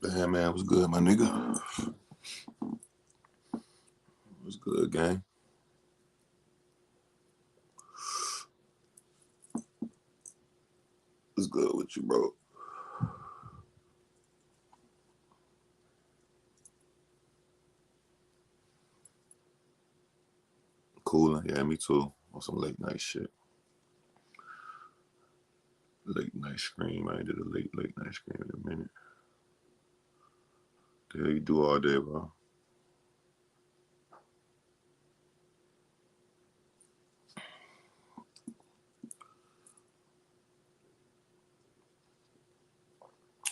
Damn, man, what's good, my nigga? What's good, gang? What's good with you, bro? Coolin', yeah, me too. On some late night shit. Late night scream. I ain't did a late night scream in a minute. The hell you do all day, bro?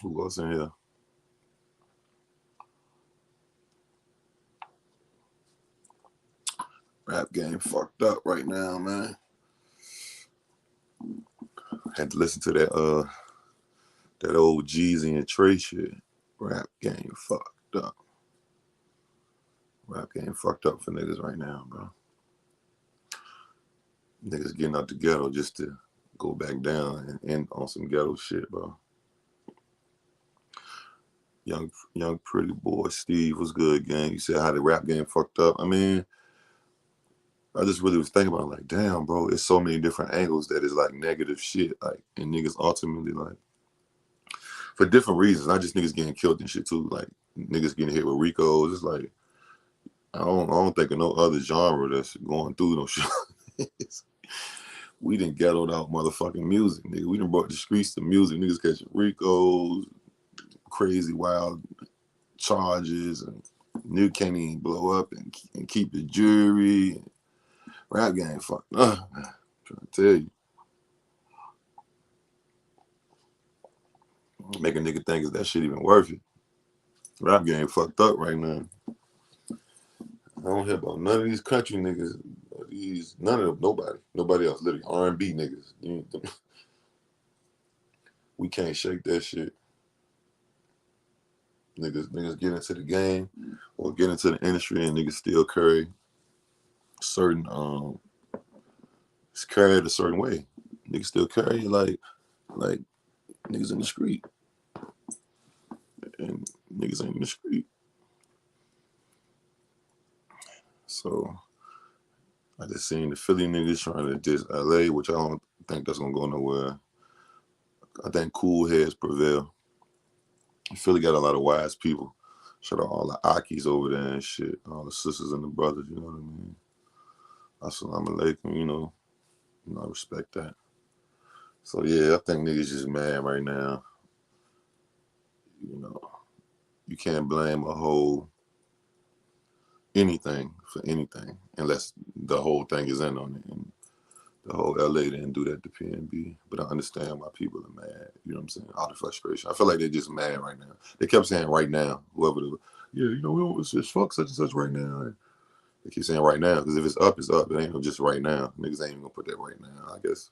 Who else in here? Rap game fucked up right now, man. Had to listen to that old Jeezy and Trey shit. Rap game fucked up. Rap game fucked up for niggas right now, bro. Niggas getting out the ghetto just to go back down and end on some ghetto shit, bro. Young pretty boy Steve, what's good, gang? You said how the rap game fucked up. I mean, I just really was thinking about it, like, damn, bro, it's so many different angles that is like negative shit, like, and niggas ultimately like for different reasons, not just niggas getting killed and shit too, like niggas getting hit with Ricos. It's like I don't think of no other genre that's going through no shit. We done ghettoed out motherfucking music, nigga. We done brought the streets to music. Niggas catching Ricos, crazy wild charges, and nigga can't even blow up and keep the jury. Rap game fucked up. I'm trying to tell you. Make a nigga think is that shit even worth it. Rap game fucked up right now. I don't hear about none of these country niggas. None of them, nobody else. Literally R&B niggas. We can't shake that shit. Niggas get into the game or get into the industry and niggas still carry certain it's carried a certain way. Niggas still carry like niggas in the street. And niggas ain't in the street. So I just seen the Philly niggas trying to diss LA, which I don't think that's gonna go nowhere. I think cool heads prevail. Philly got a lot of wise people. Shout out all the Akis over there and shit, all the sisters and the brothers, you know what I mean? Assalamu alaikum, you know, I respect that. So yeah, I think niggas just mad right now. You know, you can't blame a whole anything for anything unless the whole thing is in on it. And the whole LA didn't do that to PNB. But I understand why people are mad. You know what I'm saying? Out of frustration. I feel like they're just mad right now. They kept saying right now, whoever yeah, you know, we don't it's fuck such and such right now. And they keep saying right now, because if it's up, it's up. It ain't just right now. Niggas ain't even gonna put that right now, I guess.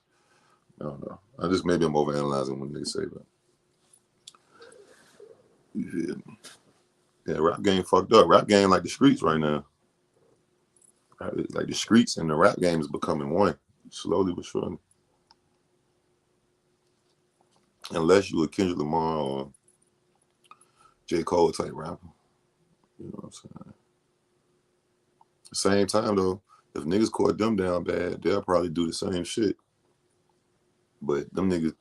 I don't know. Maybe I'm overanalyzing what niggas say, but you feel me? Yeah, rap game fucked up. Rap game like the streets right now. Like the streets and the rap game is becoming one, slowly but surely. Unless you a Kendrick Lamar or J. Cole type rapper. You know what I'm saying? At the same time though, if niggas caught them down bad, they'll probably do the same shit. But them niggas,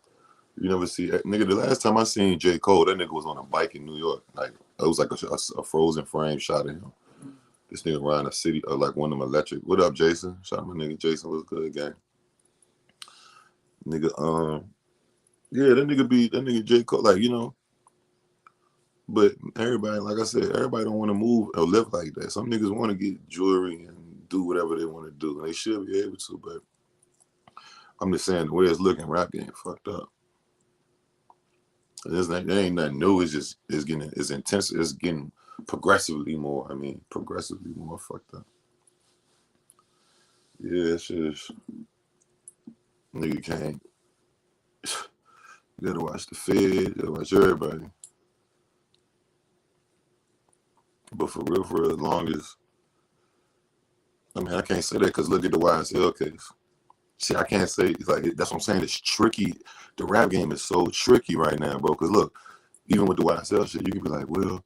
you never see nigga. The last time I seen J. Cole, that nigga was on a bike in New York. Like it was like a frozen frame shot of him. This nigga riding a city like one of them electric. What up, Jason? Shout out my nigga Jason. What's good, gang? Nigga, yeah, that nigga J. Cole, like, you know. But everybody, like I said, everybody don't want to move or live like that. Some niggas want to get jewelry and do whatever they want to do, and they should be able to. But I'm just saying the way it's looking, rap game fucked up. There ain't nothing new. It's intense. It's getting progressively more. Progressively more fucked up. Yeah, it's just nigga can't. You gotta watch the Fed. You gotta watch everybody. But for real, as long as I can't say that because look at the YSL case. See, I can't say it's like that's what I'm saying. It's tricky. The rap game is so tricky right now, bro. Because look, even with the YSL shit, you can be like, well,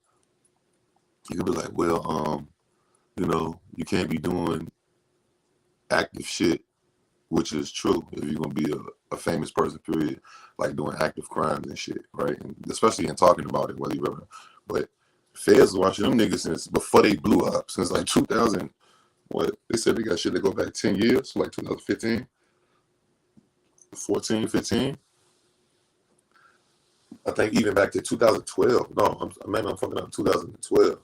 you can't be doing active shit, which is true if you're gonna be a famous person, period, like doing active crimes and shit, right? And especially in talking about it, whether you ever. But Feds was watching them niggas since before they blew up, since like 2000. What they said they got shit that go back 10 years, so like 2015, 14, 15. I think even back to 2012. No, maybe I'm fucking up. 2012.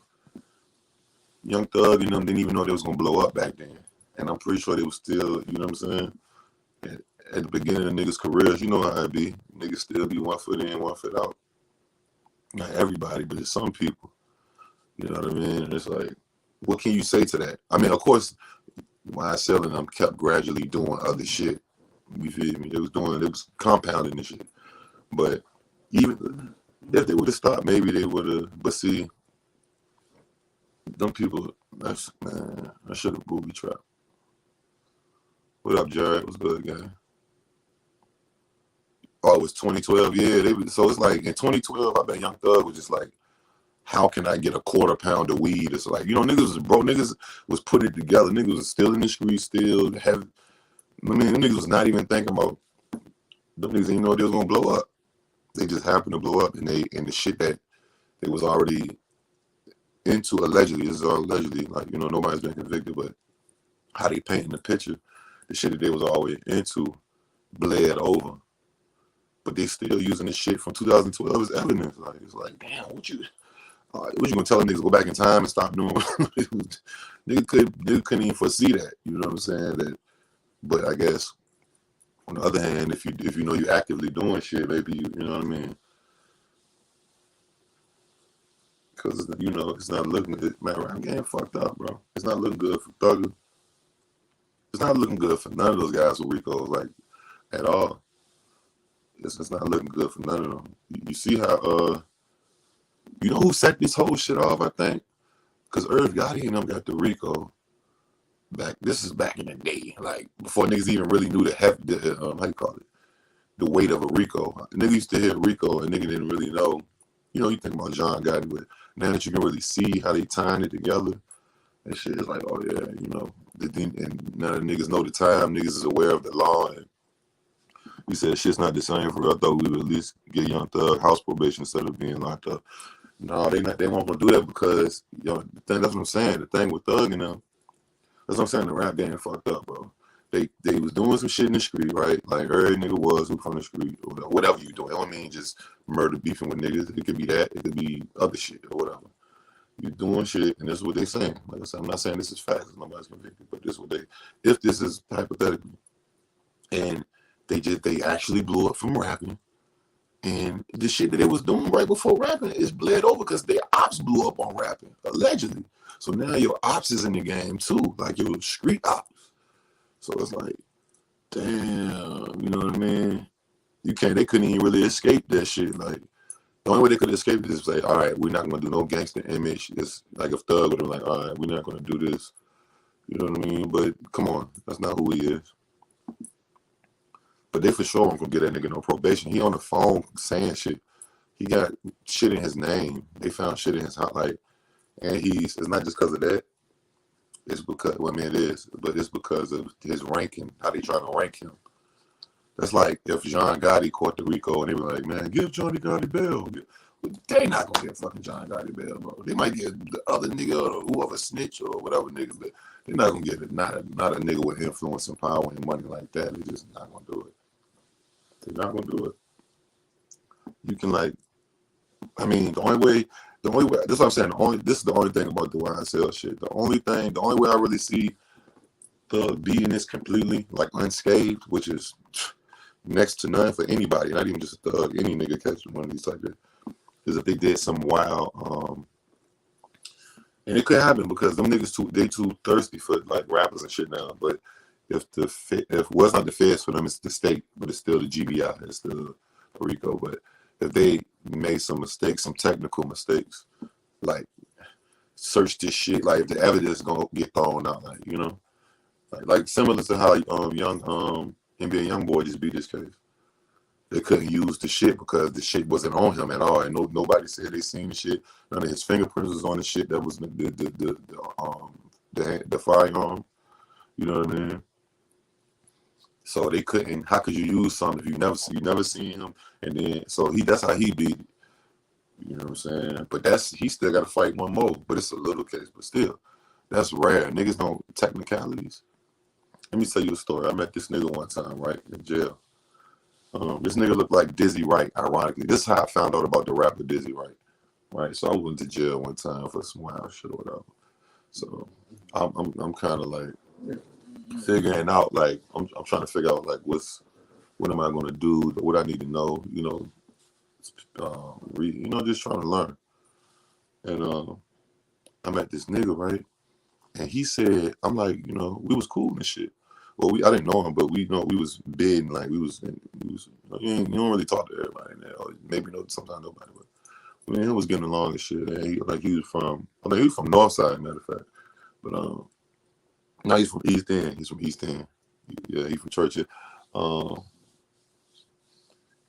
Young Thug and them didn't even know they was gonna blow up back then, and I'm pretty sure they was still, you know what I'm saying. At the beginning of niggas' careers, you know how it be. Niggas still be 1 foot in, 1 foot out. Not everybody, but it's some people. You know what I mean? And it's like, what can you say to that? I mean, of course, YSL and them kept gradually doing other shit. You feel me? It was compounding this shit. But even if they would have stopped, maybe they would have. But see, them people, I should have booby trapped. What up, Jared? What's good, guy? Oh, it was 2012. Yeah, so it's like in 2012, I bet Young Thug was just like, how can I get a quarter pound of weed? It's like, niggas was putting it together. Niggas was still in the streets, still have. I mean, them niggas was not even thinking about. Them niggas didn't know they was gonna blow up. They just happened to blow up, and the shit that they was already into allegedly. This is all allegedly, like, nobody's been convicted, but how they painting the picture, the shit that they was always into, bled over. But they still using the shit from 2012 as evidence. Like, it's like, damn, what you gonna tell them niggas to go back in time and stop doing? Niggas couldn't even foresee that. You know what I'm saying? But I guess on the other hand, if you know you're actively doing shit, maybe you know what I mean. Because it's not looking good. Man, I'm getting fucked up, bro. It's not looking good for Thugger. It's not looking good for none of those guys with Rico, like, at all. It's not looking good for none of them. You see how you know who set this whole shit off, I think? Because Irv Gotti and them got the Rico back. This is back in the day, like before niggas even really knew how you call it, the weight of a Rico. Niggas used to hear Rico and nigga didn't really know. You think about John Gotti, but now that you can really see how they tying it together, that shit is like, oh yeah, and now that niggas know the time, niggas is aware of the law. And we said shit's not the same for us. I thought we would at least get Young Thug house probation instead of being locked up. No, they won't gonna do that because that's what I'm saying. The thing with Thug and them, that's what I'm saying. The rap game fucked up, bro. They was doing some shit in the street, right? Like every nigga was who from the street or whatever you doing. I don't mean just murder beefing with niggas. It could be that. It could be other shit or whatever. You doing shit, and this is what they saying. Like I said, I'm not saying this is facts. Nobody's convicted, but this is what if this is hypothetical, and they actually blew up from rapping, and the shit that they was doing right before rapping is bled over because their ops blew up on rapping, allegedly. So now your ops is in the game too, like your street ops. So it's like, damn, you know what I mean? They couldn't even really escape that shit. Like, the only way they could escape is say, all right, we're not gonna do no gangster image. It's like if Thug would have been like, all right, we're not gonna do this. You know what I mean? But come on, that's not who he is. But they for sure aren't gonna get that nigga no probation. He on the phone saying shit. He got shit in his name. They found shit in his house, like, and it's not just because of that. It's because, it is, but it's because of his ranking, how they trying to rank him. That's like if John Gotti caught the Rico and they were like, man, give Johnny Gotti bail. They not gonna get fucking John Gotti bail, bro. They might get the other nigga or whoever snitch or whatever nigga, but they're not gonna get it. Not a nigga with influence and power and money like that. They're just not gonna do it. They're not gonna do it. You can the only way. That's what I'm saying. This is the only thing about the YSL shit. The only way I really see the beating this completely unscathed, which is next to none for anybody, not even just a Thug, any nigga catching one of these like that, is if they did some wild, and it could happen because them niggas too thirsty for rappers and shit now. But if it was not the feds for them, it's the state, but it's still the GBI, it's still Rico. But if they made some mistakes, some technical mistakes, like search this shit, like if the evidence is gonna get thrown out, like similar to how young NBA YoungBoy just beat this case. They couldn't use the shit because the shit wasn't on him at all, and nobody said they seen the shit. None of his fingerprints was on the shit that was the firearm. You know what I mean? So they couldn't. How could you use something if you never seen him? And then that's how he beat it. You know what I'm saying? But he still got to fight one more. But it's a little case, but still, that's rare. Niggas don't technicalities. Let me tell you a story. I met this nigga one time, right, in jail. This nigga looked like Dizzy Wright, ironically. This is how I found out about the rapper Dizzy Wright. Right? So I went to jail one time for some wild shit or whatever. So I'm kind of like figuring out, like, I'm trying to figure out, like, what am I going to do, what I need to know, just trying to learn. And I met this nigga, right? And he said, I'm like, we was cool and shit. Well, I didn't know him, but we was big, and like we was you don't really talk to everybody now. Or maybe sometimes nobody, but he was getting along and shit. And he was from Northside, matter of fact. But now he's from East End. He's from East End. Yeah, he's from Churchill.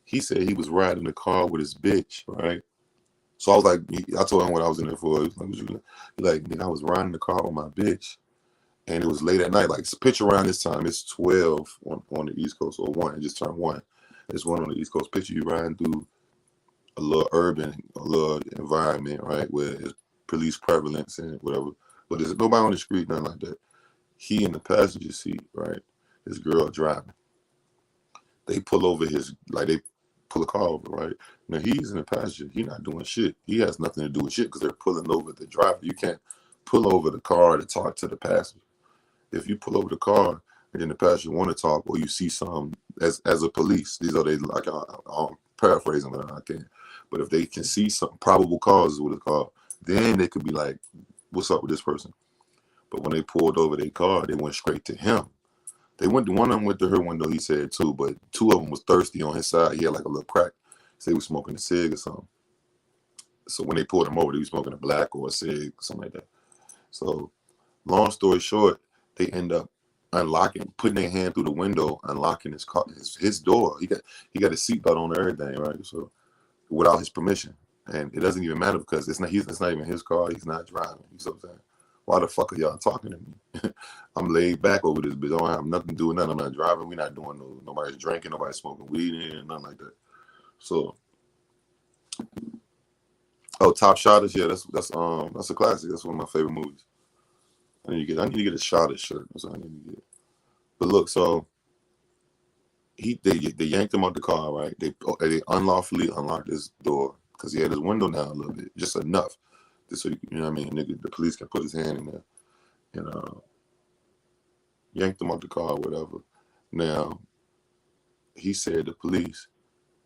He said he was riding the car with his bitch, right? So I was like, I told him what I was in there for. He's like, I was riding the car with my bitch. And it was late at night, like picture around this time, it's 12 on the East Coast, or 1, it just turned 1. It's 1 on the East Coast. Picture you riding through a little urban, a little environment, right, where there's police prevalence and whatever. But there's nobody on the street, nothing like that. He in the passenger seat, right? His girl driving. They pull over they pull a car over, right? Now he's in the passenger. He's not doing shit. He has nothing to do with shit because they're pulling over the driver. You can't pull over the car to talk to the passenger. If you pull over the car and then the passenger want to talk, or you see something as a police, these are like I'm paraphrasing, but I can't. But if they can see some probable causes with a car, then they could be like, "What's up with this person?" But when they pulled over their car, they went straight to him. One of them went to her window, he said too, but 2 of them was thirsty on his side. He had like a little crack. So he was smoking a cig or something. So when they pulled him over, they was smoking a black or a cig, something like that. So long story short, they end up putting their hand through the window, unlocking his car, his door. He got a seatbelt on and everything, right? So without his permission, and it doesn't even matter because it's not even his car. He's not driving. You see what I'm saying? Why the fuck are y'all talking to me? I'm laid back over this bitch. I don't have nothing to do with nothing. I'm not driving. We're not doing nobody's drinking, nobody's smoking weed and nothing like that. So, Top Shotters, yeah, that's a classic. That's one of my favorite movies. I need to get a Shotters shirt. That's what I need to get. But look, so they yanked him out the car, right? They unlawfully unlocked his door because he had his window down a little bit, just enough, just so you know what I mean. Nigga, the police can put his hand in there, and yanked him out the car, or whatever. Now, he said the police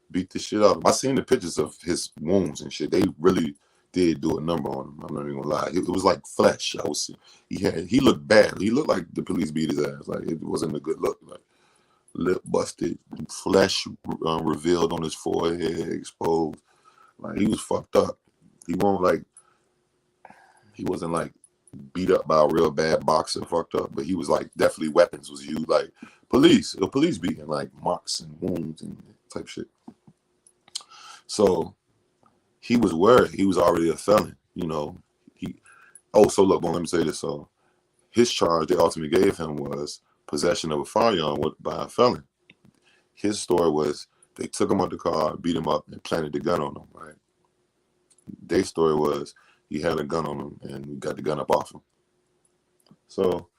beat the shit out of him. I seen the pictures of his wounds and shit. They really did do a number on him. I'm not even gonna lie. It was like flesh. He looked bad. He looked like the police beat his ass. Like it wasn't a good look. Like lip busted, flesh revealed on his forehead, exposed. Like he was fucked up. He wasn't like beat up by a real bad boxer, fucked up, but he was like definitely weapons was used, like police beating, like marks and wounds and type shit. So he was worried. He was already a felon, So look, let me say this. So his charge they ultimately gave him was possession of a firearm by a felon. His story was they took him out the car, beat him up, and planted the gun on him, right? Their story was he had a gun on him and we got the gun up off him. So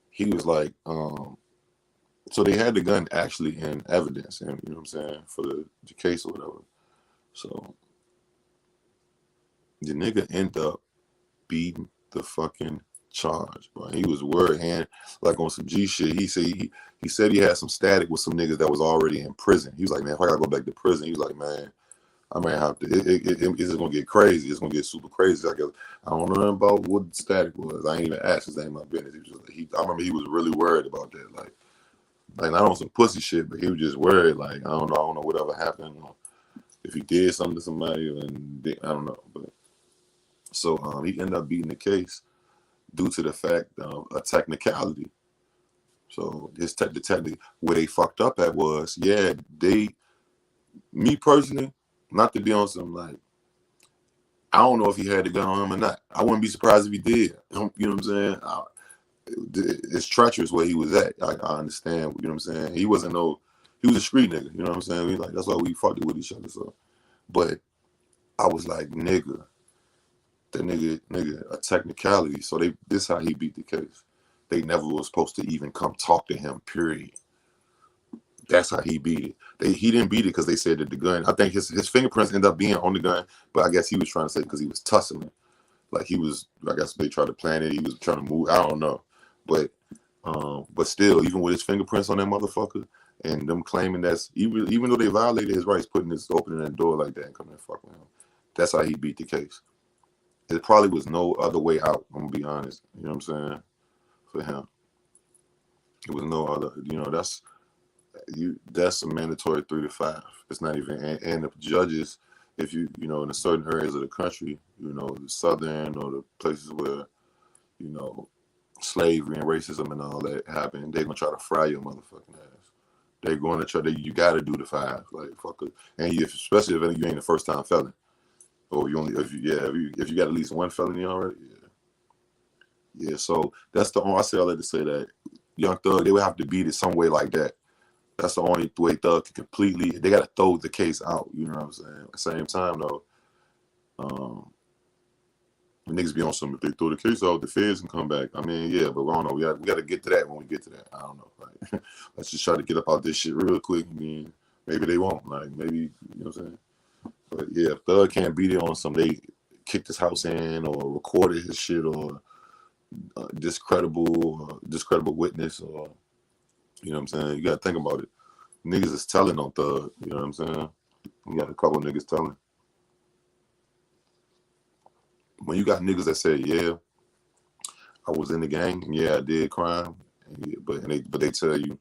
he was like, so they had the gun actually in evidence, and you know what I'm saying, for the case or whatever. So the nigga ended up beating the fucking charge, bro. He was worried, like on some G shit. He said he had some static with some niggas that was already in prison. He was like, man, if I gotta go back to prison, he was like, man, I may have to. It's gonna get crazy. It's gonna get super crazy. I don't know about what the static was. I ain't even asked his name. My business. I remember he was really worried about that. Like not on some pussy shit, but he was just worried. Like I don't know whatever happened. Or if he did something to somebody, and I don't know. But so he ended up beating the case due to the fact of a technicality. So the technique where they fucked up at was, yeah, they me personally, not to be on some like, I don't know if he had the gun on him or not. I wouldn't be surprised if he did. You know what I'm saying? It's treacherous where he was at. I understand. You know what I'm saying? He wasn't he was a street nigga. You know what I'm saying? Like that's why we fucked it with each other. So, but I was like, nigga, a technicality. So this how he beat the case. They never was supposed to even come talk to him. Period. That's how he beat it. He didn't beat it because they said that the gun. I think his fingerprints ended up being on the gun, but I guess he was trying to say because he was tussling. Like he was, I guess they tried to plan it. He was trying to move. I don't know, but still, even with his fingerprints on that motherfucker and them claiming that's even though they violated his rights, opening that door like that and coming and fucking him. That's how he beat the case. There probably was no other way out. I'm gonna be honest. You know what I'm saying? For him, it was no other. You know that's a mandatory 3 to 5. It's not even and the judges. If you know in certain areas of the country, you know the southern or the places where you know slavery and racism and all that happened, they're gonna try to fry your motherfucking ass. They're going to try. You got to do the 5, like fuck it. And especially if you ain't a first time felon, or if you got at least one felony already, yeah. So that's the only. I say all that to say that Young Thug, they would have to beat it some way like that. That's the only way Thug can completely. They got to throw the case out. You know what I'm saying? At the same time, though, niggas be on some. If they throw the case out, the feds can come back. I mean, yeah, but I don't know. We got to get to that when we get to that. I don't know. Like, let's just try to get up out this shit real quick. I mean, maybe they won't. Like, maybe you know what I'm saying. But yeah, if Thug can't beat it on some, they kicked his house in or recorded his shit or discreditable witness or. You know what I'm saying? You got to think about it. Niggas is telling on Thug. You know what I'm saying? You got a couple niggas telling. When you got niggas that say, yeah, I was in the gang, yeah, I did crime, but they tell you,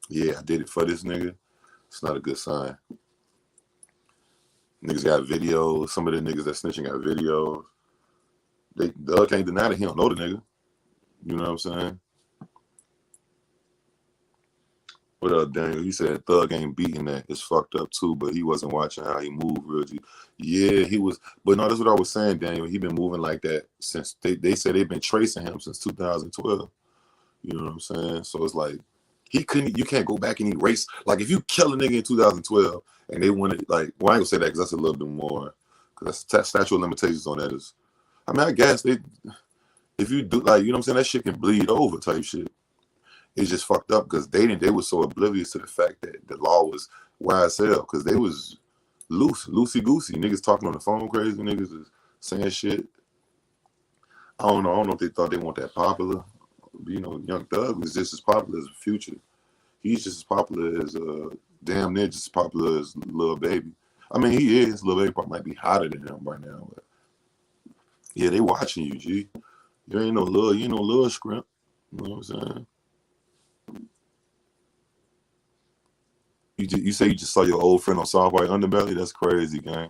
yeah, I did it for this nigga, it's not a good sign. Niggas got videos. Some of the niggas that snitching got videos. Thug can't deny that he don't know the nigga. You know what I'm saying? What up, Daniel? He said Thug ain't beating that. It's fucked up too, but he wasn't watching how he moved real. Yeah, he was. But no, that's what I was saying, Daniel. He been moving like that since they said they've been tracing him since 2012. You know what I'm saying? So it's like you can't go back and erase. Like if you kill a nigga in 2012 and they want to like, well, I ain't gonna say that because that's a little bit more because that's statute of limitations on that is. I mean, I guess if you do like, you know what I'm saying, that shit can bleed over type shit. It's just fucked up because they were so oblivious to the fact that the law was YSL because they was loosey goosey. Niggas talking on the phone crazy. Niggas is saying shit. I don't know if they thought they weren't that popular. You know, Young Thug was just as popular as Future. He's just as popular as damn near just as popular as Lil Baby. I mean, he is. Lil Baby probably might be hotter than him right now. But yeah, they watching you, G. You ain't no Lil Scrimp. You know what I'm saying? You say you just saw your old friend on Soft White Underbelly? That's crazy, gang.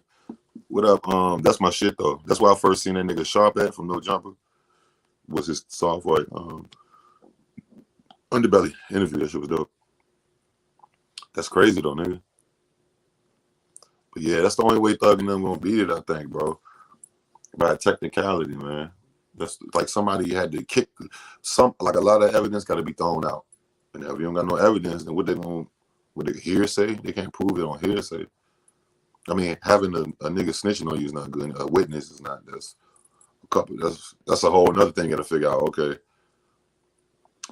What up? That's my shit though. That's why I first seen that nigga Sharp at from No Jumper. Was his Soft White Underbelly interview. That shit was dope. That's crazy though, nigga. But yeah, that's the only way Thug and them gonna beat it, I think, bro. By technicality, man. That's like somebody had to kick like a lot of evidence got to be thrown out. And if you don't got no evidence, then what they gonna? With the hearsay, they can't prove it on hearsay. I mean, having a nigga snitching on you is not good. A witness is not. That's a couple. That's a whole another thing. Got to figure out. Okay,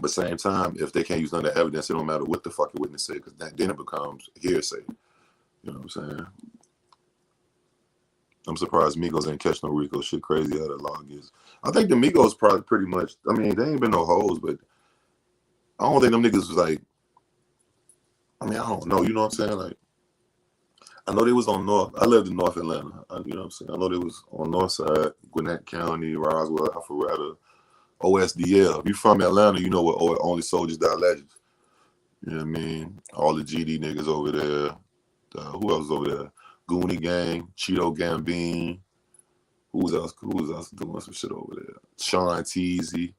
but same time, if they can't use none of the evidence, it don't matter what the fucking witness say because then it becomes hearsay. You know what I'm saying? I'm surprised Migos ain't catch no Rico. Shit, crazy how the law is. I think the Migos probably pretty much. I mean, they ain't been no hoes, but I don't think them niggas was like. I mean, I don't know. You know what I'm saying? Like, I know they was on North. I lived in North Atlanta. You know what I'm saying? I know they was on North Side, Gwinnett County, Roswell, Alpharetta, OSDL. If you from Atlanta, you know what Only Soldiers Die Legends. You know what I mean? All the GD niggas over there. Who else was over there? Goonie Gang, Cheeto Gambine. Who was else doing some shit over there? Sean Teasy.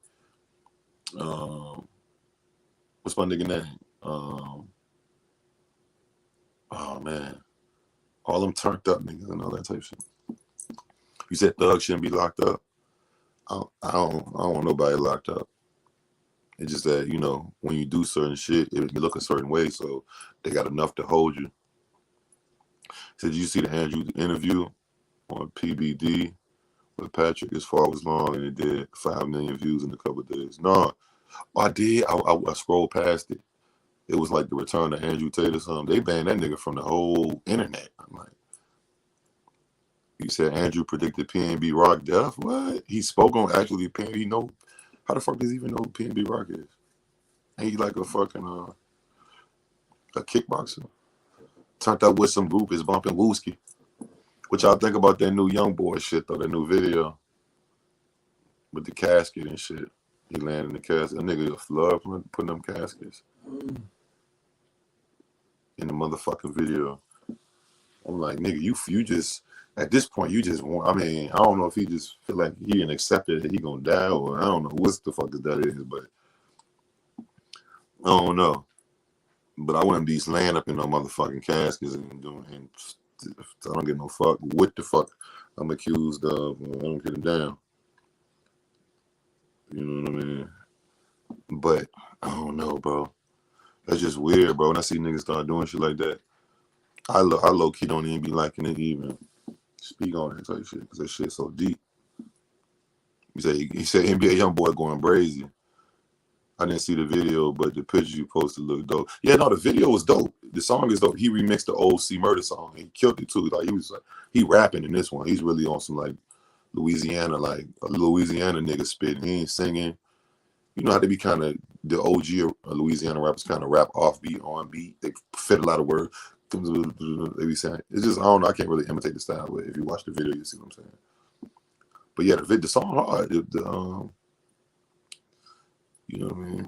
What's my nigga name? Oh man. All them turned up niggas and all that type of shit. You said thugs shouldn't be locked up. I don't want nobody locked up. It's just that, you know, when you do certain shit, it look a certain way, so they got enough to hold you. Said, you see the Andrew interview on PBD with Patrick? As far as long, and it did 5 million views in a couple of days. No, I did. I scrolled past it. It was like the return of Andrew Tate or something. They banned that nigga from the whole internet. I'm like, he said Andrew predicted PNB Rock death. What? He spoke on actually PNB. He know how the fuck does he even know who PNB Rock is? And he like a fucking a kickboxer. Turned up with some group is bumping Wooski. What y'all think about that new Young Boy shit though? That new video with the casket and shit. He landed in the casket. That nigga love putting them caskets in the motherfucking video. I'm like, nigga, you just at this point you just want. I mean, I don't know if he just feel like he didn't accept it that he gonna die, or I don't know what the fuck that is, but I don't know. But I wouldn't be laying up in no motherfucking caskets and doing. And I don't get no fuck what the fuck I'm accused of. I don't get him down. You know what I mean? But I don't know, bro. That's just weird, bro. When I see niggas start doing shit like that, I low key don't even be liking it even speak on it type shit because that shit's so deep. He said NBA Young Boy going crazy. I didn't see the video, but the picture you posted looked dope. Yeah, no, the video was dope. The song is dope. He remixed the old C Murder song. He killed it too. Like he rapping in this one. He's really on some like Louisiana, like a Louisiana nigga spitting. He ain't singing. You know how they be kind of the OG Louisiana rappers kind of rap off beat, on beat. They fit a lot of words. They be saying it's just I don't know. I can't really imitate the style, but if you watch the video, you see what I'm saying. But yeah, the song hard. You know what I mean?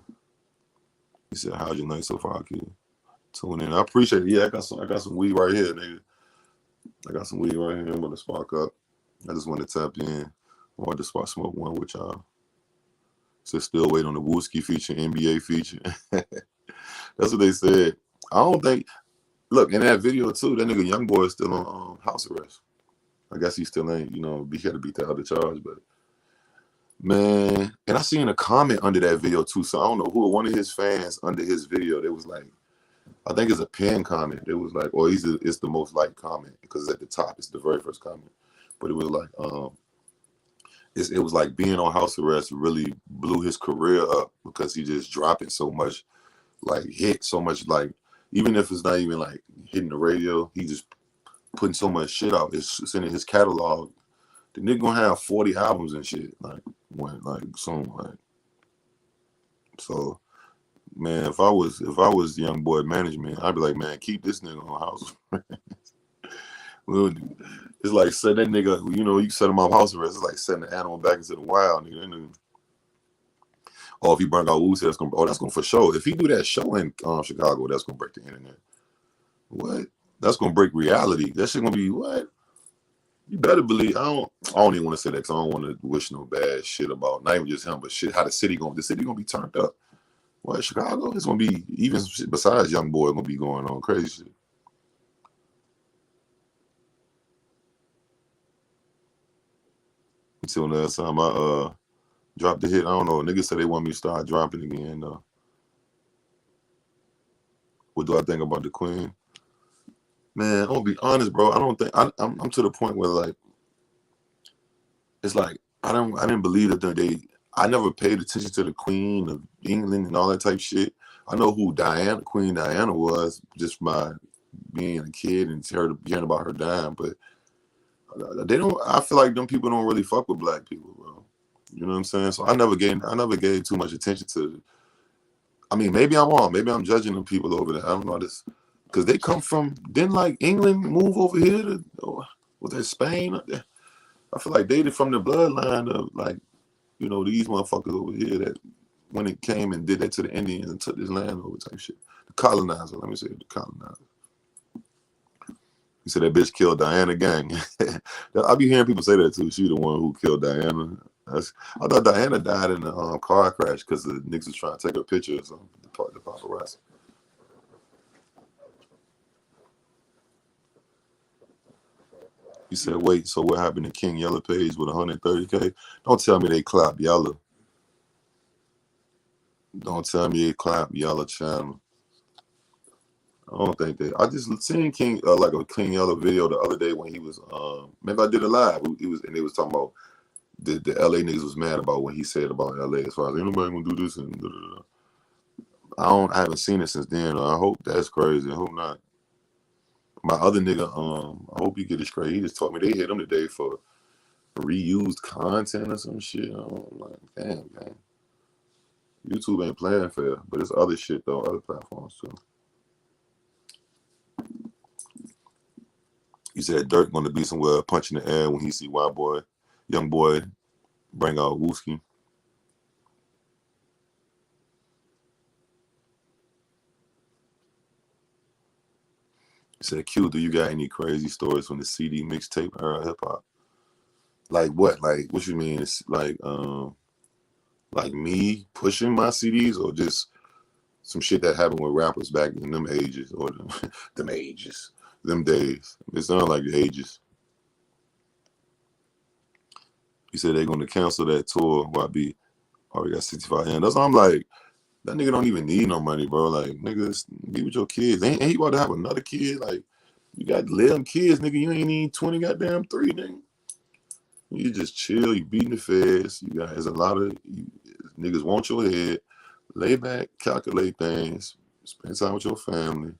He said, "How's your night so far, kid?" Tune in. I appreciate it. Yeah, I got some weed right here, nigga. I got some weed right here. I'm gonna spark up. I just want to tap in. I want to smoke one with y'all. So still waiting on the Wooski feature, NBA feature. That's what they said. I don't think. Look, in that video too, that nigga Young Boy is still on house arrest. I guess he still ain't, you know, he had to beat the other charge, but man, and I seen a comment under that video too. So I don't know who, one of his fans under his video, they was like, I think it's a pinned comment. It was like, or it's the most liked comment because at the top it's the very first comment. But it was like, it was like being on house arrest really blew his career up because he just dropping so much, like hit so much, like even if it's not even like hitting the radio, he just putting so much shit out. It's in his catalog. The nigga gonna have 40 albums and shit, like something like. So, man, if I was Young Boy management, I'd be like, man, keep this nigga on house arrest. It's like set that nigga, you know, you set him on house arrest. It's like setting the animal back into the wild, nigga. Or if he bring out Woosie, that's gonna for sure. If he do that show in Chicago, that's gonna break the internet. What? That's gonna break reality. That shit gonna be what? You better believe. I don't even want to say that because I don't want to wish no bad shit about not even just him, but shit how the city gonna be turned up. What, Chicago? It's gonna be even some shit besides Young Boy gonna be going on crazy shit. Until next time I drop the hit. I don't know. Niggas said they want me to start dropping again though. What do I think about the Queen? Man, I'm gonna be honest, bro. I don't think I'm to the point where like it's like I didn't believe that I never paid attention to the Queen of England and all that type shit. I know who Queen Diana was just by being a kid and hearing about her dying, but they don't. I feel like them people don't really fuck with black people, bro. You know what I'm saying? So I never gave too much attention to. I mean, maybe I'm wrong. Maybe I'm judging them people over there. I don't know this because they come from. Didn't like England move over here to was that Spain? I feel like they from the bloodline of like, you know, these motherfuckers over here that when it came and did that to the Indians and took this land over type shit. The colonizer. Let me say the colonizer. He said that bitch killed Diana Gang. I be hearing people say that too. She the one who killed Diana. I thought Diana died in a car crash because the niggas was trying to take a picture or something. The paparazzi. He said, wait, so what happened to King Yella page with 130K? Don't tell me they clap Yella. Don't tell me they clap Yella channel. I don't think they. I just seen King like a King Yella video the other day when he was maybe I did a live. He was and they was talking about the LA niggas was mad about what he said about LA as far as ain't nobody gonna do this and da, da, da. I haven't seen it since then. I hope that's crazy. I hope not. My other nigga, I hope you get it straight. He just told me they hit him today for reused content or some shit. I'm like, damn, man. YouTube ain't playing fair, but it's other shit though, other platforms too. He said Dirk gonna be somewhere punching the air when he see young boy, bring out Wooski. He said, Q, do you got any crazy stories from the CD mixtape era hip hop? Like what? Like what you mean? It's like me pushing my CDs or just some shit that happened with rappers back in them ages or them ages, them days. It sounds like the ages. He said they're gonna cancel that tour. YB already got 65 hands. That's why I'm like, that nigga don't even need no money, bro. Like, niggas, be with your kids. Ain't he about to have another kid? Like, you got 11 kids, nigga. You ain't need 20 goddamn 3, nigga. You just chill. You beating the feds. You guys, a lot of niggas want your head. Lay back, calculate things, spend time with your family,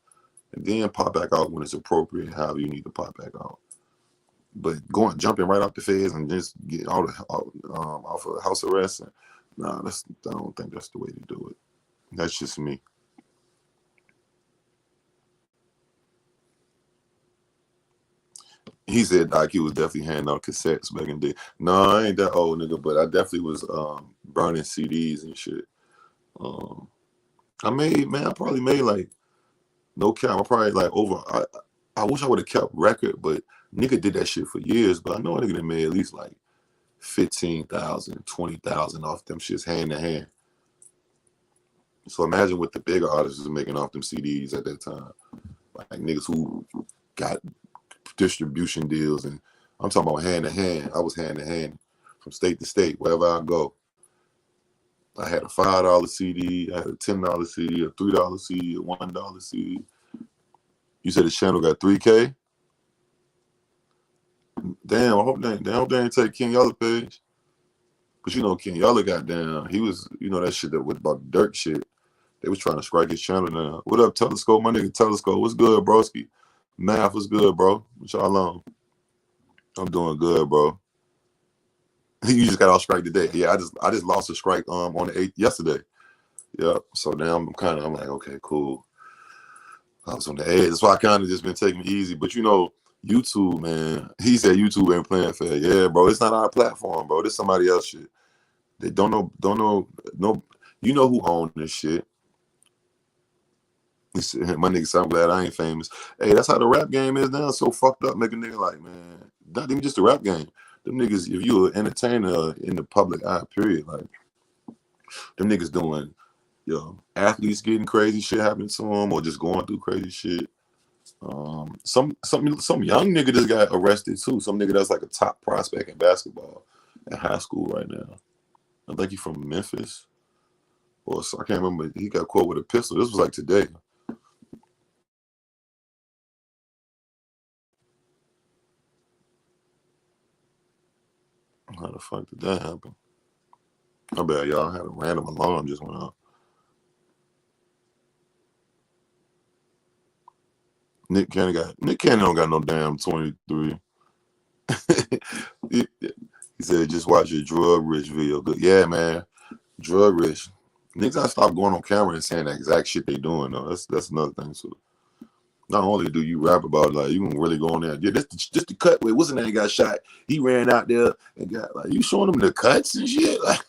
and then pop back out when it's appropriate, however you need to pop back out. But jumping right off the feds and just get off of house arrest, I don't think that's the way to do it. That's just me. He said Doc, he was definitely handing out cassettes back in the day. No, I ain't that old, nigga, but I definitely was burning CDs and shit. I probably made like, no cap, I probably like I wish I would have kept record, but nigga did that shit for years. But I know a nigga that made at least like 15,000, 20,000 off them shits hand to hand. So imagine what the bigger artists was making off them CDs at that time. Like niggas who got distribution deals, and I'm talking about hand to hand. I was hand to hand from state to state, wherever I go. I had a $5 CD, I had a $10 CD, a $3 CD, a $1 CD. You said the channel got 3K? Damn, I hope they ain't take King Yella page. Cause you know King Yella got down. He was, that shit that was about the dirt shit. They was trying to strike his channel down. What up, Telescope? My nigga Telescope. What's good, broski? Math was good, bro. What y'all on? I'm doing good, bro. You just got off strike today. Yeah, I just lost a strike on the 8th yesterday. Yep. So now I'm like, okay, cool. I was on the edge. That's why I kind of just been taking it easy. But YouTube, man. He said YouTube ain't playing fair. Yeah, bro. It's not our platform, bro. This somebody else shit. They don't know. No. You know who owned this shit. He said, my nigga said, I'm glad I ain't famous. Hey, that's how the rap game is now. So fucked up, make a nigga like, man, not even just the rap game. Them niggas, if you an entertainer in the public eye, period, like, them niggas doing, athletes getting crazy shit happening to them or just going through crazy shit. Some young nigga just got arrested too. Some nigga that's like a top prospect in basketball in high school right now. I think he's from Memphis. Or I can't remember. He got caught with a pistol. This was like today. How the fuck did that happen? I bet y'all had a random alarm just went off. Nick Cannon don't got no damn 23. He said, just watch your drug rich video. Good. Yeah, man. Drug rich. Niggas gotta stop going on camera and saying the exact shit they doing though. That's another thing too. Not only do you rap about it, like you can really go on there. Yeah, just the cut where what's the name got shot. He ran out there and got like you showing them the cuts and shit. Like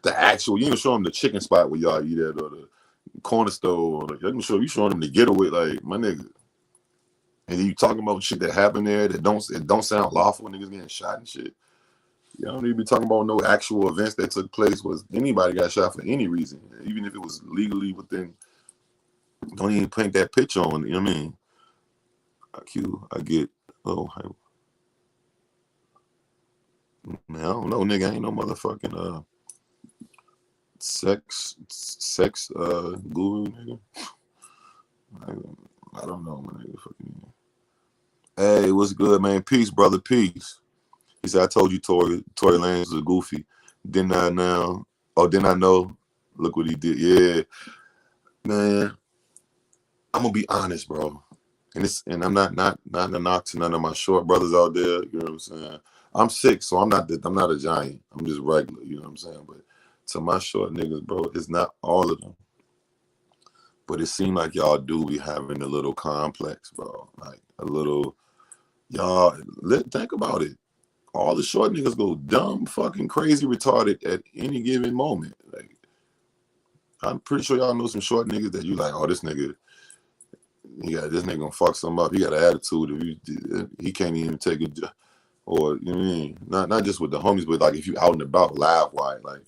the actual, you ain't showing them the chicken spot where y'all eat at or the corner store. Or you showing them the getaway, like my nigga. And you talking about shit that happened there that don't sound lawful, niggas getting shot and shit. You don't need to be talking about no actual events that took place was anybody got shot for any reason, even if it was legally within. Don't even paint that picture on. You know what I mean? I get. Oh, I don't know, nigga. I ain't no motherfucking sex guru, nigga. I don't know, my nigga. Fucking. Hey, what's good, man? Peace, brother. Peace. He said, I told you Tory Lanez was goofy. Didn't I now? Oh, didn't I know? Look what he did. Yeah, man. I'm gonna be honest, bro. And I'm not a knock to none of my short brothers out there. You know what I'm saying? I'm 6, so I'm not a giant. I'm just regular. You know what I'm saying? But to my short niggas, bro, it's not all of them. But it seemed like y'all do be having a little complex, bro. Like a little, y'all, think about it. All the short niggas go dumb, fucking crazy, retarded at any given moment. Like, I'm pretty sure y'all know some short niggas that you like, oh, this nigga gonna fuck something up. He got an attitude. He can't even take it. Or, you know what I mean? Not just with the homies, but like if you out and about, live wide. Like,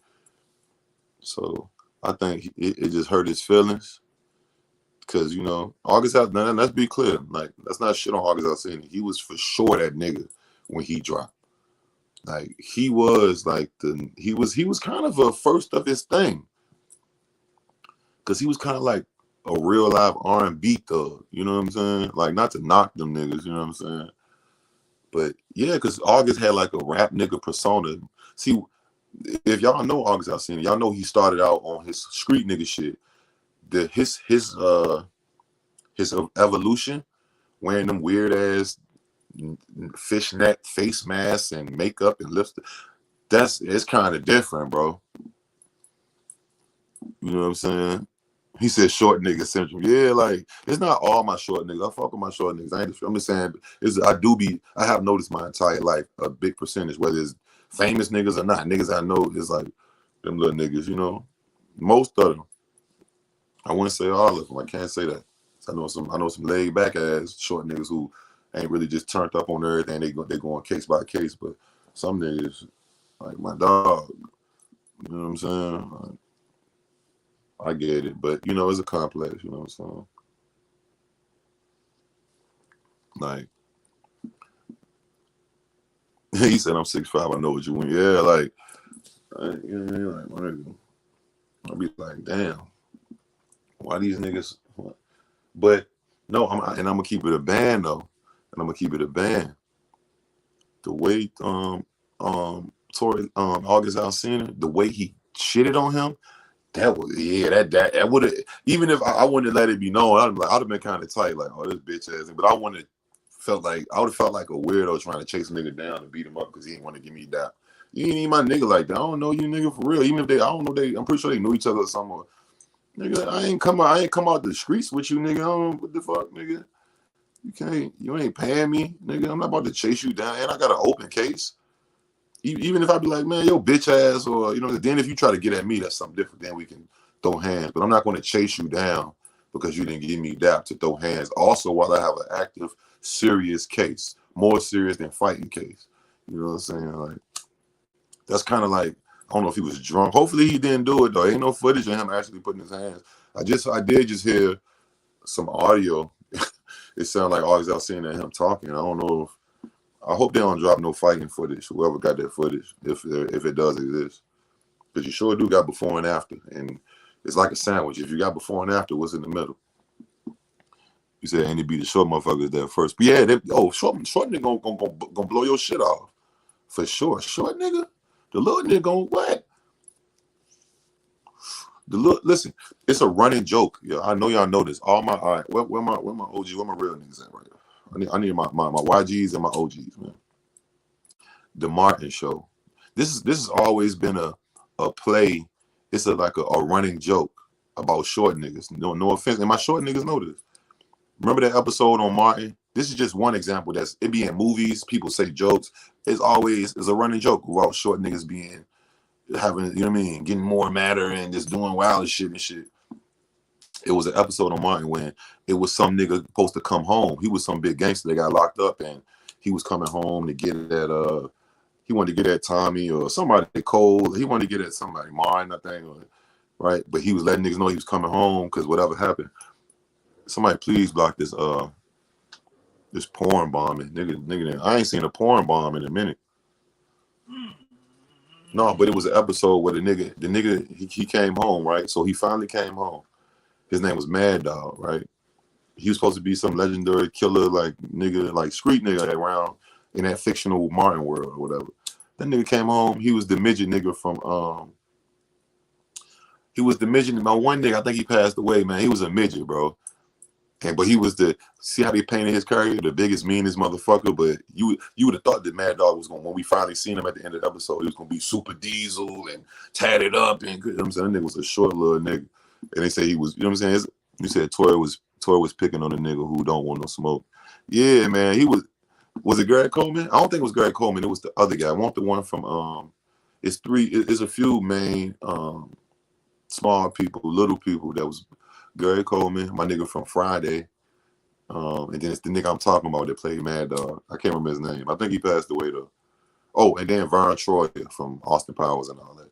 so I think it just hurt his feelings. Because, you know, August out, let's be clear. Like, that's not shit on August Alsina. He was for sure that nigga when he dropped. Like, he was like he was kind of a first of his thing. Because he was kind of like a real live R&B thug. You know what I'm saying? Like, not to knock them niggas, you know what I'm saying? But yeah, because August had like a rap nigga persona. See, if y'all know August Alsina, y'all know he started out on his street nigga shit. His evolution, wearing them weird ass fishnet face masks and makeup and lipstick, it's kind of different, bro. You know what I'm saying? He said short nigga syndrome. Yeah, like it's not all my short niggas. I fuck with my short niggas. I'm just saying I have noticed my entire life a big percentage, whether it's famous niggas or not, niggas I know is like them little niggas, you know. Most of them. I wouldn't say all of them. I can't say that. I know some laid back ass short niggas who ain't really just turned up on everything. They going case by case, but some niggas like my dog. You know what I'm saying? Like, I get it, but you know it's a complex. You know what I'm saying? Like he said, I'm 6'5". I know what you want. Yeah, like you know what I mean? Like I'll be like, damn, why these niggas? But no, I'm gonna keep it a band though, and I'm gonna keep it a band. The way Tory August Alsina, the way he shitted on him, that would have, even if I wouldn't have let it be known, I'd have been kind of tight, like, oh, this bitch ass, but I would have felt like a weirdo trying to chase a nigga down and beat him up because he didn't want to give me that. You ain't even my nigga like that. I don't know you nigga for real. Even if I don't know, I'm pretty sure they knew each other or something. Nigga, I ain't come out the streets with you, nigga. What the fuck, nigga? You ain't paying me, nigga. I'm not about to chase you down, and I got an open case. Even if I be like, man, yo, bitch ass, or you know, then if you try to get at me, that's something different. Then we can throw hands. But I'm not going to chase you down because you didn't give me that to throw hands. Also, while I have an active, serious case, more serious than fighting case. You know what I'm saying? Like that's kind of like I don't know if he was drunk. Hopefully he didn't do it though. Ain't no footage of him actually putting his hands. I did just hear some audio. It sounded like August Alsina and him talking. I don't know if. I hope they don't drop no fighting footage. Whoever got that footage, if it does exist, because you sure do got before and after, and it's like a sandwich. If you got before and after, what's in the middle? You said, and it be the short motherfuckers there first. But yeah, short nigga gonna blow your shit off for sure. Short nigga, the little nigga gonna what? Listen, it's a running joke. Yeah, I know y'all know this. All right, where my OG, where my real niggas at right now? I need my YGs and my OGs, man. The Martin Show. This has always been a play. It's like a running joke about short niggas. No offense, and my short niggas know this. Remember that episode on Martin? This is just one example. It be in movies. People say jokes. It's a running joke about short niggas having, you know what I mean, getting more matter and just doing wild shit and shit. It was an episode on Martin when it was some nigga supposed to come home. He was some big gangster that got locked up, and he was coming home to get at he wanted to get at Tommy or somebody Cole. He wanted to get at somebody, Martin, I think, right? But he was letting niggas know he was coming home because whatever happened. Somebody please block this porn bombing. Nigga, I ain't seen a porn bomb in a minute. No, but it was an episode where the nigga, he came home, right? So he finally came home. His name was Mad Dog, right? He was supposed to be some legendary killer, like nigga, like street nigga around in that fictional Martin world or whatever. That nigga came home. He was the midget nigga from He was the midget. My one nigga, I think he passed away, man. He was a midget, bro. But he was see how they painted his character, the biggest, meanest motherfucker. But you would have thought that Mad Dog was when we finally seen him at the end of the episode, he was gonna be super diesel and tatted up and you know what I'm saying. That nigga was a short little nigga. And they say he was, you know what I'm saying? You said Tori was picking on a nigga who don't want no smoke. Yeah, man. He was it Garrett Coleman? I don't think it was Garrett Coleman, it was the other guy. I want the one from it's a few main small people, little people. That was Gary Coleman, my nigga from Friday, and then it's the nigga I'm talking about that played Mad Dog. I can't remember his name. I think he passed away though. Oh, and then Vern Troy from Austin Powers and all that.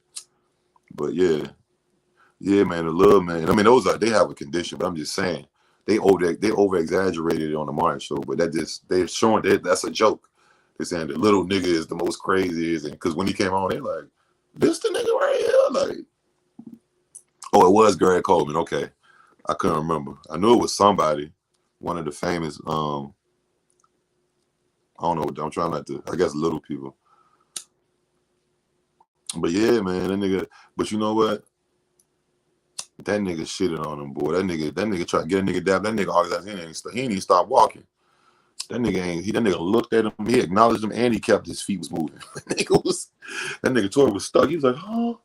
But yeah, man, the little man. I mean, they have a condition, but I'm just saying they over exaggerated it on the Martin show. But they're showing that's a joke. They're saying the little nigga is the most craziest, and because when he came on, they're like, this the nigga right here, like. Oh, it was Gary Coleman. Okay. I couldn't remember. I knew it was somebody, one of the famous, I don't know, I'm trying not to, I guess little people. But yeah, man, that nigga, but you know what? That nigga shitted on him, boy. That nigga tried to get a nigga down. That nigga always he ain't even stop walking. That nigga looked at him, he acknowledged him, and he kept his feet was moving. that nigga Tori was stuck. He was like, huh?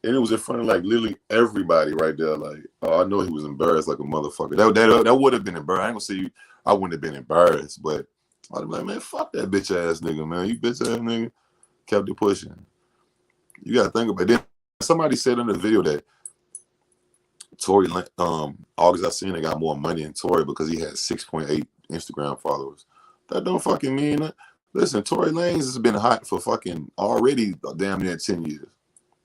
And it was in front of like literally everybody right there. Like, oh, I know he was embarrassed like a motherfucker. That would have been embarrassed. I ain't gonna say I wouldn't have been embarrassed, but I'd be like, man, fuck that bitch ass nigga, man. You bitch ass nigga kept it pushing. You gotta think about it. Then somebody said in the video that Tory, August Alsina got more money than Tory because he had 6.8 Instagram followers. That don't fucking mean that. Listen, Tory Lanez has been hot for fucking already damn near 10 years.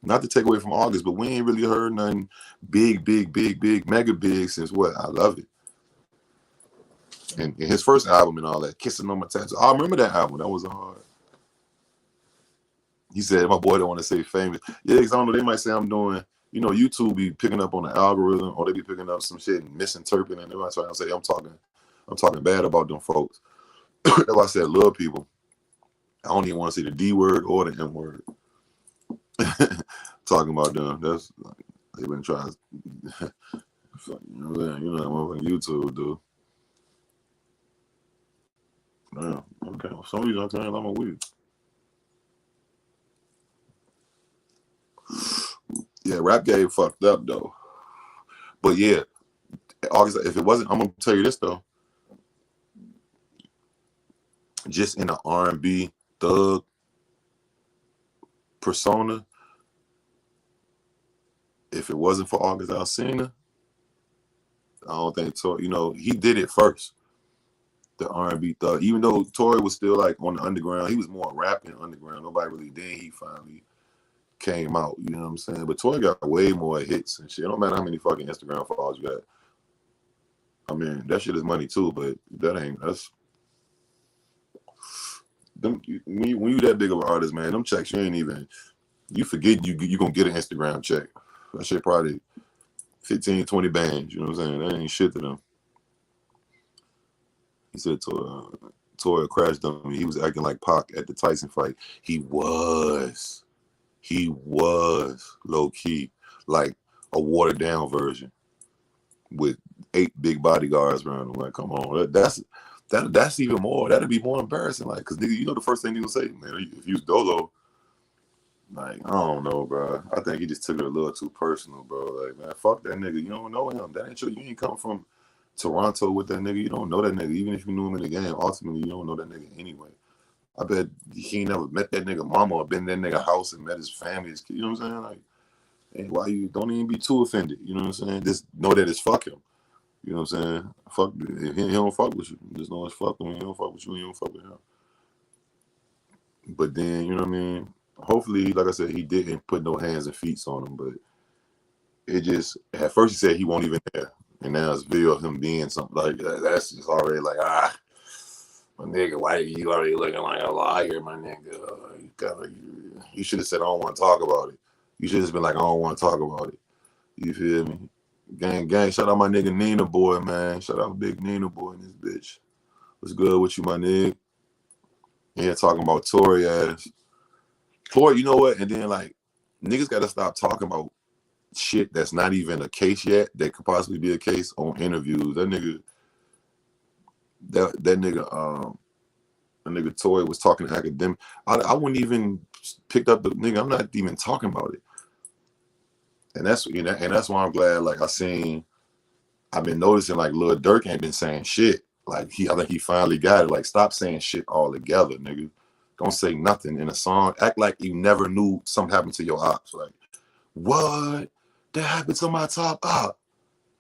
Not to take away from August, but we ain't really heard nothing big, mega big since what? I Love It. And his first album and all that, Kissing on My Tattoo. I remember that album. That was hard. He said, my boy don't want to say famous. Yeah, because I don't know, they might say I'm doing, YouTube be picking up on the algorithm or they be picking up some shit and misinterpreting. And everybody's trying to say I'm talking bad about them folks. That's why I said love people. I don't even want to say the D word or the M word. Talking about them. That's they've been trying to you know what YouTube do. Damn, okay. For some reason I'm telling I'm a weed. Yeah, rap game fucked up though. But yeah, August, if it wasn't, I'm gonna tell you this though. Just in an R&B thug persona, if it wasn't for August Alsina, I don't think so. He did it first. The R&B thug. Even though Tory was still like on the underground, he was more rapping underground. Nobody really did. He finally came out. You know what I'm saying? But Tory got way more hits and shit. It don't matter how many fucking Instagram followers you got. I mean, that shit is money too, but that's them. When you that big of an artist, man, them checks you forget you gonna get an Instagram check. That shit probably 15, 20 bands. You know what I'm saying? That ain't shit to them. He said Tory crashed on me. He was acting like Pac at the Tyson fight. He was low key, like a watered down version with 8 big bodyguards around him. Like, come on, that's even more. That'd be more embarrassing. Like, cause nigga, the first thing he would say, man, if you was Dolo, like, I don't know, bro. I think he just took it a little too personal, bro. Like, man, fuck that nigga. You don't know him. That ain't you. You ain't come from Toronto with that nigga. You don't know that nigga. Even if you knew him in the game, ultimately you don't know that nigga anyway. I bet he ain't never met that nigga mama or been in that nigga house and met his family. You know what I'm saying? Like, and why you don't even be too offended? You know what I'm saying? Just know that it's fuck him. You know what I'm saying? Fuck, if he don't fuck with you. Just know it's fuck him. He don't fuck with you. He don't fuck with him. But then, you know what I mean? Hopefully, like I said, he didn't put no hands and feet on him. But it just, at first he said he won't even there. And now it's video of him being something like that. That's just already like, my nigga, why you already looking like a liar, my nigga? You gotta, You should have said, I don't want to talk about it. You should have been like, I don't want to talk about it. You feel me? Gang, shout out my nigga Nina boy, man. Shout out big Nina boy in this bitch. What's good with you, my nigga? Yeah, talking about Tory ass. Tory, you know what? And then like, niggas gotta stop talking about shit that's not even a case yet that could possibly be a case on interviews. That nigga Tory was talking academic. I wouldn't even picked up the nigga. I'm not even talking about it. And that's why I'm glad. Like I've been noticing like Lil Durk ain't been saying shit. Like I think he finally got it. Like stop saying shit altogether, nigga. Don't say nothing in a song. Act like you never knew something happened to your ops. Like what? That happened to my top op.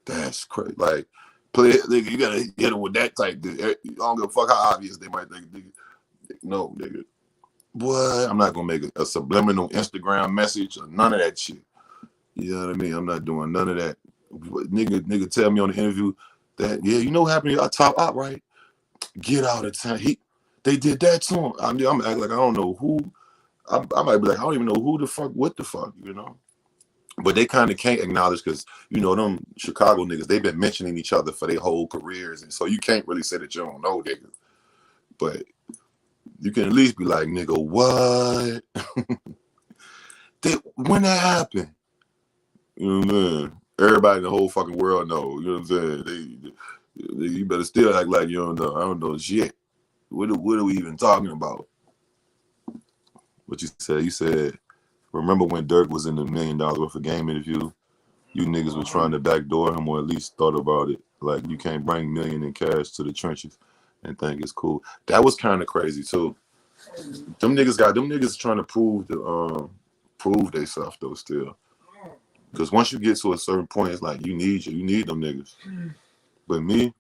That's crazy. Like play it, nigga. You gotta hit him with that type. I don't give a fuck how obvious they might think. Nigga. No, nigga. What? I'm not gonna make a subliminal Instagram message or none of that shit. You know what I mean? I'm not doing none of that. Nigga tell me on the interview that, yeah, you know what happened to our top op, right? Get out of town. They did that to him. I'm acting like I don't know who. I might be like, I don't even know who the fuck, what the fuck, you know? But they kind of can't acknowledge because, you know, them Chicago niggas, they've been mentioning each other for their whole careers. And so you can't really say that you don't know niggas. But you can at least be like, nigga, what? When that happened? You know what I'm saying? Everybody in the whole fucking world know. You know what I'm saying? You better still act like you don't know. I don't know shit. What are we even talking about? What you said? You said, remember when Dirk was in the $1 million worth of game interview? You niggas were trying to backdoor him or at least thought about it. Like you can't bring $1 million in cash to the trenches and think it's cool. That was kind of crazy too. Them niggas trying to prove themselves though still. Because once you get to a certain point, it's like you need them niggas. But me,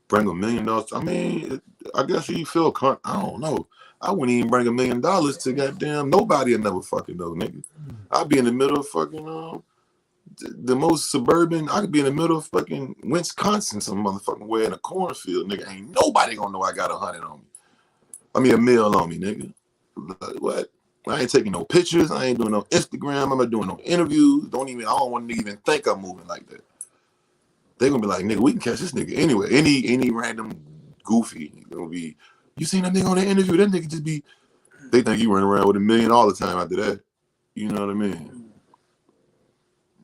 bring $1 million. I mean, I guess you feel I don't know. I wouldn't even bring $1 million to goddamn nobody I never fucking know, nigga. I'd be in the middle of fucking the most suburban. I could be in the middle of fucking Wisconsin, some motherfucking way in a cornfield, nigga. Ain't nobody gonna know I got 100 on me. I mean, $1 million on me, nigga. Like, what? I ain't taking no pictures. I ain't doing no Instagram. I'm not doing no interviews. I don't want to even think I'm moving like that. They gonna be like, nigga, we can catch this nigga anyway. Any random goofy gonna be. You seen that nigga on that interview? That nigga just be. They think you run around with $1 million all the time after that. You know what I mean?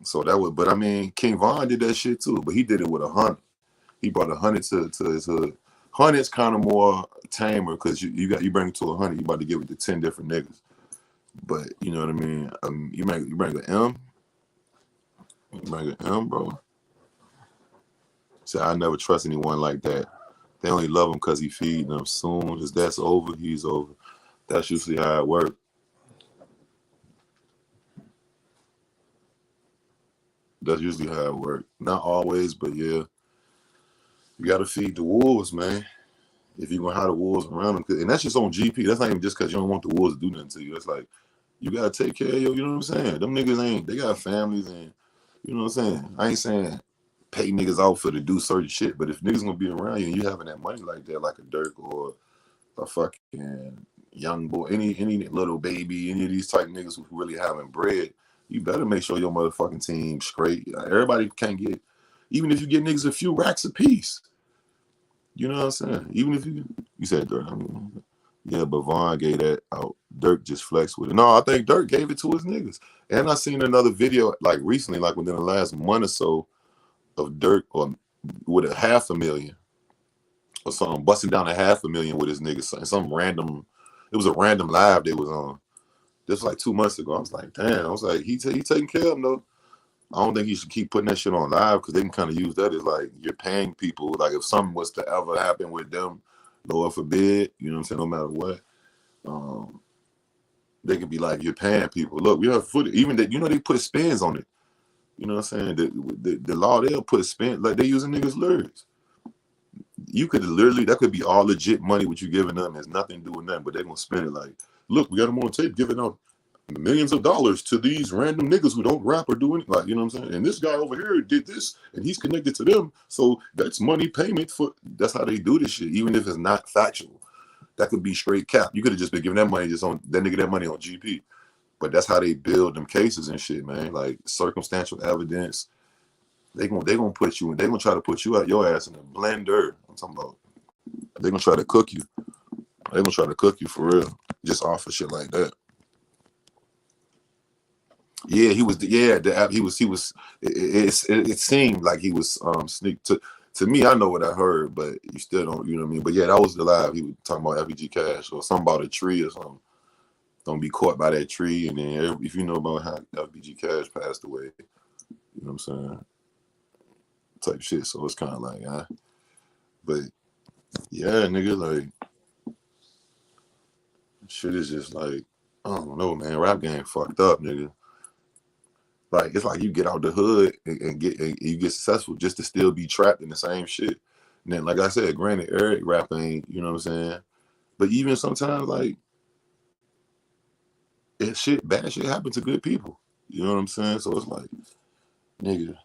So that was, but I mean, King Von did that shit too, but he did it with 100. He brought 100 to his hood. 100's kind of more tamer because you bring it to 100, you about to give it to 10 different niggas. But you know what I mean? You bring an M. You bring an M, bro. So I never trust anyone like that. They only love him because he feeding them. Soon as that's over, he's over. That's usually how it works. That's usually how it works. Not always, but yeah. You got to feed the wolves, man. If you're going to have the wolves around them. And that's just on GP. That's not even just because you don't want the wolves to do nothing to you. It's like, you got to take care of you know what I'm saying? Them niggas they got families and, you know what I'm saying? I ain't saying pay niggas out for to do certain shit, but if niggas going to be around you and you having that money like that, like a Dirk or a fucking young boy, any little baby, any of these type niggas who really having bread, you better make sure your motherfucking team's straight. Everybody can't get, even if you get niggas a few racks a piece. You know what I'm saying? Even if you said Dirk, I mean, yeah, but Von gave that out. Dirk just flexed with it. No, I think Dirk gave it to his niggas. And I seen another video like recently, like within the last month or so, of Dirk with $500,000 or something, busting down $500,000 with his niggas. Some random, it was a random live they was on. This was like 2 months ago. I was like, damn. I was like, he taking care of him though. I don't think he should keep putting that shit on live because they can kind of use that as like you're paying people. Like if something was to ever happen with them, Lord forbid, you know what I'm saying, no matter what, they could be like, you're paying people. Look, we have footage, even that, you know, they put spins on it. You know what I'm saying? The law, they'll put spin, like they using niggas' lyrics. You could literally, that could be all legit money what you giving them. There's nothing to do with nothing, but they're going to spend it like, look, we got them on tape giving out millions of dollars to these random niggas who don't rap or do anything, like, you know what I'm saying? And this guy over here did this and he's connected to them. So that's money payment for, that's how they do this shit, even if it's not factual. That could be straight cap. You could have just been giving that money just on that nigga that money on GP. But that's how they build them cases and shit, man. Like circumstantial evidence. They gonna put you in. They gonna try to put you out your ass in a blender. I'm talking about. They gonna try to cook you. They gonna try to cook you for real, just off of shit like that. Yeah, he was. Yeah, he was. He was. It seemed like he was sneak to me. I know what I heard, but you still don't. You know what I mean? But yeah, that was the live. He was talking about FBG Cash or something about a tree or something. Don't be caught by that tree. And then if you know about how FBG Cash passed away, you know what I'm saying? Type shit. So it's kind of like, but yeah, nigga, like shit is just like, I don't know, man. Rap game fucked up, nigga. Like it's like you get out the hood and you get successful just to still be trapped in the same shit. And then, like I said, granted, Eric rap ain't, you know what I'm saying? But even sometimes, like, bad shit happen to good people. You know what I'm saying? So it's like, nigga,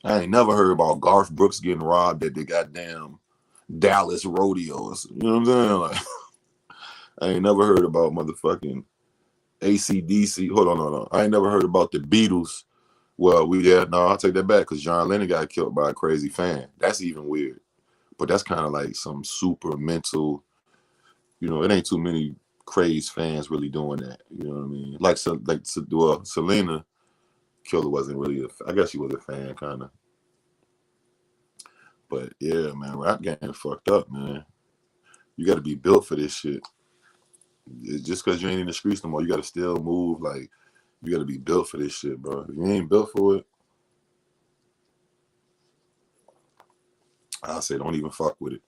I ain't never heard about Garth Brooks getting robbed at the goddamn Dallas rodeos. You know what I'm saying? Like, I ain't never heard about motherfucking AC/DC. Hold on. I ain't never heard about the Beatles. Well, I'll take that back because John Lennon got killed by a crazy fan. That's even weird. But that's kind of like some super mental, you know, it ain't too many crazed fans really doing that. You know what I mean? Like Selena Killer wasn't really I guess she was a fan, kind of. But yeah, man, rap game fucked up, man. You got to be built for this shit. It's just because you ain't in the streets no more, you got to still move. Like, you got to be built for this shit, bro. If you ain't built for it, I say don't even fuck with it.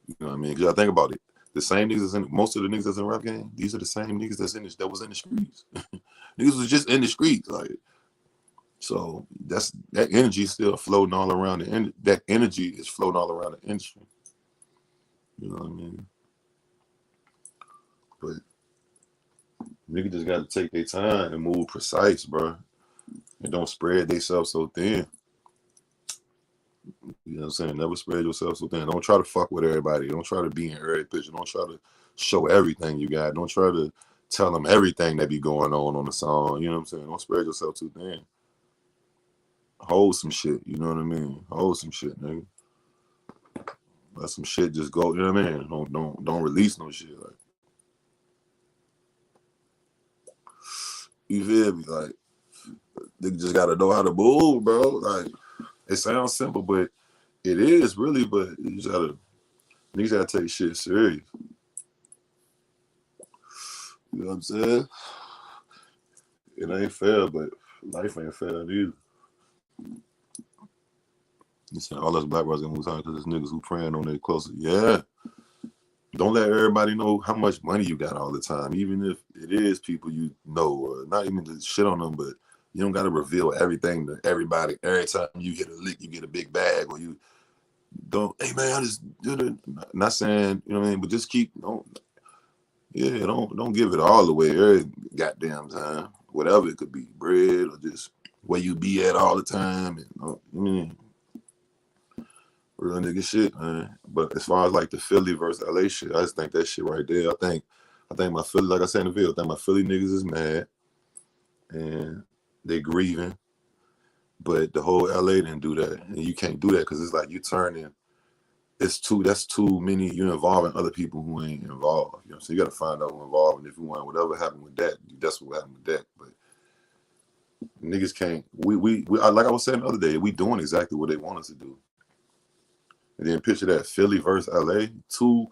You know what I mean? Because I think about it. The same niggas most of the niggas that's in rap game, these are the same niggas that was in the streets. Niggas was just in the streets, like. So that energy still floating all around that energy is floating all around the industry. You know what I mean? But niggas just got to take their time and move precise, bro. And don't spread themselves so thin. You know what I'm saying? Never spread yourself so thin. Don't try to fuck with everybody. Don't try to be in every picture. Don't try to show everything you got. Don't try to tell them everything that be going on the song. You know what I'm saying? Don't spread yourself too thin. Hold some shit. You know what I mean? Hold some shit, nigga. Let some shit just go. You know what I mean? Don't release no shit. Like, you feel me? Like, they just gotta know how to move, bro. Like, it sounds simple, but it is really. But you just gotta take shit serious. You know what I'm saying? It ain't fair, but life ain't fair either. You said all us black brothers gonna move on because there's niggas who praying on their closer. Yeah. Don't let everybody know how much money you got all the time, even if it is people you know, or not even to shit on them, but you don't got to reveal everything to everybody. Every time you hit a lick, you get a big bag, or you don't. Hey man, I just did it. Not saying, you know what I mean, but just don't give it all away every goddamn time. Whatever it could be, bread or just where you be at all the time. And, I mean, real nigga shit, man. But as far as like the Philly versus LA shit, I just think that shit right there. I think my Philly, like I said in the video, I think my Philly niggas is mad and they grieving. But the whole LA didn't do that. And you can't do that because it's like you turning, that's too many, you're involving other people who ain't involved. You know, so you gotta find out who involved, and if you want whatever happened with that, that's what happened with that. But niggas can't, like I was saying the other day, we doing exactly what they want us to do. And then picture that Philly versus LA, two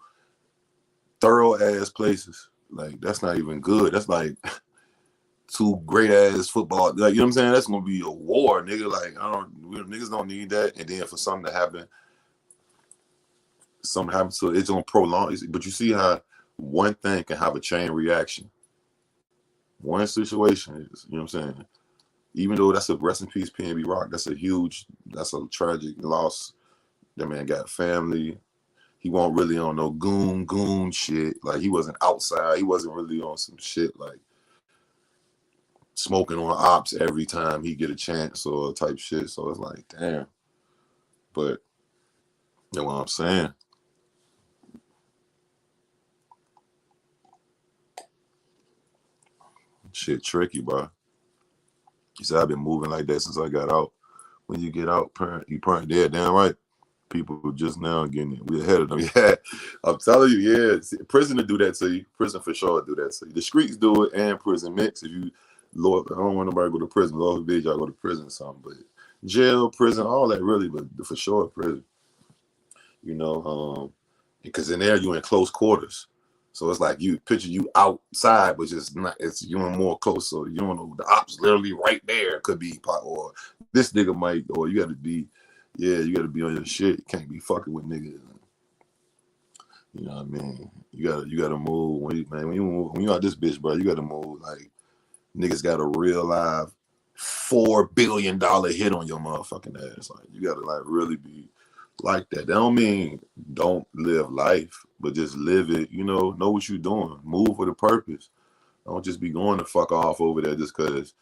thorough ass places. Like, that's not even good. That's like two great ass football. Like, you know what I'm saying? That's gonna be a war, nigga. Like, niggas don't need that. And then for something to happen to it, it's gonna prolong. But you see how one thing can have a chain reaction. One situation is, you know what I'm saying? Even though that's a rest in peace PNB Rock, that's a tragic loss. That man got family. He wasn't really on no goon shit. Like, he wasn't outside. He wasn't really on some shit like smoking on ops every time he get a chance or type shit. So it's like, damn. But you know what I'm saying? Shit tricky, bro. He said, I've been moving like that since I got out. When you get out, you parent dead, damn right. People just now getting it. We ahead of them. Yeah, I'm telling you, yeah. Prison to do that to you. Prison for sure do that to you. The streets do it and prison mix. If you, Lord, I don't want nobody to go to prison. Lord forbid y'all go to prison or something. But jail, prison, all that really, but for sure prison. You know, because in there you in close quarters. So it's like you picture you outside, but just not. It's you in more close. So you don't know the ops literally right there. Could be or this nigga might, or you got to be, yeah, you got to be on your shit. You can't be fucking with niggas. You know what I mean? You gotta move when you out this bitch, bro. You gotta move like niggas got a real live $4 billion hit on your motherfucking ass. Like you gotta like really be like that. That don't mean don't live life, but just live it. You know what you're doing. Move with a purpose. Don't just be going to fuck off over there just cause,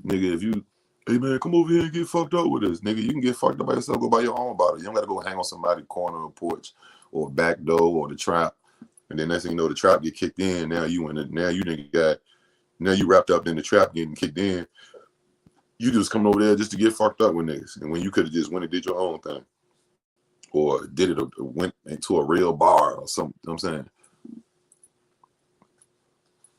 nigga. If you, hey man, come over here and get fucked up with us, nigga. You can get fucked up by yourself. Go buy your own bottle. You don't gotta go hang on somebody's corner or porch or back door or the trap. And then next thing you know, the trap get kicked in. Now you in it. Now you nigga got. Now you wrapped up in the trap getting kicked in. You just coming over there just to get fucked up with niggas. And when you could have just went and did your own thing. Or did it, or went into a real bar or something. You know what I'm saying?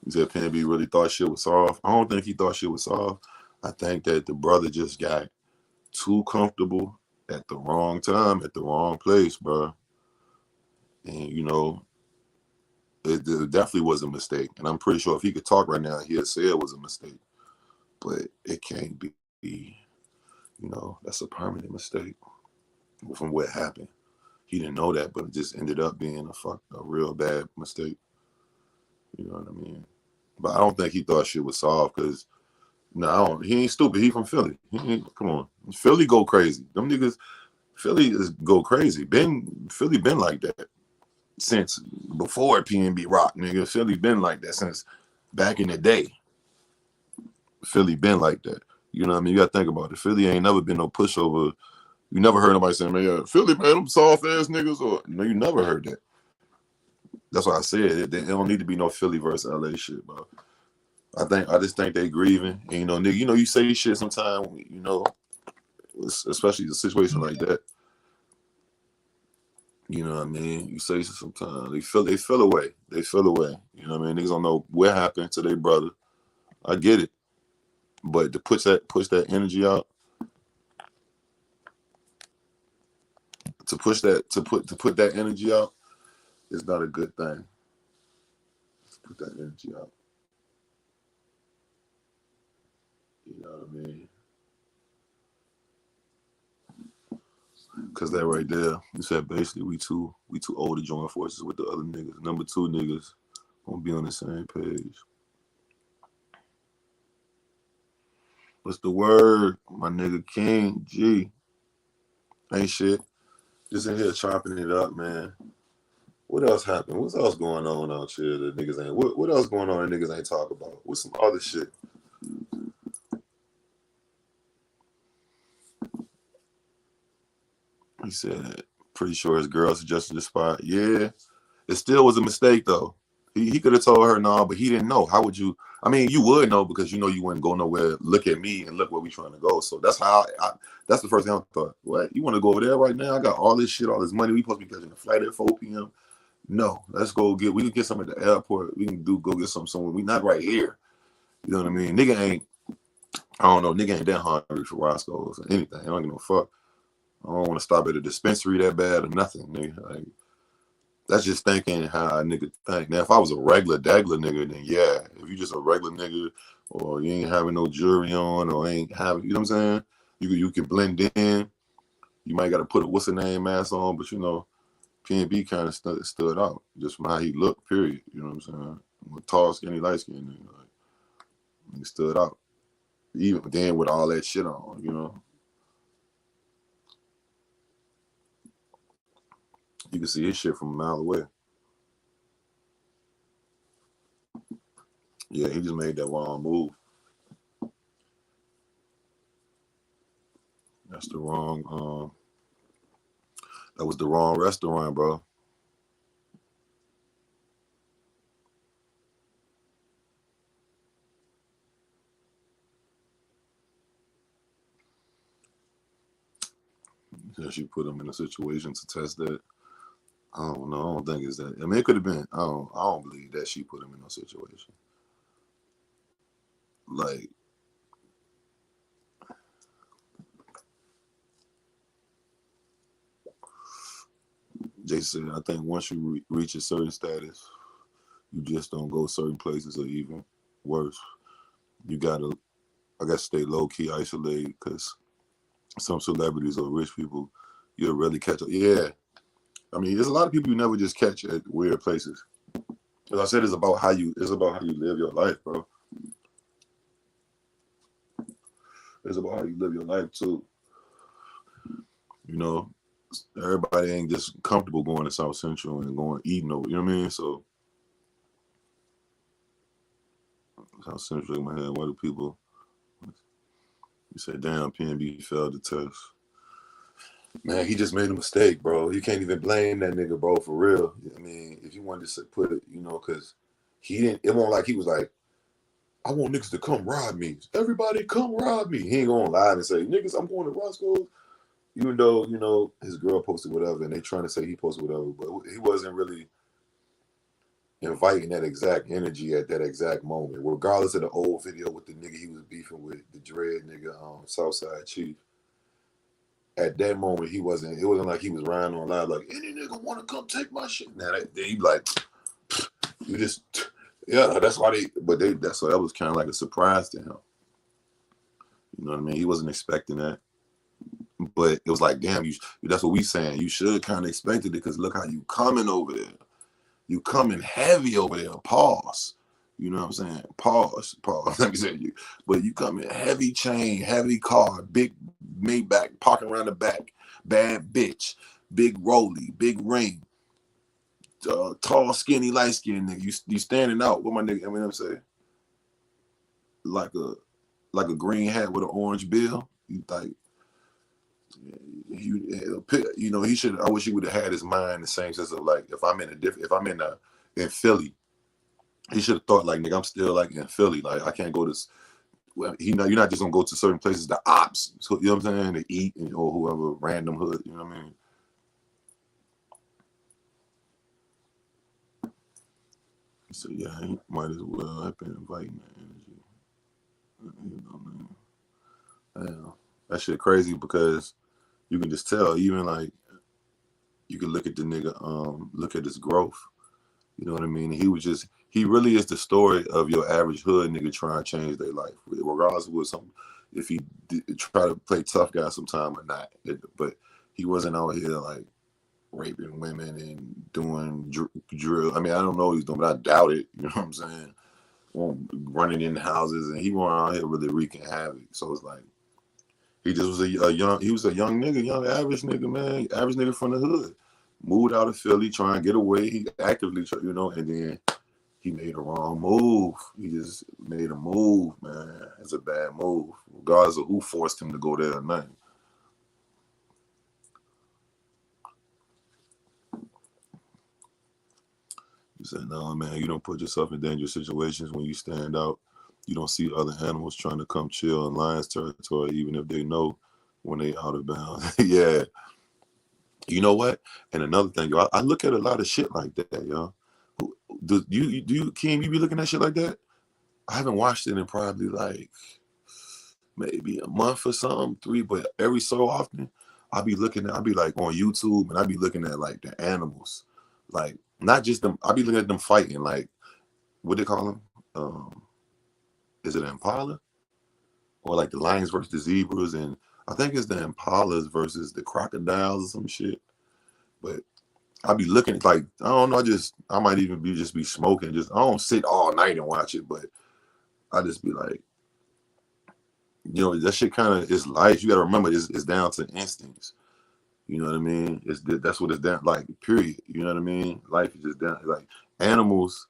He said Pen B really thought shit was soft. I don't think he thought shit was soft. I think that the brother just got too comfortable at the wrong time, at the wrong place, bro. And, you know, it definitely was a mistake. And I'm pretty sure if he could talk right now, he'd say it was a mistake. But it can't be, you know, that's a permanent mistake from what happened. He didn't know that, but it just ended up being a real bad mistake. You know what I mean? But I don't think he thought shit was soft because, no, he ain't stupid. He from Philly. Come on. Philly go crazy. Them niggas, Philly go crazy. Philly been like that since before PNB Rock, nigga. Philly been like that since back in the day. Philly been like that. You know what I mean? You got to think about it. Philly ain't never been no pushover. You never heard nobody saying, man, yeah, Philly, man, them soft ass niggas. Or no, you never heard that. That's why I said it don't need to be no Philly versus LA shit, bro. I just think they grieving. And, you know, nigga, you know, you say shit sometimes, you know, especially the situation like that. You know what I mean? You say shit sometimes. They feel away. They feel away. You know what I mean? Niggas don't know what happened to their brother. I get it. But to push that energy out, to put that energy out is not a good thing. Put that energy out. You know what I mean? Cause that right there, you said basically we too old to join forces with the other niggas. Number two niggas won't be on the same page. What's the word, my nigga King G? Ain't shit. Just in here chopping it up, man. What else happened? What's else going on out here that niggas ain't? What else going on that niggas ain't talk about? What's some other shit? He said, pretty sure his girl suggested the spot. Yeah, it still was a mistake though. He could have told her no, but he didn't know. How would you? I mean, you would know because you know you wouldn't go nowhere. Look at me and look where we trying to go. So that's how. That's the first thing I thought. What, you want to go over there right now? I got all this shit, all this money. We supposed to be catching a flight at 4 p.m. No, let's go get. We can get some at the airport. We can go get some somewhere. We not right here. You know what I mean? Nigga ain't. I don't know. Nigga ain't that hungry for Roscoe's or anything. I don't give no fuck. I don't want to stop at a dispensary that bad or nothing, nigga. Like, that's just thinking how a nigga think. Now, if I was a regular dagler nigga, then yeah. If you just a regular nigga, or you ain't having no jewelry on, or ain't having, you know what I'm saying? You can blend in. You might got to put a what's the name mask on, but you know, P&B kind of stood out just from how he looked. Period. You know what I'm saying? With tall, skinny, light skin, nigga, like, he stood out. Even then with all that shit on, you know. You can see his shit from a mile away. Yeah, he just made that wrong move. That's the wrong. That was the wrong restaurant, bro. Yeah, she put him in a situation to test that. I don't know. I don't think it's that. I mean, it could have been. I don't believe that she put him in no situation. Like, Jay said, I think once you reach a certain status, you just don't go certain places, or even worse, you gotta, I guess, stay low key, isolated, because some celebrities or rich people, you'll really catch up. Yeah, I mean, there's a lot of people you never just catch at weird places. As I said, it's about how you live your life, bro. It's about how you live your life too. You know, everybody ain't just comfortable going to South Central and going eating over. You know what I mean? So South Central in my head. What do people? You say, damn, PNB failed the test. Man, he just made a mistake, bro. You can't even blame that nigga, bro, for real. I mean, if you wanted to put it, because he didn't. It wasn't like he was like, I want niggas to come rob me. Everybody come rob me. He ain't gonna lie and say, niggas, I'm going to Roscoe's. Even though, his girl posted whatever and they trying to say he posted whatever, but he wasn't really inviting that exact energy at that exact moment. Regardless of the old video with the nigga he was beefing with, the dread nigga, Southside Chief. At that moment, it wasn't like he was riding on live like, any nigga want to come take my shit. Now, he be like, you just, yeah, that's why so that was kind of like a surprise to him. You know what I mean? He wasn't expecting that. But it was like, damn, that's what we saying. You should kind of expected it because look how you coming over there. You coming heavy over there. Pause. You know what I'm saying? Pause. Let me say you. But you coming heavy chain, heavy car, big Maybach, parking around the back, bad bitch, big rollie, big ring, tall, skinny, light skinned nigga. You standing out. What my nigga Eminem say? Like a green hat with an orange bill. You like. He should. I wish he would have had his mind the same sense of like if I'm in Philly, he should have thought like nigga I'm still like in Philly, like I can't go to. Well, you're not just gonna go to certain places. The ops, you know what I'm saying, to eat or whoever random hood. You know what I mean? So yeah, he might as well have been inviting that energy. Man. Damn. That shit crazy because you can just tell, even like you can look at the nigga, look at his growth. You know what I mean? He really is the story of your average hood nigga trying to change their life, regardless of what if he try to play tough guy sometime or not. But he wasn't out here like raping women and doing drill. I mean, I don't know what he's doing, but I doubt it. You know what I'm saying? Running in houses, and he wasn't out here really wreaking havoc. So it's like he just was a young nigga, young average nigga, man, average nigga from the hood. Moved out of Philly, trying to get away. He actively, and then he made a wrong move. He just made a move, man. It's a bad move, regardless of who forced him to go there or not. He said, no, man, you don't put yourself in dangerous situations when you stand out. You don't see other animals trying to come chill in lions territory, even if they know when they out of bounds. Yeah. You know what? And another thing, yo, I look at a lot of shit like that, yo. Do you, Kim, you be looking at shit like that? I haven't watched it in probably like maybe a month or something, 3, but every so often I'll be like on YouTube and I'll be looking at like the animals. Like not just them, I'll be looking at them fighting, like what they call them? Is it impala? Or like the lions versus the zebras, and I think it's the impalas versus the crocodiles or some shit. But I'll be looking like I don't know, I might even be smoking. I don't sit all night and watch it, but I just be like, that shit kind of is life. You got to remember, it's down to instincts. You know what I mean? That's what it's down like. Period. You know what I mean? Life is just down like animals.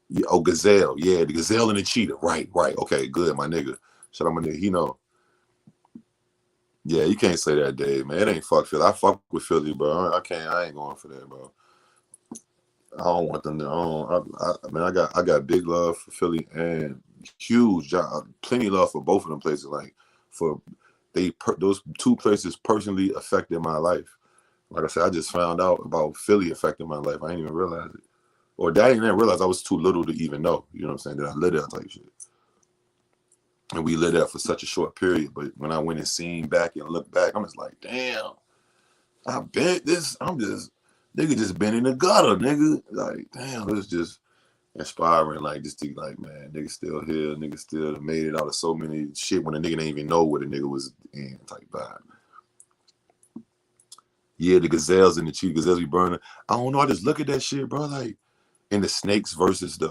Yeah, oh, gazelle. Yeah, the gazelle and the cheetah. Right. Okay, good, my nigga. Shout out my nigga. Yeah, you can't say that, Dave, man. It ain't fuck Philly. I fuck with Philly, bro. I can't. I ain't going for that, bro. I don't want them to. I got big love for Philly and huge, plenty of love for both of them places. Like, those two places personally affected my life. Like I said, I just found out about Philly affecting my life. I didn't even realize it. Or I didn't even realize I was too little to even know. You know what I'm saying? That I lived there type shit. And we lived there for such a short period. But when I went and seen back and looked back, I'm just like, damn, I'm just, nigga just been in the gutter, nigga. Like, damn, it's just inspiring. Like, just to, like, man, nigga still here. Nigga still made it out of so many shit when a nigga didn't even know what a nigga was in type vibe. Yeah, the gazelles and the chief gazelles be burning. I don't know. I just look at that shit, bro. Like, and the snakes versus the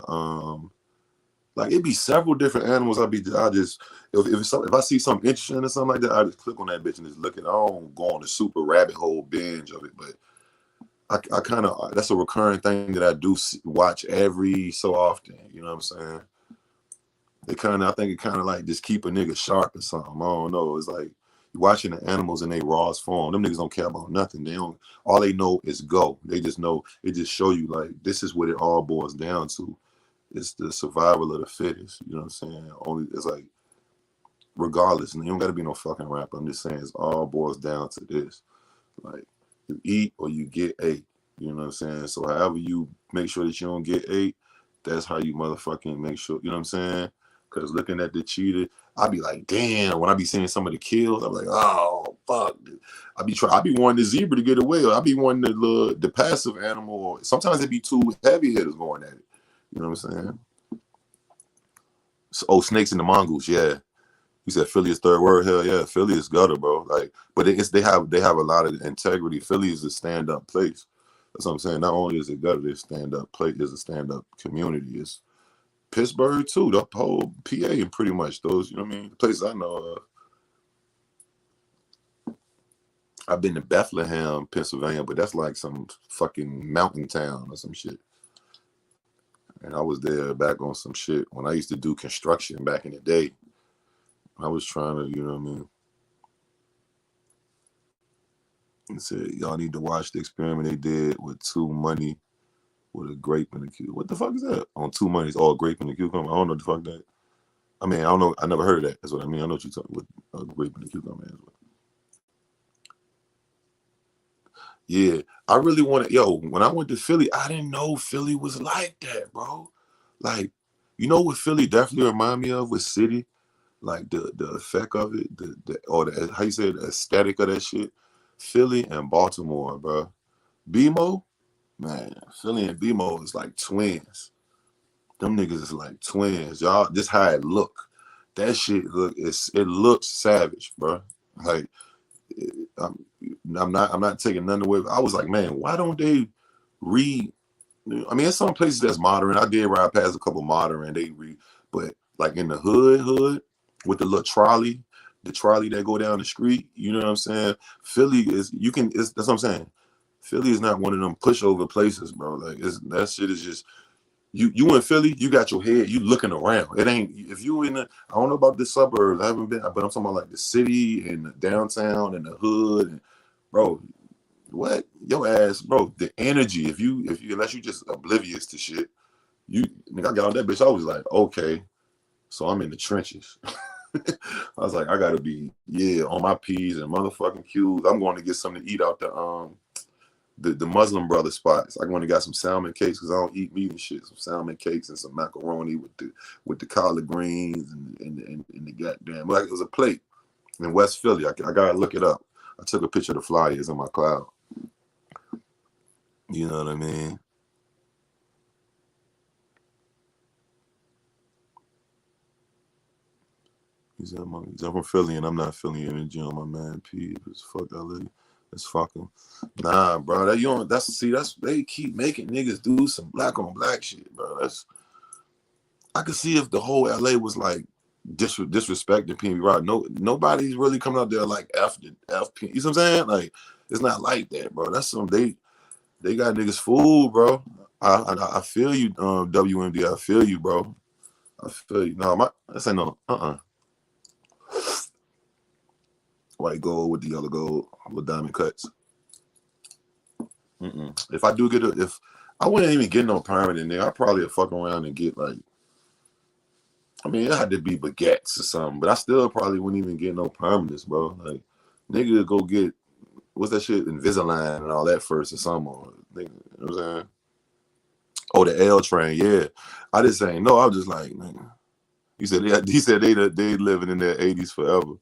like it'd be several different animals. If I see something interesting or something like that, I just click on that bitch and just look at it. I don't go on the super rabbit hole binge of it, but I kind of, that's a recurring thing that I do watch every so often. You know what I'm saying? I think it kind of like just keep a nigga sharp or something. I don't know. It's like you're watching the animals in their rawest form. Them niggas don't care about nothing. All they know is go. They just know, it just show you like, this is what it all boils down to. It's the survival of the fittest. You know what I'm saying? It's like, regardless, and you don't got to be no fucking rapper. I'm just saying, it all boils down to this. Like, you eat or you get ate. You know what I'm saying? So however you make sure that you don't get ate, that's how you motherfucking make sure, you know what I'm saying? Because looking at the cheetah, I be like, damn, when I be seeing some of the kills, I'm like, oh, fuck. I be wanting the zebra to get away, or I be wanting the passive animal, or sometimes it be two heavy hitters going at it. You know what I'm saying? So, snakes and the mongoose, yeah. You said Philly is third word. Hell yeah, Philly is gutter, bro. Like, but they have a lot of integrity. Philly is a stand up place. That's what I'm saying. Not only is it gutter, it's stand up place. It's a stand up community. It's Pittsburgh too. The whole PA and pretty much those. You know what I mean? The places I know of. I've been to Bethlehem, Pennsylvania, but that's like some fucking mountain town or some shit. And I was there back on some shit when I used to do construction back in the day. I was trying to, you know what I mean? And said, y'all need to watch the experiment they did with 2 Money with a grape and a cucumber. What the fuck is that? On 2 Money, it's all grape and a cucumber. I don't know what the fuck that. I mean, I don't know. I never heard of that. That's what I mean. I know what you're talking with a grape and a cucumber as well. Yeah, I really wanted, when I went to Philly, I didn't know Philly was like that, bro. Like, you know what Philly definitely remind me of with City? Like the effect of it, or how you say, the aesthetic of that shit. Philly and Baltimore, bro. BMO, man, Philly and BMO is like twins. Them niggas is like twins, y'all. Just how it look. That shit it looks savage, bro. Like, I'm not taking nothing away. I was like, man, why don't they read? I mean, it's some places that's modern. I did ride past a couple modern, they read, but like in the hood with the little trolley, the trolley that go down the street. You know what I'm saying? Philly is that's what I'm saying. Philly is not one of them pushover places, bro. Like that shit is just you in Philly, you got your head, you looking around. It ain't if you in the, I don't know about the suburbs, I haven't been, but I'm talking about like the city and the downtown and the hood, and bro, what your ass, bro, the energy. If you unless you just oblivious to shit, I got on that bitch. I was like, okay, so I'm in the trenches. I was like, I gotta be on my P's and motherfucking Q's. I'm going to get something to eat out the Muslim brother spots. I went and got some salmon cakes because I don't eat meat and shit. Some salmon cakes and some macaroni with the collard greens and the goddamn, like it was a plate in West Philly. I gotta look it up. I took a picture of the flyers in my cloud. You know what I mean? He said, I'm from Philly and I'm not feeling energy on my man P. It's fuck LA. Let's fuck him. Nah, bro. They keep making niggas do some black on black shit, bro. I could see if the whole LA was like disrespecting PNB Rock. Nobody's really coming out there like F. You know what I'm saying? Like, it's not like that, bro. That's they got niggas fooled, bro. I feel you, WMD. I feel you, bro. I feel you. No, this ain't no. White gold with the yellow gold with diamond cuts. If I do if I wouldn't even get no permit in there, I probably would fuck around and get like, I mean, it had to be baguettes or something, but I still probably wouldn't even get no permanents, bro. Like, nigga, go get what's that shit, Invisalign and all that first or something. Or, nigga, you know what I'm saying? Oh, the L train, yeah. I just saying no. I was just like, nigga. He said they living in their 80s forever.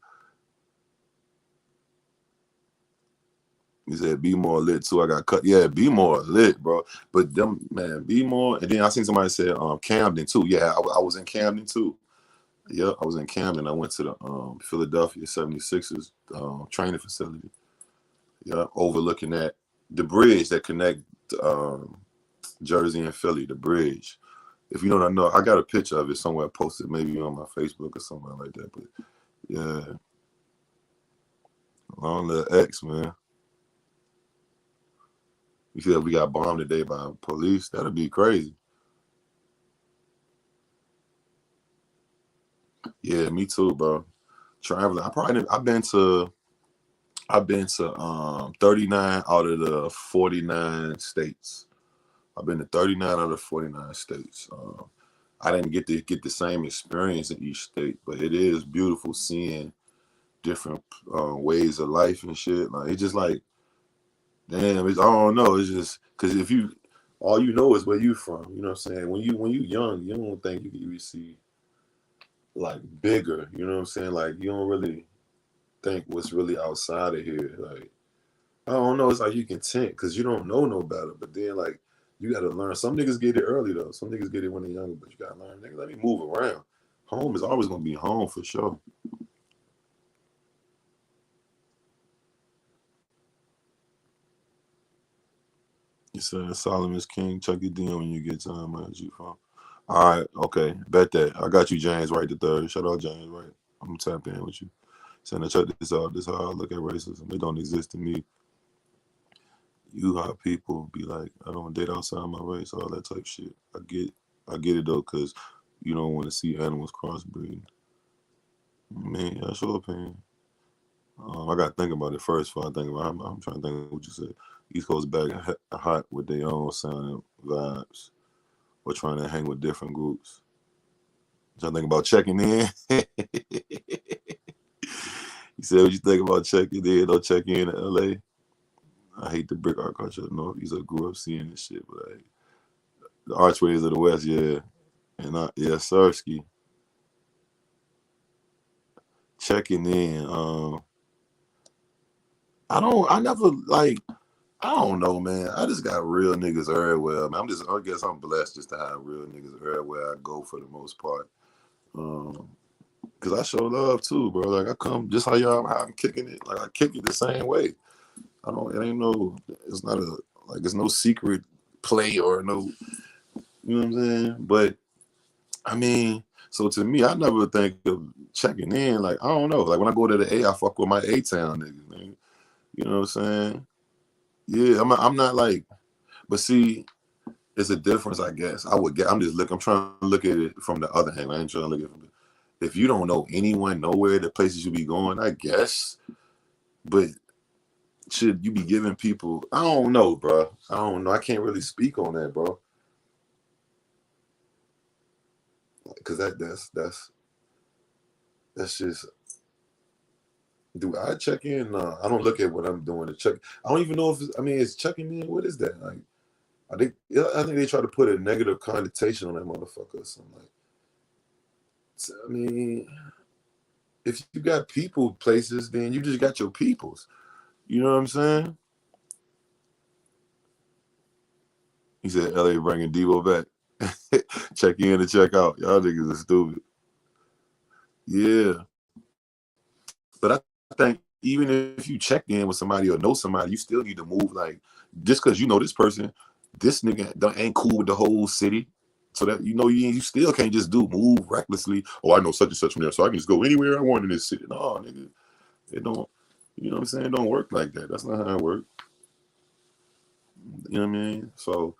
He said, be more lit too. I got cut. Yeah, be more lit, bro. But them, man, be more. And then I seen somebody say Camden too. Yeah, I was in Camden too. Yeah, I was in Camden. I went to the Philadelphia 76ers training facility. Yeah, overlooking that the bridge that connect Jersey and Philly, the bridge. If you don't know, I got a picture of it somewhere posted, maybe on my Facebook or somewhere like that. But yeah, long little X, man. You see that we got bombed today by police? That'd be crazy. Yeah, me too, bro. Traveling. I've been to 39 out of the 49 states. I've been to 39 out of the 49 states. I didn't get the same experience in each state, but it is beautiful seeing different ways of life and shit. Like it's just like, damn, I don't know. It's just because if you all you know is where you from. You know what I'm saying? When you young, you don't think you can even see like bigger. You know what I'm saying? Like you don't really think what's really outside of here. Like I don't know. It's like you content because you don't know no better. But then like you got to learn. Some niggas get it early though. Some niggas get it when they're younger. But you got to learn. Nigga, let me move around. Home is always gonna be home for sure. You said Solomon's King. Check your DM when you get time. Where's you from? All right. Okay. Bet that. I got you, James. Right the third. Shout out, James. Right. I'm gonna tap in with you. Saying, check this out. This is how I look at racism. It don't exist to me. You how people be like, I don't date outside my race, all that type shit. I get it though, cause you don't want to see animals crossbreed. Man, that's your opinion. I got to think about it first before I think about it. I'm trying to think of what you said. East Coast back hot with their own sound vibes. Or trying to hang with different groups. Trying to think about checking in. You said what you think about checking in or check in LA. I hate the brick art culture. No, you said grew up seeing this shit, but the archways of the West, yeah. And yeah, Sersky. Checking in. I never like I don't know, man. I just got real niggas everywhere. Man, I guess I'm blessed just to have real niggas everywhere I go for the most part. Cause I show love too, bro. Like I come just how I'm kicking it. Like I kick it the same way. It's not it's no secret play or no, you know what I'm saying? But I mean, so to me, I never think of checking in. Like I don't know. Like when I go to the A, I fuck with my A town niggas, man. You know what I'm saying? Yeah, I'm not like, but see, it's a difference, I guess. I'm trying to look at it from the other hand. I ain't trying to look at it from if you don't know anyone, nowhere, the places you be going, I guess. But should you be giving people? I don't know, bro. I don't know. I can't really speak on that, bro. Because that's just. Do I check in? No, I don't look at what I'm doing to check. I don't even know if it's checking in. What is that? Like, I think they try to put a negative connotation on that motherfucker or something. Like, I mean, if you got people places, then you just got your peoples. You know what I'm saying? He said LA bringing Devo back. Check in and check out. Y'all niggas are stupid. Yeah. But I think even if you check in with somebody or know somebody, you still need to move. Like, just because you know this person, this nigga ain't cool with the whole city. So that you still can't just move recklessly. Oh, I know such and such from there, so I can just go anywhere I want in this city. No, nigga. It don't, you know what I'm saying? It don't work like that. That's not how it works. You know what I mean? So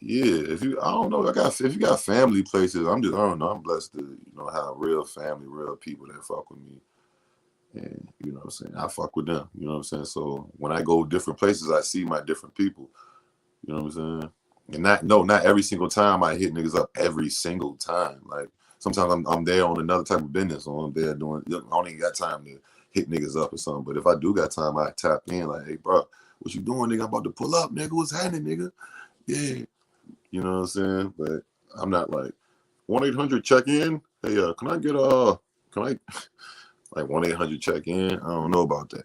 yeah, I don't know, if you got family places, I don't know. I'm blessed to, have real family, real people that fuck with me. And you know what I'm saying? I fuck with them. You know what I'm saying? So when I go different places, I see my different people. You know what I'm saying? And not every single time I hit niggas up every single time. Like sometimes I'm there on another type of business, or I'm there doing. I don't even got time to hit niggas up or something. But if I do got time, I tap in like, hey, bro, what you doing, nigga? I'm about to pull up, nigga. What's happening, nigga? Yeah, you know what I'm saying. But I'm not like 1-800 check in. Hey, can I get can I like 1-800 check in? I don't know about that.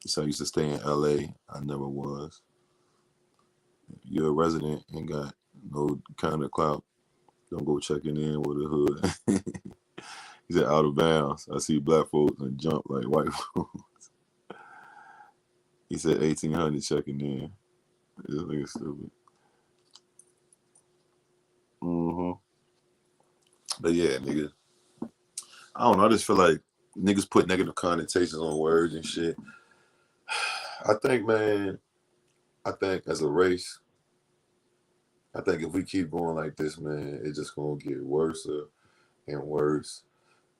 So I used to stay in LA. I never was. You're a resident and got no kind of clout. Don't go checking in with a hood. He said out of bounds. I see black folks and jump like white folks. He said 1800 checking in. This nigga stupid. But yeah, nigga. I don't know. I just feel like niggas put negative connotations on words and shit. I think, man, as a race, I think if we keep going like this, man, it's just gonna get worse and worse.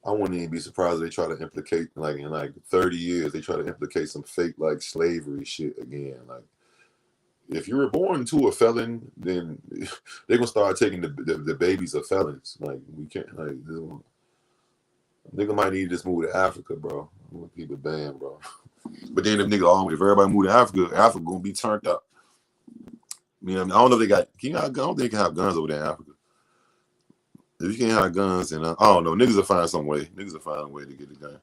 I wouldn't even be surprised if they try to implicate, like in like 30 years, they try to implicate some fake like slavery shit again. Like if you were born to a felon, then they're gonna start taking the babies of felons. Like we can't like nigga might need to just move to Africa, bro. I'm gonna keep it banned, bro. But then if everybody move to Africa, Africa gonna be turned up. You know what I mean? I don't know if they got. I don't think they can have guns over there in Africa. If you can't have guns, and I don't know, niggas will find some way. Niggas will find a way to get the gun.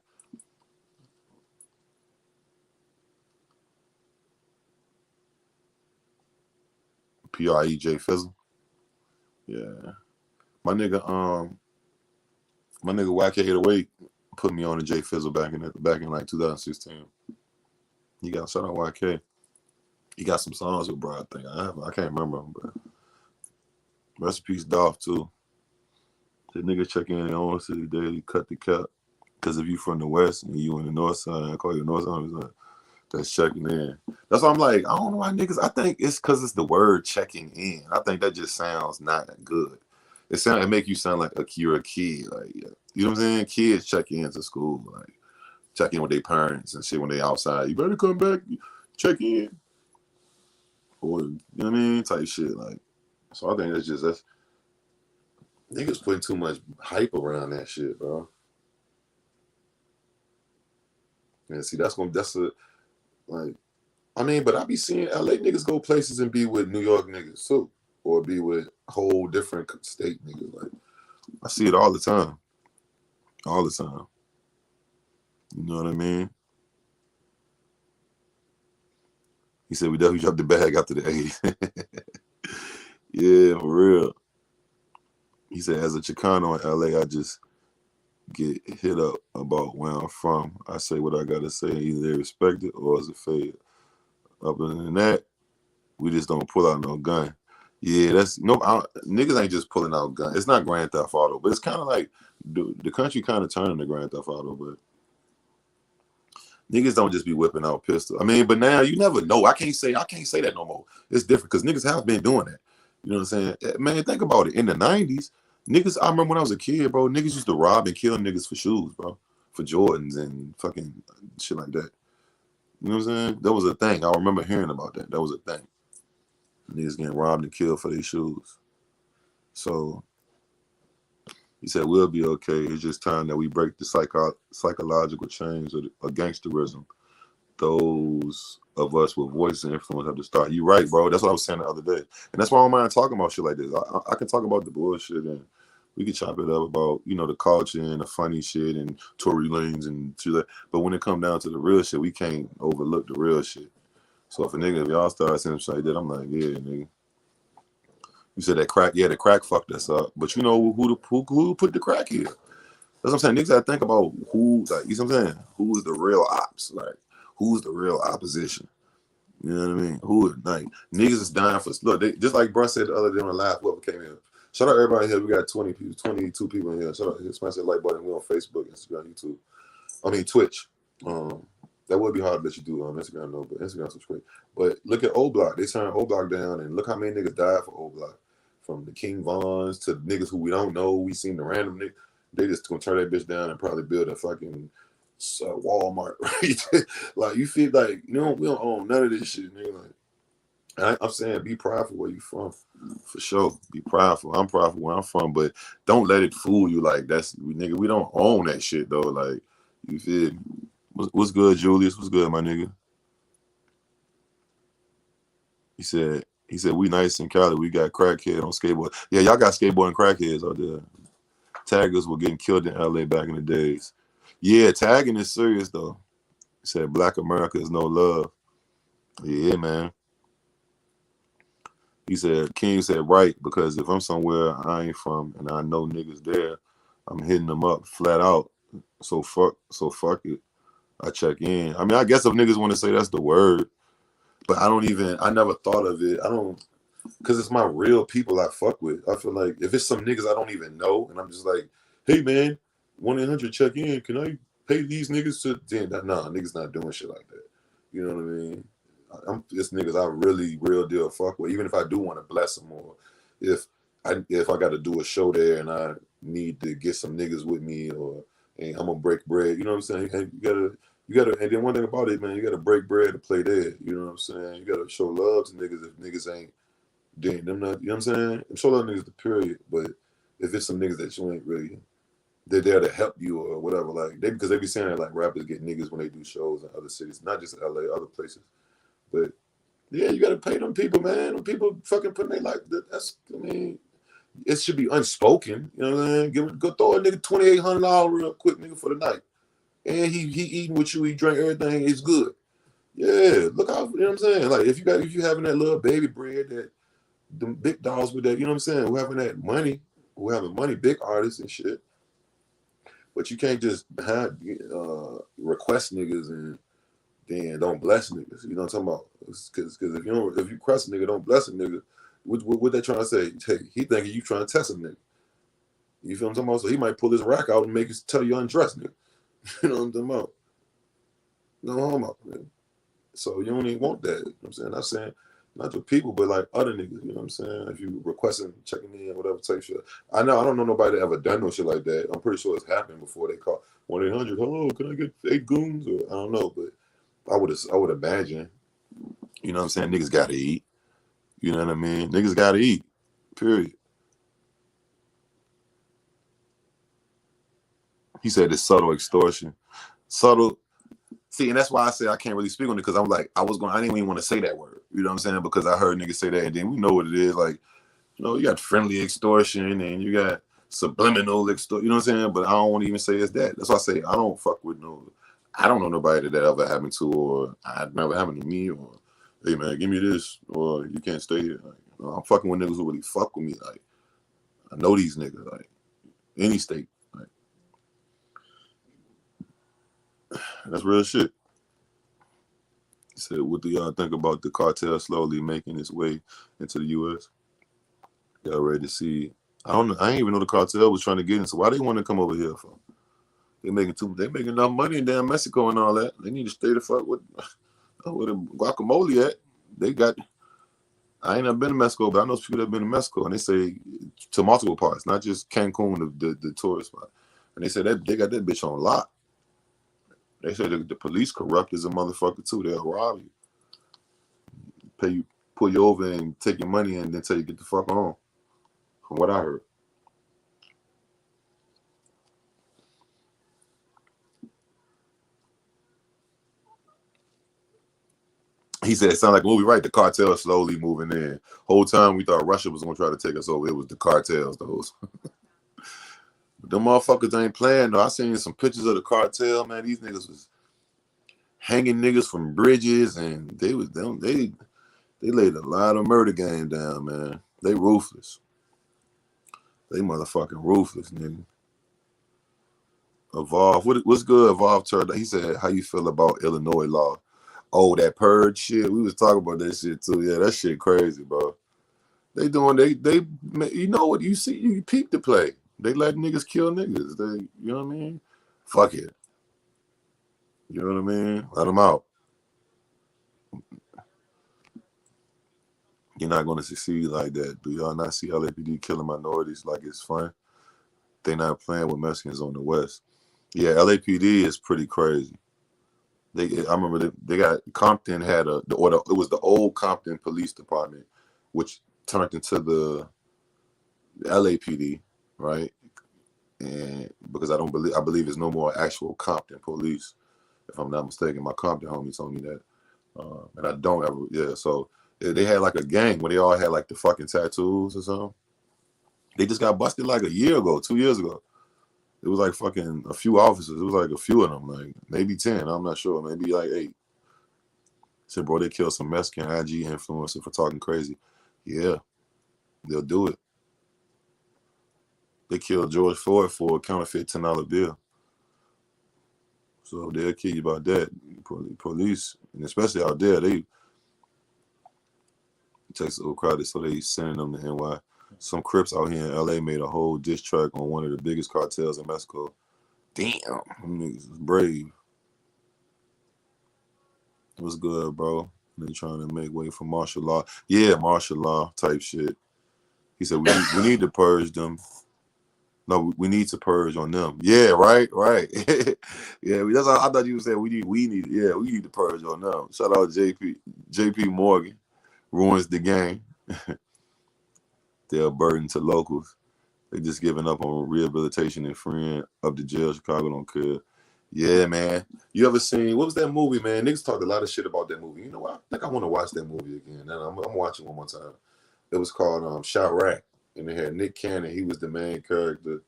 PREJ Fizzle. Yeah, my nigga, YK808 put me on the J Fizzle back in like 2016. He got shout out YK. He got some songs with bro. I think I can't remember, but rest in peace, Dolph too. The nigga check in on City Daily, cut the cap. Because if you from the West and you in the North Side, I call you the North Side, that's checking in. That's why I'm like, I don't know why niggas. I think it's because it's the word checking in. I think that just sounds not good. It make you sound like you're a kid. Like, you know what I'm saying? Kids check into school, like check in with their parents and shit when they outside. You better come back, check in, or you know what I mean, type shit. Like, so I think that's niggas putting too much hype around that shit, bro. And see, that's a like. I mean, but I be seeing LA niggas go places and be with New York niggas too, or be with whole different state niggas. Like, I see it all the time, all the time. You know what I mean? He said we definitely dropped the bag after the 80s. Yeah, for real. He said, as a Chicano in LA, I just get hit up about where I'm from. I say what I gotta say, either they respect it or it's a fade. Other than that, we just don't pull out no gun. Yeah, that's no niggas ain't just pulling out guns. It's not Grand Theft Auto, but it's kind of like the country kind of turning to Grand Theft Auto, but niggas don't just be whipping out pistols. I mean, but now you never know. I can't say that no more. It's different because niggas have been doing that. You know what I'm saying? Man, think about it. In the 90s, niggas, I remember when I was a kid, bro, niggas used to rob and kill niggas for shoes, bro. For Jordans and fucking shit like that. You know what I'm saying? That was a thing. I remember hearing about that. That was a thing. Niggas getting robbed and killed for their shoes. So he said, we'll be okay. It's just time that we break the psychological chains of gangsterism. Those of us with voice and influence have to start. You right, bro. That's what I was saying the other day. And that's why I don't mind talking about shit like this. I can talk about the bullshit and we can chop it up about, you know, the culture and the funny shit and Tory Lanez and shit like that. But when it come down to the real shit, we can't overlook the real shit. So if y'all start saying shit like that, I'm like, yeah, nigga. You said that crack, yeah, the crack fucked us up. But you know who put the crack here? That's what I'm saying. Niggas gotta think about who, like, you know what I'm saying? Who's the real ops? Like, who's the real opposition? You know what I mean? Who, like, niggas is dying for, look, just like Bruh said the other day on the live, whoever came in. Shout out everybody here. We got 22 people in here. Shout out, smash that like button. We on Facebook, Instagram, YouTube. I mean, Twitch. That would be hard to let you do on Instagram, though, but Instagram's so great. But look at O Block. They turned O Block down, and look how many niggas died for O Block. From the King Vons to niggas who we don't know. We seen the random niggas. They just gonna turn that bitch down and probably build a fucking Walmart, right? Like, you feel like, you know, we don't own none of this shit, nigga. Like, I'm saying be prideful where you from, for sure. Be prideful. I'm prideful where I'm from, but don't let it fool you. Like that's nigga. We don't own that shit though. Like you feel me? What's good, Julius? What's good, my nigga? He said we nice in Cali. We got crackhead on skateboard. Yeah, y'all got skateboarding crackheads out there. Taggers were getting killed in LA back in the days. Yeah, tagging is serious though. He said Black America is no love. Yeah, man. He said, King said, right, because if I'm somewhere I ain't from and I know niggas there, I'm hitting them up flat out. So fuck it. I check in. I mean, I guess if niggas want to say that's the word, but I never thought of it. I don't, because it's my real people I fuck with. I feel like if it's some niggas I don't even know and I'm just like, hey man, 1-800 check in. Can I pay these niggas to? Damn, nah, niggas not doing shit like that. You know what I mean? It's niggas I really real deal fuck with. Even if I do want to bless them, or if I got to do a show there and I need to get some niggas with me, or and I'm gonna break bread. You know what I'm saying? And you gotta. And then one thing about it, man, you gotta break bread to play there. You know what I'm saying? You gotta show love to niggas if niggas ain't. Then them not. You know what I'm saying? Show love to niggas the period. But if it's some niggas that you ain't really, they're there to help you or whatever. Like because they be saying that like rappers get niggas when they do shows in other cities, not just LA, other places. But yeah, you gotta pay them people, man. Them people fucking putting their life. That's I mean, it should be unspoken. You know what I'm saying? Go throw a nigga $2,800 real quick, nigga, for the night. And he eating with you, he drink everything, it's good. Yeah, look out, you know what I'm saying? Like if you having that little baby bread that them big dogs with that, you know what I'm saying, who having money, big artists and shit. But you can't just have request niggas and then don't bless niggas. You know what I'm talking about? Because if you cross a nigga, don't bless a nigga. What they trying to say? Hey, he thinking you trying to test a nigga. You feel what I'm talking about? So he might pull his rack out and make you tell you undressed nigga. You know what I'm talking about? No homo, man. So you don't even want that. You know what I'm saying? Not saying not to people, but like other niggas. You know what I'm saying? If you requesting checking in, whatever type shit. I don't know nobody that ever done no shit like that. I'm pretty sure it's happened before they call 1-800. Hello, can I get 8 goons? Or I don't know, but I would imagine. You know what I'm saying? Niggas gotta eat. You know what I mean? Niggas gotta eat. Period. He said it's subtle extortion. Subtle. See, and that's why I say I can't really speak on it because I didn't even want to say that word. You know what I'm saying? Because I heard niggas say that, and then we know what it is. Like, you got friendly extortion and you got subliminal extortion. You know what I'm saying? But I don't want to even say it's that. That's why I say I don't fuck with no. I don't know nobody that ever happened to, or I never happened to me, or hey man, give me this, or you can't stay here. Like, I'm fucking with niggas who really fuck with me. Like, I know these niggas. Like, any state. Like, that's real shit. He said, what do y'all think about the cartel slowly making its way into the U.S.? Y'all ready to see? I don't know. I ain't even know the cartel was trying to get in. So why they want to come over here for? They making enough money in damn Mexico and all that. They need to stay the fuck with where the guacamole at. They got. I ain't never been to Mexico, but I know people that have been to Mexico, and they say to multiple parts, not just Cancun, the tourist spot. And they say that they got that bitch on lock. They say the police corrupt as a motherfucker too. They'll rob you, pay you, pull you over, and take your money, and then tell you get the fuck on. From what I heard. He said it sounded like a movie, right? The cartel is slowly moving in. Whole time we thought Russia was gonna try to take us over. It was the cartels, those. Them motherfuckers ain't playing though. I seen some pictures of the cartel, man. These niggas was hanging niggas from bridges, and they laid a lot of murder game down, man. They ruthless. They motherfucking ruthless, nigga. Evolve. What's good, Evolve Turtle? He said, how you feel about Illinois law? Oh, that purge shit. We was talking about that shit too. Yeah, that shit crazy, bro. They doing they you know what you see, you peep the play. They let niggas kill niggas. They, you know what I mean? Fuck it. You know what I mean? Let them out. You're not going to succeed like that. Do y'all not see LAPD killing minorities like it's fun? They not playing with Mexicans on the West. Yeah, LAPD is pretty crazy. I remember they got Compton had it was the old Compton Police Department, which turned into the LAPD, right? And because I believe there's no more actual Compton police, if I'm not mistaken. My Compton homie told me that, and I don't ever, yeah. So they had like a gang where they all had like the fucking tattoos or something. They just got busted like a year ago, 2 years ago. It was like fucking a few officers. It was like a few of them, like maybe 10. I'm not sure, maybe like 8. Said, bro, they killed some Mexican IG influencer for talking crazy. Yeah, they'll do it. They killed George Floyd for a counterfeit $10 bill. So they'll kill you about that. Police, and especially out there, they Texas so crowded, so they sending them to NY. Some Crips out here in LA made a whole diss track on one of the biggest cartels in Mexico. Damn, them niggas is brave. What's good, bro? They trying to make way for martial law. Yeah, martial law type shit. He said we need to purge them. No, we need to purge on them. Yeah, right. Yeah, that's how I thought you were saying. We need to purge on them. Shout out JP Morgan, ruins the game. They're a burden to locals. They just giving up on rehabilitation and freeing up the jail. Chicago don't care. Yeah, man. You ever seen, what was that movie, man? Niggas talked a lot of shit about that movie. You know what? I think I want to watch that movie again. And I'm watching one more time. It was called Chirac, and they had Nick Cannon. He was the main character,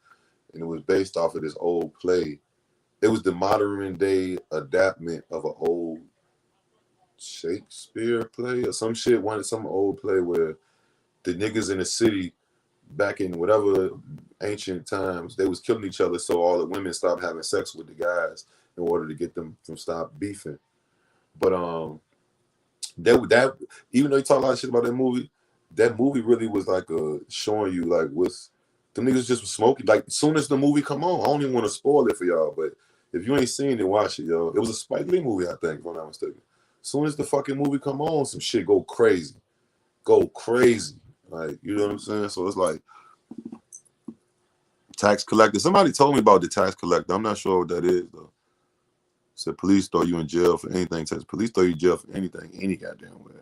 and it was based off of this old play. It was the modern day adaptation of an old Shakespeare play or some shit. Some old play where the niggas in the city back in whatever ancient times, they was killing each other, so all the women stopped having sex with the guys in order to get them from stop beefing. But that even though you talk a lot of shit about that movie really was like showing you like what's the niggas just was smoking. Like as soon as the movie come on, I don't even want to spoil it for y'all, but if you ain't seen it, watch it, yo. It was a Spike Lee movie, I think, if I'm not mistaken. As soon as the fucking movie come on, some shit go crazy. Like, you know what I'm saying? So it's like tax collector. Somebody told me about the tax collector. I'm not sure what that is though. Said police throw you in jail for anything. Police throw you in jail for anything, any goddamn way.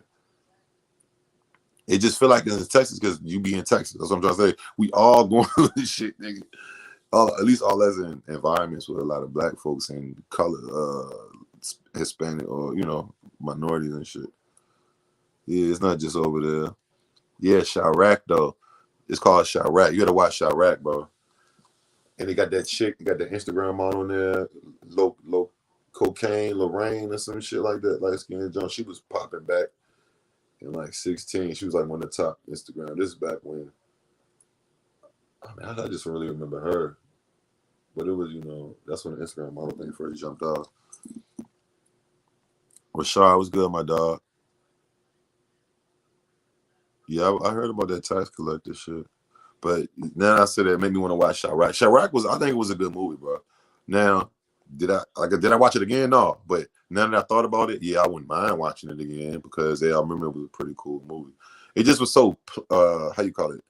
It just feel like it's in Texas because you be in Texas. That's what I'm trying to say. We all going through this shit, nigga. At least all that's in environments with a lot of black folks and color, Hispanic or minorities and shit. Yeah, it's not just over there. Yeah, Chirac though. It's called Chirac. You gotta watch Chirac, bro. And they got that chick, they got that Instagram model on there, low cocaine, Lorraine or some shit like that, light skinned John. She was popping back in like 16. She was like one of the top Instagram. This is back when I just really remember her. But it was, that's when the Instagram model thing first jumped off. Rashad was good, my dog. Yeah, I heard about that tax collector shit. But now I said that, it made me want to watch Chirac. Chirac I think it was a good movie, bro. Now, did I watch it again? No. But now that I thought about it, yeah, I wouldn't mind watching it again because I remember it was a pretty cool movie. It just was so how you call it?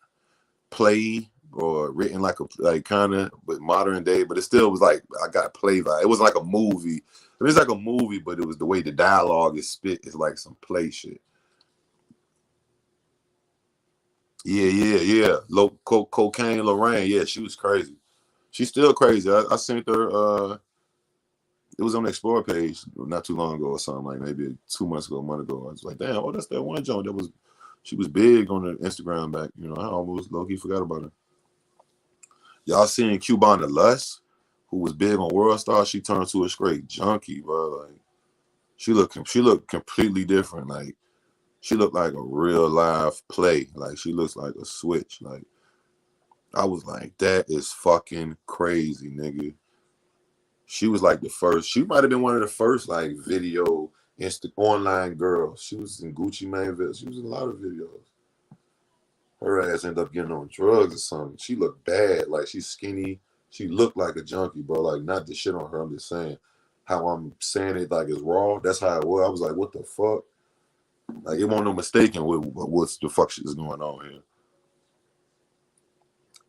Play or written like kind of but modern day, but it still was like I got play vibe. It was like a movie. I mean, it's like a movie, but it was the way the dialogue is spit is like some play shit. Yeah. Cocaine Lorraine. Yeah, she was crazy. She's still crazy. I seen her. It was on the Explore page not too long ago or something, like maybe 2 months ago, a month ago. I was like, damn, that's that one joint that was. She was big on the Instagram back. I almost low key forgot about her. Y'all seen Cubana Lust, who was big on World Star? She turned to a straight junkie, bro. Like she looked completely different. Like she looked like a real live play. Like she looks like a switch. Like I was like, that is fucking crazy, nigga. She was like the first. She might have been one of the first like video online girls. She was in Gucci Mane videos. She was in a lot of videos. Her ass ended up getting on drugs or something. She looked bad. Like she's skinny. She looked like a junkie, bro. Like not the shit on her. I'm just saying how I'm saying it like it's raw. That's how it was. I was like, what the fuck? Like it wasn't no mistaking what's the fuck shit is going on here.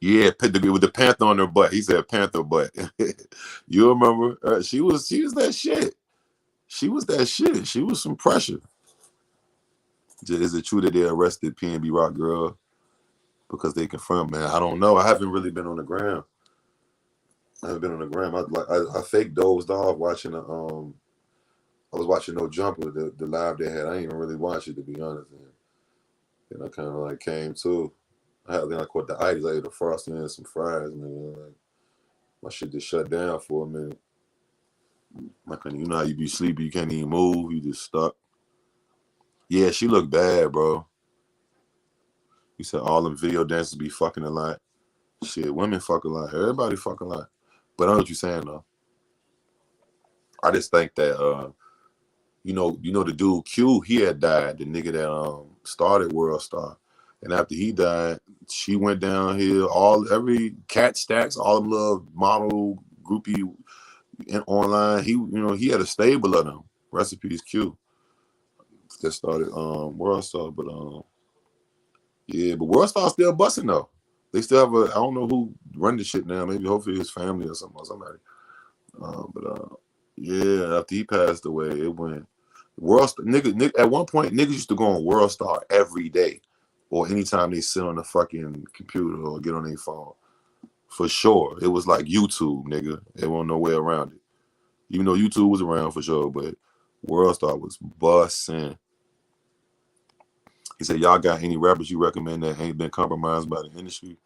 Yeah, with the panther on her butt. He said panther butt. You remember? She was that shit. She was that shit. She was some pressure. Is it true that they arrested PNB Rock Girl because they confirmed? Man, I don't know. I haven't really been on the ground. I haven't been on the gram. I fake dozed off watching I was watching No Jumper, the live they had. I ain't even really watch it, to be honest. And then I kind of like came to. Then I caught the itis. I ate a frosty and some fries, man. Like, my shit just shut down for a minute. Like, you know how you be sleepy, you can't even move, you just stuck. Yeah, she looked bad, bro. You said all them video dancers be fucking a lot. Shit, women fuck a lot. Everybody fuck a lot. But I know what you're saying though. I just think that you know the dude Q, he had died, the nigga that started World Star. And after he died, she went downhill. Every cat stacks, all them little model groupie and online. He had a stable of them. Recipes Q that started World Star, but yeah, but World Star's still busting though. They still have I don't know who run the shit now. Maybe hopefully his family or somebody. But yeah, after he passed away, it went World Star. Nigga, at one point, niggas used to go on World Star every day, or anytime they sit on the fucking computer or get on their phone. For sure, it was like YouTube, nigga. There wasn't no way around it. Even though YouTube was around for sure, but World Star was busting. He said, "Y'all got any rappers you recommend that ain't been compromised by the industry?"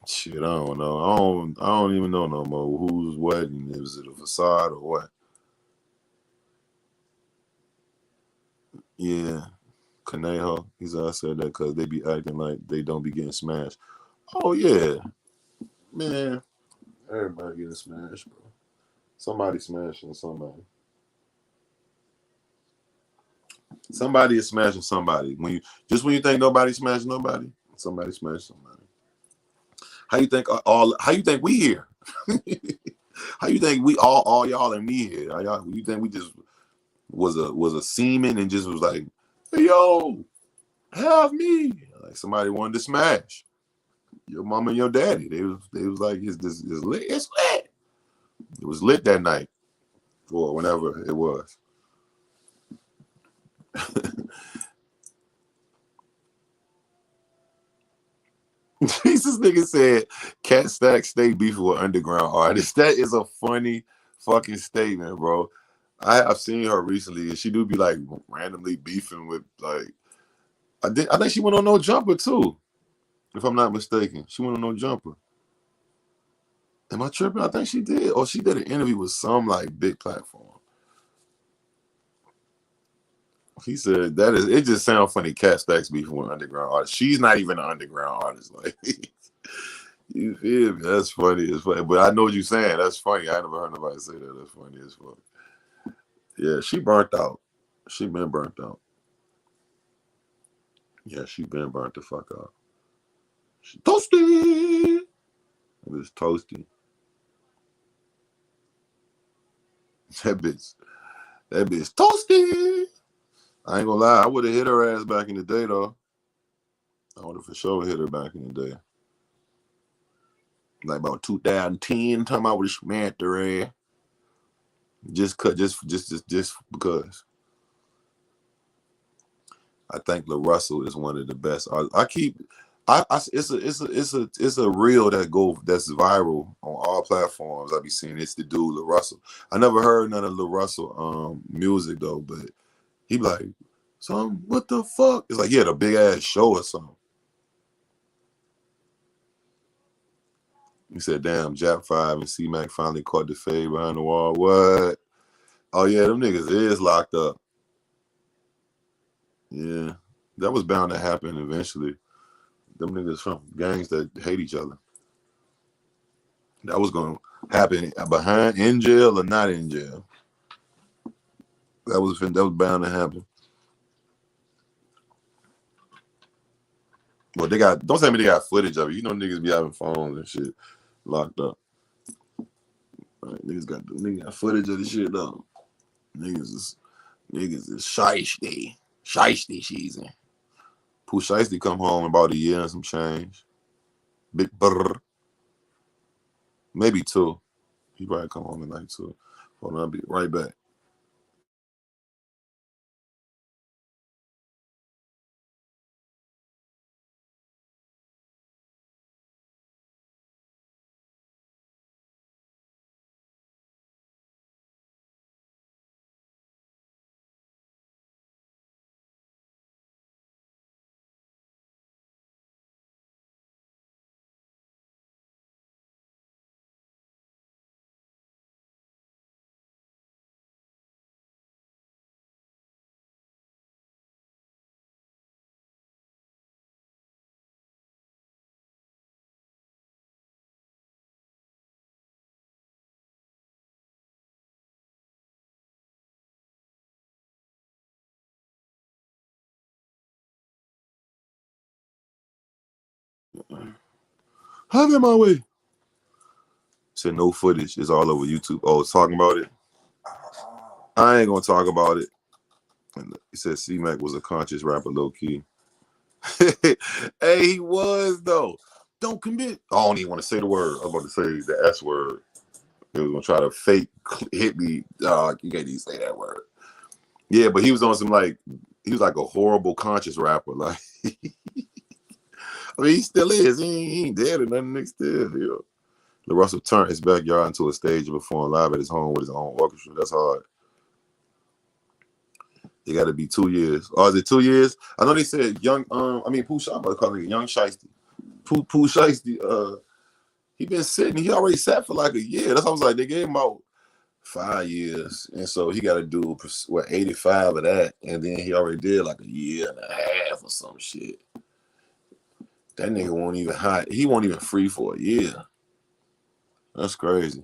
Shit, I don't know. I don't even know no more who's what and is it a facade or what. Yeah, Conejo. I said that because they be acting like they don't be getting smashed. Oh yeah, man. Everybody getting smashed, bro. Somebody smashing somebody. Somebody is smashing somebody. When you think nobody smashed nobody, somebody smashed somebody. How you think we here? How you think we all y'all and me here? You think we just was a semen and just was like, hey, yo, have me. Like somebody wanted to smash your mama and your daddy. They was like, it's lit. It's lit. It was lit that night or whenever it was. Jesus nigga said Cat Stack stay beefing with underground artists. That is a funny fucking statement, bro. I've seen her recently and she do be like randomly beefing with like I think she went on No Jumper too. If I'm not mistaken. She went on No Jumper. Am I tripping? I think she did. Or she did an interview with some like big platform. He said it just sounds funny. Cat Stacks beefing with underground artists. She's not even an underground artist. Like you feel me? That's funny. It's funny. But I know what you're saying. That's funny. I never heard nobody say that. That's funny as fuck. Yeah, she burnt out. She been burnt out. Yeah, she been burnt the fuck out. She toasty. It was toasty. That bitch toasty. I ain't gonna lie. I would have hit her ass back in the day though. I would have for sure hit her back in the day. Like about 2010, talking about with smacked her ass. Just because. I think La Russell is one of the best. It's a reel that's viral on all platforms. I be seeing it's the dude La Russell. I never heard none of La Russell music though, but he be like, what the fuck? It's like he had a big ass show or something. He said, damn, Jap 5 and C-Mac finally caught the fade behind the wall. What? Oh yeah, them niggas is locked up. Yeah. That was bound to happen eventually. Them niggas from gangs that hate each other. That was gonna happen in jail or not in jail. That was bound to happen. Well, don't tell me they got footage of it. You know niggas be having phones and shit locked up. Right, niggas got footage of the shit though. Niggas is shiesty. Shiesty season. Pooh Shiesty come home in about a year and some change. Big brr. Maybe two. He probably come home in like two. Hold on, I'll be right back. Have it my way. Said no footage. It's all over YouTube. Oh, it's talking about it. I ain't gonna talk about it. And he said C-Mac was a conscious rapper, low key. Hey, he was though. Don't commit. I don't even want to say the word. I'm about to say the S word. They was gonna try to fake hit me. You can't even say that word. Yeah, but he was on some like he was like a horrible conscious rapper. Like I mean, he still is. He ain't dead or nothing. Nigga still, you know. The Russell turned his backyard into a stage and performed live at his home with his own orchestra. That's hard. It got to be 2 years. Oh, is it 2 years? I know they said young. Pooh Shiesty, calling it Young Shiesty. Pooh Shiesty. He been sitting. He already sat for like a year. That's what I was like. They gave him out 5 years, and so he got to do 85 of that, and then he already did like a year and a half or some shit. That nigga won't even hide. He won't even free for a year. That's crazy.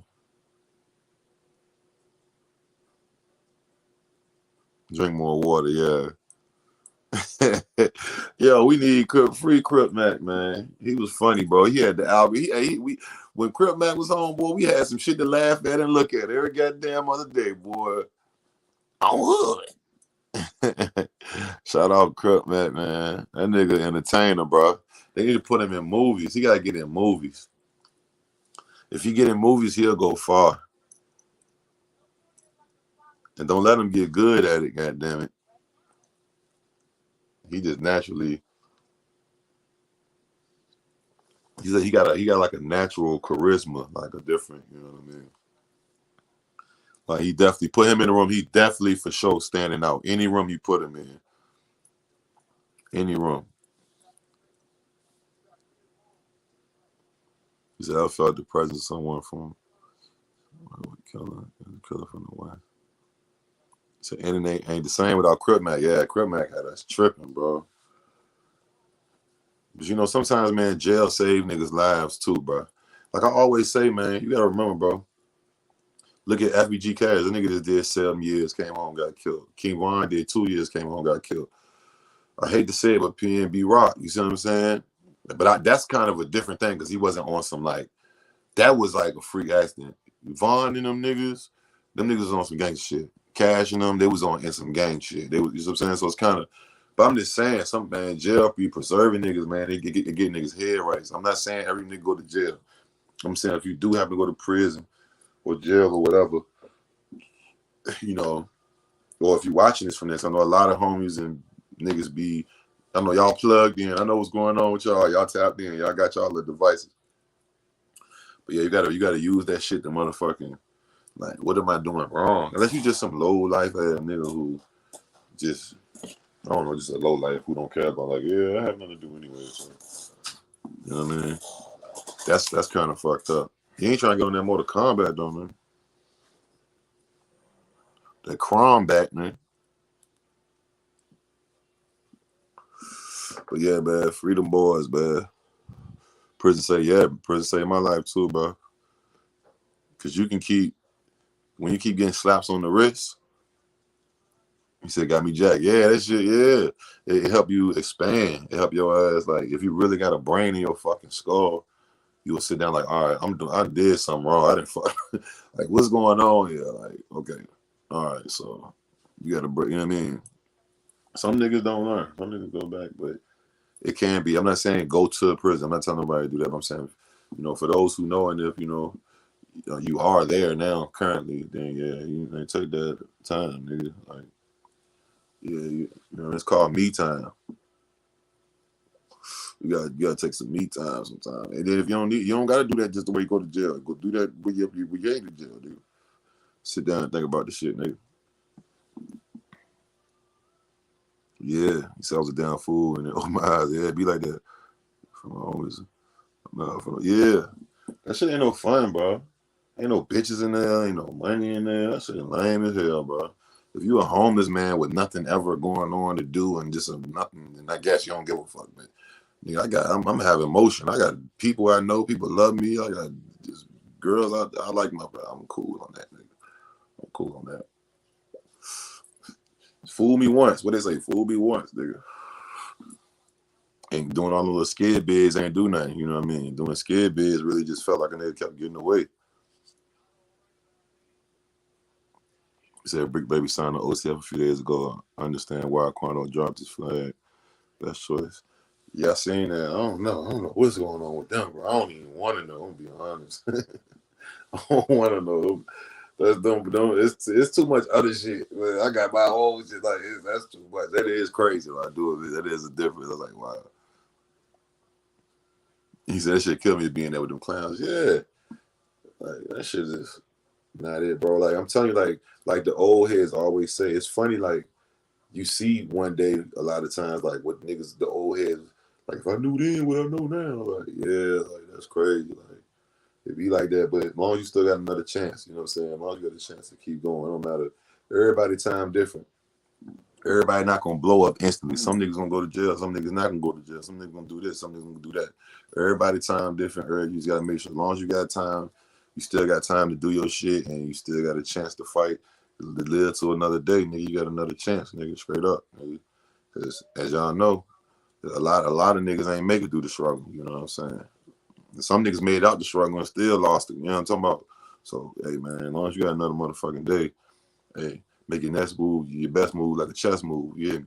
Drink more water, yeah. Yo, we need free Crip Mac, man. He was funny, bro. He had the album. When Crip Mac was home, boy, we had some shit to laugh at and look at every goddamn other day, boy. On hood. Shout out Crip Mac, man. That nigga entertainer, bro. They need to put him in movies. He gotta get in movies. If he get in movies, he'll go far. And don't let him get good at it, goddamn it. He just naturally. He got like a natural charisma, like a different, you know what I mean? Like he definitely put him in the room. He definitely for sure standing out. Any room you put him in, any room. He said, "I felt the presence of someone from killer from the West." So internet ain't the same without Crip Mac. Yeah, Crip Mac had us tripping, bro. But you know, sometimes, man, jail save niggas' lives too, bro. Like I always say, man, you gotta remember, bro. Look at FBG Cash. The nigga just did 7 years, came home, got killed. King Von did 2 years, came home, got killed. I hate to say it, but PNB Rock, you see what I'm saying? But that's kind of a different thing because he wasn't on some like, that was like a freak accident. Von and them niggas was on some gang shit. Cash and them, they was on in some gang shit. They was, you know what I'm saying? So it's kind of, but I'm just saying, some man, jail be preserving niggas, man. They get niggas head right. So I'm not saying every nigga go to jail. I'm saying if you do happen to go to prison or jail or whatever, you know, or if you're watching this from this, I know a lot of homies and niggas be, I know y'all plugged in. I know what's going on with y'all. Y'all tapped in. Y'all got y'all the devices. But yeah, you gotta use that shit to motherfucking, like, what am I doing wrong? Unless you just some low life ass nigga who just, I don't know, just a low life who don't care about, like, yeah, I have nothing to do anyway. So, you know what I mean? That's kind of fucked up. You ain't trying to get on that Mortal Kombat though, man. That Crom back, man. But yeah, man, freedom boys, man. Prison saved my life too, bro. Cause you can when you keep getting slaps on the wrist, he said, got me jacked. Yeah, that shit, yeah. It help you expand. It help your ass, like, if you really got a brain in your fucking skull, you will sit down like, all right, I did something wrong. I didn't fuck. Like, what's going on here? Like, okay, all right, so you got to break, you know what I mean? Some niggas don't learn. Some niggas go back, but it can be. I'm not saying go to prison. I'm not telling nobody to do that. But I'm saying, you know, for those who know, and if, you know, you are there now currently, then yeah, you take that time, nigga. Like, yeah, you know, it's called me time. You gotta take some me time sometime. And then if you don't gotta do that just the way you go to jail. Go do that when you ain't in jail, dude. Sit down and think about the shit, nigga. Yeah, he said I was a damn fool, and oh my eyes, yeah, it be like that. Yeah, that shit ain't no fun, bro. Ain't no bitches in there, ain't no money in there. That shit lame as hell, bro. If you a homeless man with nothing ever going on to do and just nothing, then I guess you don't give a fuck, man. Nigga, I'm having emotion. I got people I know, people love me. I got just girls I like my. I'm cool on that, nigga. I'm cool on that. Fool me once. What they say? Fool me once, nigga. And doing all the little skid bids ain't do nothing, you know what I mean? Doing skid bids really just felt like a nigga kept getting away. He said Brick Baby signed the OCF a few days ago. I understand why Quando dropped his flag. Best choice. Yeah, I seen that. I don't know what's going on with them, bro. I don't even want to know, I'm being honest. I don't want to know. It's too much other shit. Man, I got my own shit. Like, that's too much. That is crazy. Like, that is a difference. I was like, wow. He said that shit killed me being there with them clowns. Yeah. Like, that shit is not it, bro. Like, I'm telling you, like the old heads always say, it's funny, like, you see one day a lot of times, like, what niggas, the old heads, like, if I knew then what I know now, like, yeah, like, that's crazy. Like, it be like that, but as long as you still got another chance, you know what I'm saying? As long as you got a chance to keep going, it don't matter. Everybody time different. Everybody not gonna blow up instantly. Some niggas gonna go to jail. Some niggas not gonna go to jail. Some niggas gonna do this. Some niggas gonna do that. Everybody time different. You just gotta make sure as long as you got time, you still got time to do your shit, and you still got a chance to fight, to live to another day, nigga. You got another chance, nigga. Straight up, nigga. Because as y'all know, a lot of niggas ain't make it through the struggle. You know what I'm saying? Some niggas made out the struggle and still lost it. You know what I'm talking about? So, hey, man, as long as you got another motherfucking day, hey, make your next move, your best move, like a chess move. Yeah,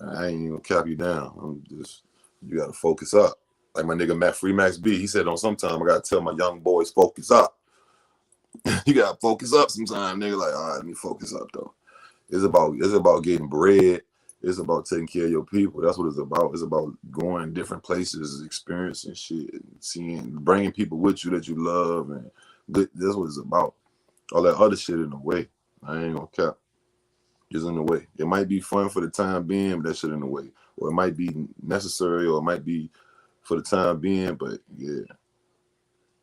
I ain't even gonna cap you down. You gotta focus up. Like my nigga Free Max B, he said on sometime I gotta tell my young boys focus up. You gotta focus up sometime, nigga. Like, all right, let me focus up though. It's about getting bread. It's about taking care of your people. That's what it's about. It's about going different places, experiencing shit, bringing people with you that you love, and that's what it's about. All that other shit in the way. I ain't gonna cap. Is in the way. It might be fun for the time being, but that shit in the way. Or it might be necessary, or it might be for the time being, but yeah.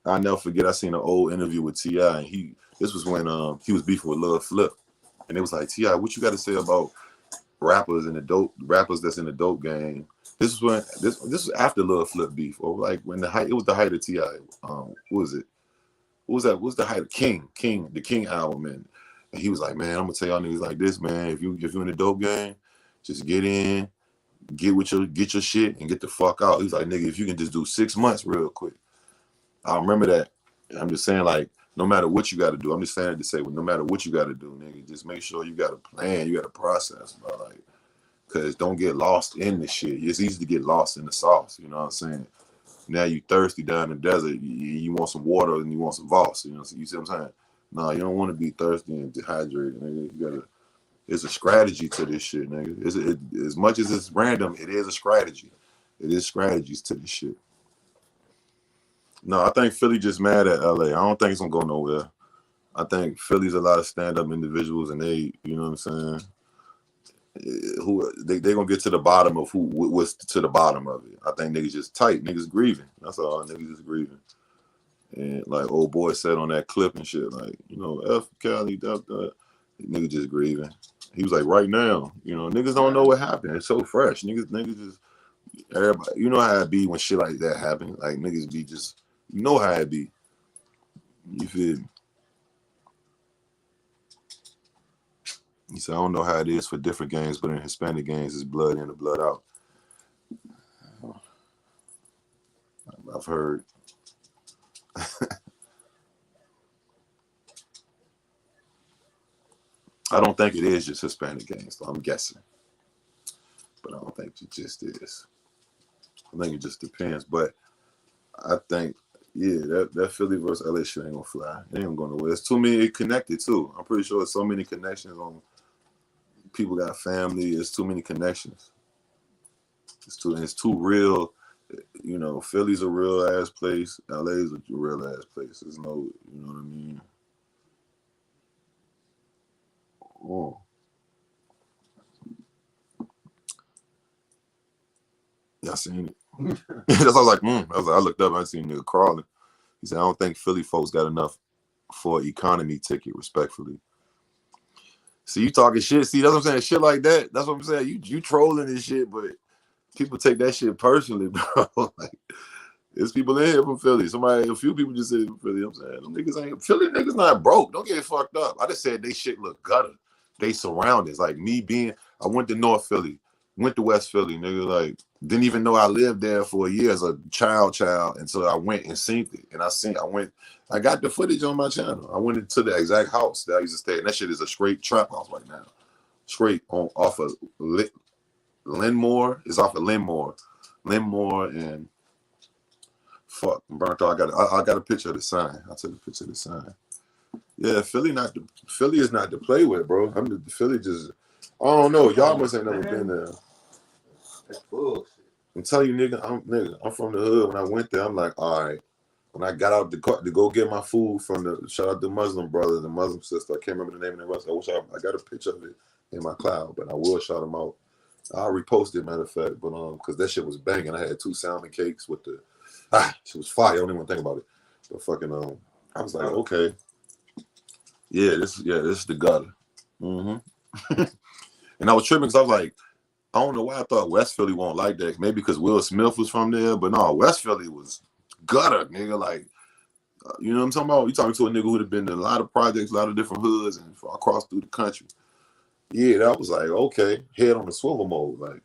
I'll never forget, I seen an old interview with T.I., and this was when he was beefing with Lil Flip. And it was like, T.I., what you got to say about rappers that's in the dope game? This was after Lil Flip beef, or like when it was the height of T.I. What was it? What was that? What was the height of the King album? And he was like, man, I'm gonna tell y'all niggas like this, man. If you in the dope game, just get in, get your shit, and get the fuck out. He was like, nigga, if you can just do 6 months real quick. I remember that. I'm just saying, like, no matter what you got to do, I'm just saying it to say, well, no matter what you got to do, nigga, just make sure you got a plan, you got a process, bro. Like, cause don't get lost in the shit. It's easy to get lost in the sauce. You know what I'm saying? Now you thirsty down in the desert. You want some water and you want some Voss. You know, you see what I'm saying? No, you don't want to be thirsty and dehydrated, nigga. You gotta. It's a strategy to this shit, nigga. As much as it's random, it is a strategy. It is strategies to this shit. No, I think Philly just mad at LA. I don't think it's gonna go nowhere. I think Philly's a lot of stand-up individuals, and they, you know what I'm saying? They gonna get to the bottom of what's to the bottom of it. I think niggas just tight. Niggas grieving. That's all. Niggas just grieving. And like old boy said on that clip and shit, like, you know, F Cali, nigga just grieving. He was like, right now, you know, niggas don't know what happened. It's so fresh. Niggas just, everybody, you know how it be when shit like that happen. Like niggas be just, you know how it be. You feel me? He said, I don't know how it is for different gangs, but in Hispanic gangs, it's blood in and blood out. I've heard. I don't think it is just Hispanic gangs, though. I'm guessing. But I don't think it just is. I think it just depends. But I think, yeah, that Philly versus LA shit ain't gonna fly. It ain't gonna go nowhere. It's too many connected, too. I'm pretty sure there's so many connections on people got family. It's too many connections. It's too real. You know, Philly's a real ass place. LA's a real ass place. There's no, you know what I mean? Oh. Yeah, I seen it. That's what I was like, I looked up, I seen nigga crawling. He said, I don't think Philly folks got enough for an economy ticket, respectfully. See, you talking shit. See, that's what I'm saying. Shit like that. That's what I'm saying. You trolling this shit, but people take that shit personally, bro. Like, there's people in here from Philly. A few people just said from Philly. I'm saying, them niggas ain't, Philly niggas not broke. Don't get it fucked up. I just said they shit look gutter. They surroundings. Like me being, I went to North Philly, went to West Philly, nigga. Like, Didn't even know I lived there for a year as a child, and so I went and synced it. And I got the footage on my channel. I went into the exact house that I used to stay in. That shit is a straight trap house right now. Straight off of Linmore. It's off of Linmore. And fuck, burnt out. I got a picture of the sign. I took a picture of the sign. Yeah, Philly is not to play with, bro. Philly just, I don't know. Y'all must ain't never been there. That's bullshit. I'm telling you, nigga, I'm from the hood. When I went there, I'm like, all right. When I got out the car to go get my food from shout out the Muslim brother, the Muslim sister. I can't remember the name of the restaurant. I got a picture of it in my cloud, but I will shout them out. I'll repost it, matter of fact, but because that shit was banging. I had 2 salmon cakes with the shit was fire. I don't even want to think about it. But fucking I was like, okay. This is the gutter. Mm-hmm. And I was tripping because I was like, I don't know why I thought West Philly won't like that. Maybe because Will Smith was from there, but no, West Philly was gutter, nigga. Like, you know what I'm talking about? You talking to a nigga who'd have been to a lot of projects, a lot of different hoods, and across through the country. Yeah, that was like, okay, head on the swivel mode. Like,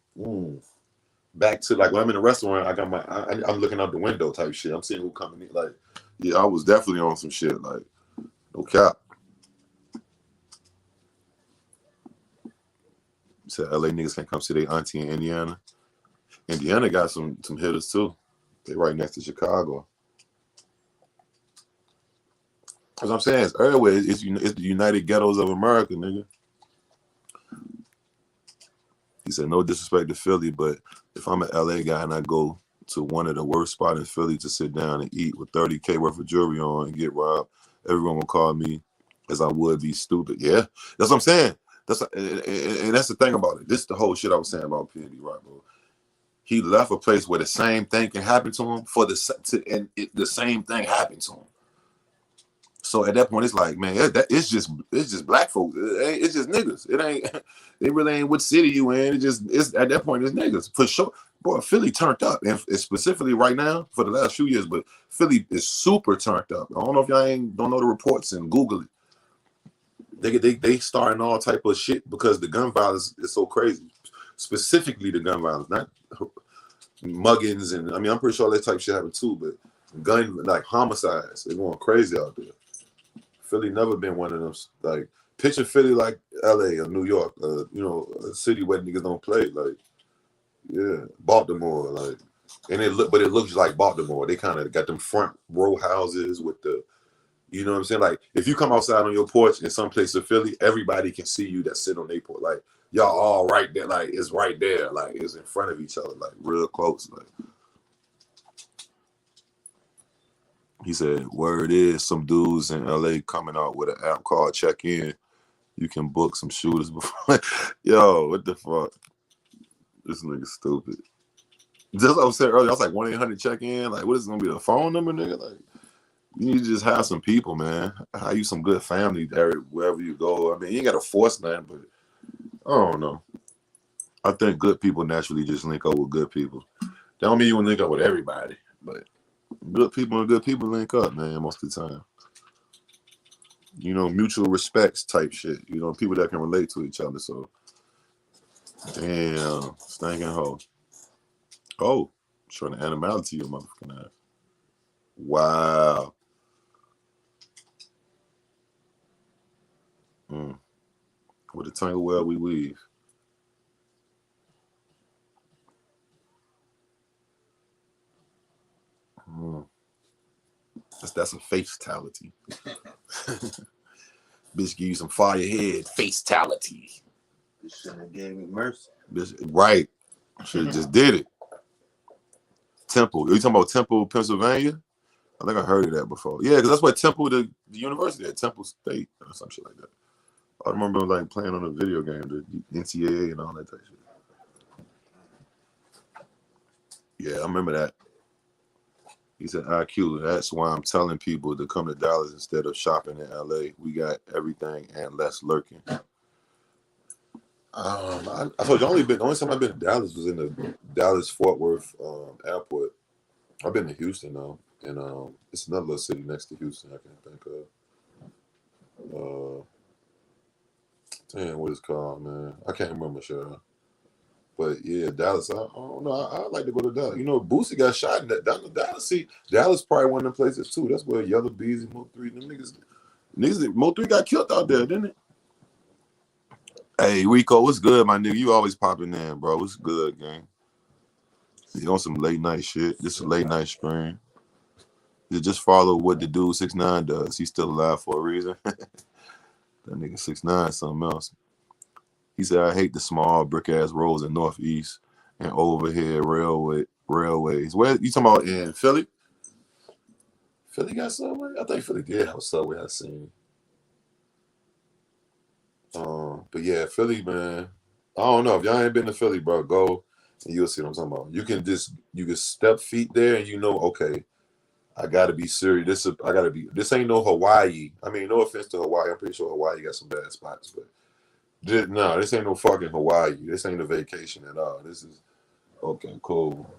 back to like when I'm in a restaurant, I'm looking out the window type shit. I'm seeing who coming in. Like, yeah, I was definitely on some shit. Like, no cap. Said LA niggas can't come see their auntie in Indiana. Indiana got some hitters too. They right next to Chicago. As I'm saying, it's everywhere. It's the United Ghettos of America, nigga. He said, no disrespect to Philly, but if I'm an LA guy and I go to one of the worst spots in Philly to sit down and eat with $30K worth of jewelry on and get robbed, everyone will call me as I would be stupid. Yeah, that's what I'm saying. And that's the thing about it. This is the whole shit I was saying about P&D Rock, bro. He left a place where the same thing can happen to him the same thing happened to him. So at that point, it's like, man, it's just black folks. It's just niggas. It ain't. They really ain't what city you in. It's at that point, it's niggas for sure. Boy, Philly turned up, and specifically right now for the last few years. But Philly is super turned up. I don't know if y'all don't know the reports and Google it. They starting all type of shit because the gun violence is so crazy. Specifically, the gun violence, not muggings, and I mean, I'm pretty sure that type of shit happened too. But gun like homicides, they're going crazy out there. Philly never been one of them. Like, picture Philly like LA or New York, a city where niggas don't play. Like, yeah, Baltimore, like, and it looks like Baltimore. They kind of got them front row houses with the, you know what I'm saying? Like, if you come outside on your porch in some place of Philly, everybody can see you that sit on their porch. Like, y'all all right there, like it's right there, like it's in front of each other, like real close, like. He said, word is some dudes in LA coming out with an app called Check In. You can book some shooters before. Yo, what the fuck? This nigga stupid. Just like I was saying earlier, I was like 1-800 check in. Like, what is it gonna be, the phone number, nigga? Like, you need to just have some people, man. Have you some good family there wherever you go. I mean, you ain't gotta force nothing, but I don't know. I think good people naturally just link up with good people. That don't mean you want to link up with everybody, but good people and good people link up, man, most of the time. You know, mutual respects type shit. You know, people that can relate to each other. So, damn, stinking hoe. Oh, showing the animality of motherfucking ass. Wow. With a tangle well we weave. That's a fatality. Bitch, give you some fire head. Fatality. Bitch shouldn't have gave me mercy. Bitch, right. Should have just did it. Temple. Are you talking about Temple, Pennsylvania? I think I heard of that before. Yeah, because that's where Temple, the university at Temple State or some shit like that. I remember like playing on a video game, the NCAA and all that type of shit. Yeah, I remember that. He said, IQ, that's why I'm telling people to come to Dallas instead of shopping in LA. We got everything and less lurking. I told you, the only time I've been to Dallas was in the Dallas Fort Worth airport. I've been to Houston though, and it's another little city next to Houston I can't think of. Damn, what it's called, man? I can't remember, sure. But yeah, Dallas. I don't know. I'd like to go to Dallas. You know, Boosie got shot in that down to Dallas. See, Dallas probably one of them places too. That's where Yellow Bees and Mo3, them niggas Mo3 got killed out there, didn't it? Hey Rico, what's good, my nigga? You always popping in, bro. What's good, gang? You on some late night shit? This is a late night stream. You just follow what the dude 6ix9ine does. He's still alive for a reason. That nigga 6ix9ine something else. He said, I hate the small brick ass roads in Northeast and overhead railways. Where you talking about in Philly? Philly got subway? I think Philly did have a subway I seen. But yeah, Philly, man. I don't know. If y'all ain't been to Philly, bro, go and you'll see what I'm talking about. You can step feet there and you know, okay, I gotta be serious. This ain't no Hawaii. I mean, no offense to Hawaii. I'm pretty sure Hawaii got some bad spots, but this ain't no fucking Hawaii. This ain't a vacation at all. This is okay, cool.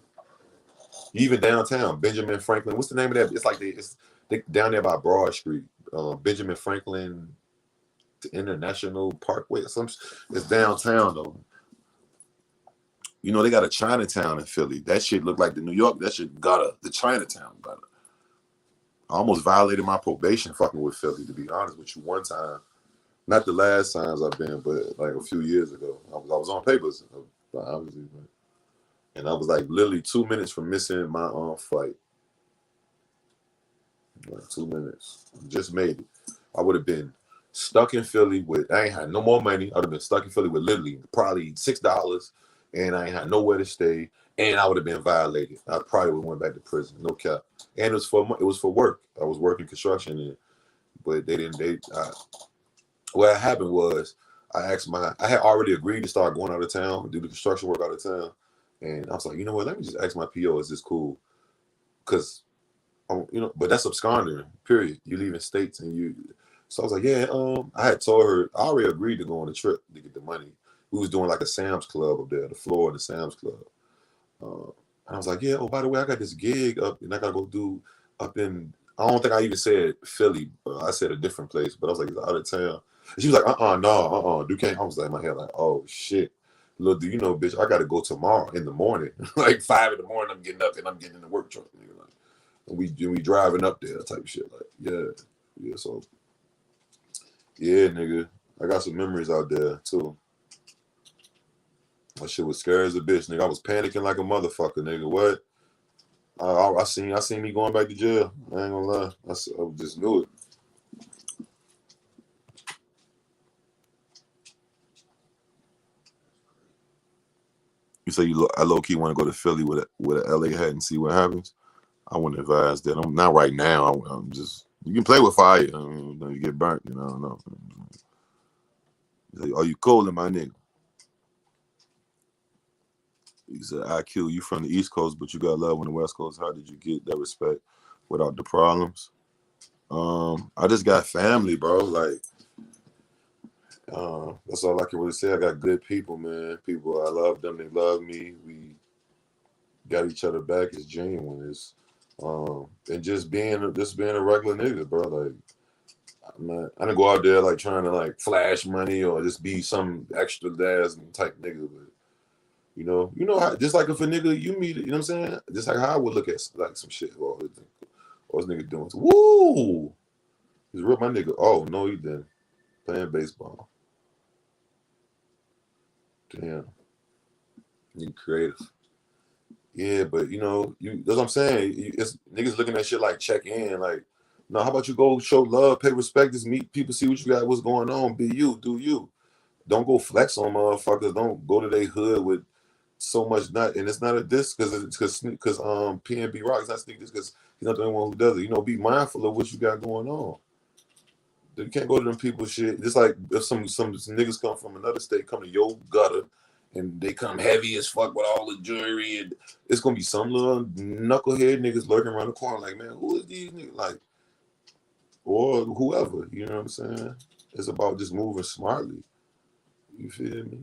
Even downtown, Benjamin Franklin. What's the name of that? It's like they down there by Broad Street. Benjamin Franklin International Parkway or something. It's downtown though. You know, they got a Chinatown in Philly. That shit look like the New York. That shit got the Chinatown got I almost violated my probation fucking with Philly, to be honest with you. One time, not the last times I've been, but like a few years ago, I was on papers, obviously, and I was like literally 2 minutes from missing my flight. Like 2 minutes, just made it. I would have been stuck in Philly with. I ain't had no more money. I would have been stuck in Philly with literally probably $6, and I ain't had nowhere to stay, and I would have been violated. I probably would have went back to prison, no cap. And it was for work. I was working construction, but they didn't. What happened was I had already agreed to start going out of town, do the construction work out of town, and I was like, you know what? Let me just ask my PO, is this cool? Because but that's absconding. Period. You leaving states and you. So I was like, yeah. I had told her I already agreed to go on a trip to get the money. We was doing like a Sam's Club up there, the floor of the Sam's Club. I was like, yeah. Oh, by the way, I got this gig up, and I gotta go do up in. I don't think I even said Philly, but I said a different place. But I was like, it's out of town. And she was like, no, you can't. I was like, in my head, like, oh shit. Look, do you know, bitch? I gotta go tomorrow in the morning, like 5 in the morning. I'm getting up and I'm getting in the work truck. Nigga. Like, and we driving up there, type shit. Like, yeah. So, yeah, nigga, I got some memories out there too. That shit was scary as a bitch, nigga. I was panicking like a motherfucker, nigga. What? I seen me going back to jail. I ain't gonna lie. I just knew it. You say I low key want to go to Philly with a LA hat and see what happens. I wouldn't advise that. I'm not right now. I'm just you can play with fire. I mean, you get burnt. I don't know. Are you cold, my nigga? He said, IQ, you from the East Coast, but you got love on the West Coast. How did you get that respect without the problems? I just got family, bro. Like, that's all I can really say. I got good people, man. People, I love them. They love me. We got each other back. It's genuine. And just being a regular nigga, bro. Like, I didn't go out there like trying to like flash money or just be some extra dazzling type nigga, but you know how, just like if a nigga you meet, you know what I'm saying? Just like how I would look at like some shit. Oh, what's nigga doing? Woo! He's real, my nigga. Oh no, he didn't. Playing baseball. Damn, you creative. Yeah, but that's what I'm saying. It's niggas looking at shit like check in, like, no, how about you go show love, pay respect, just meet people, see what you got, what's going on, be you, do you. Don't go flex on motherfuckers. Don't go to their hood with so much nut, and it's not a diss because PNB Rock is not sneak this because he's not the only one who does it. Be mindful of what you got going on. You can't go to them people's shit. Just like if some niggas come from another state, come to your gutter, and they come heavy as fuck with all the jewelry, and it's gonna be some little knucklehead niggas lurking around the corner, like, man, who is these niggas? Like, or whoever, you know what I'm saying? It's about just moving smartly. You feel me?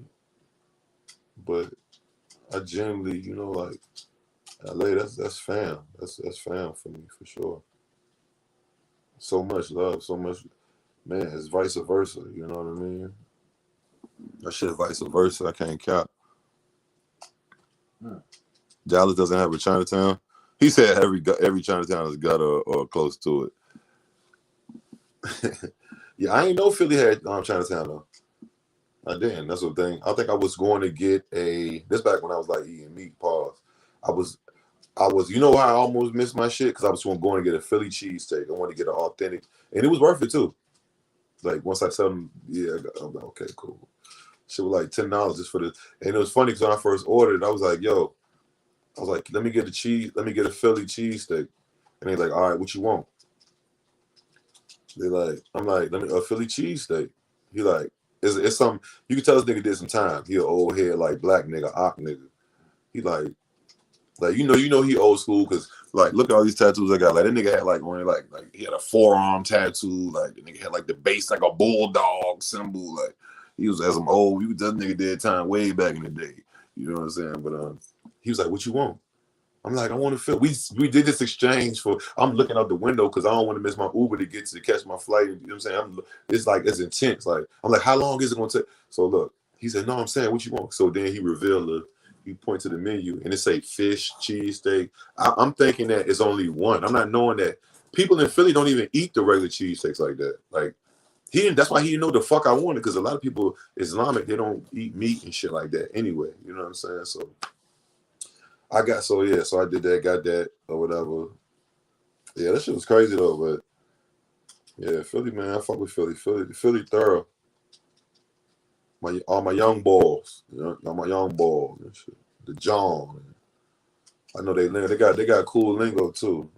But I generally, like LA, that's fam. That's fam for me for sure. So much love, so much, man. It's vice versa. You know what I mean? That shit vice versa. I can't cap. Dallas doesn't have a Chinatown. He said every Chinatown has got or close to it. Yeah, I ain't know Philly had Chinatown though. I didn't. That's the thing. I think I was going to get this back when I was like eating meat. Pause. I was. You know why I almost missed my shit? Because I was going to get a Philly cheesesteak. I wanted to get an authentic, and it was worth it too. Like once I said them, yeah, I'm like, okay, cool. Shit was like $10 just for the, and it was funny because when I first ordered, I was like, yo, let me get a Philly cheesesteak, and they like, all right, what you want? They like, I'm like, let me a Philly cheesesteak. He like, it's some, you can tell this nigga did some time. He an old head like black nigga, ock nigga. He like you know he old school because like look at all these tattoos I got. Like that nigga had like he had a forearm tattoo. Like the nigga had like the base like a bulldog symbol. Like he was as some old. That nigga did time way back in the day. You know what I'm saying? But he was like, "What you want?" I'm like, "I want to feel." We did this exchange for. I'm looking out the window because I don't want to miss my Uber to catch my flight. You know what I'm saying? It's intense. Like I'm like, how long is it gonna take? So look, he said, "No, I'm saying what you want." So then he revealed you point to the menu and it say fish, cheese, steak. I'm thinking that it's only one. I'm not knowing that people in Philly don't even eat the regular cheesesteaks like that. Like he didn't. That's why he didn't know the fuck I wanted because a lot of people Islamic they don't eat meat and shit like that anyway. You know what I'm saying? So so I did that, got that or whatever. Yeah, that shit was crazy though. But yeah, Philly man, I fuck with Philly. Philly thorough. All my young boys, all my young boys and shit. The John. I know they got cool lingo too.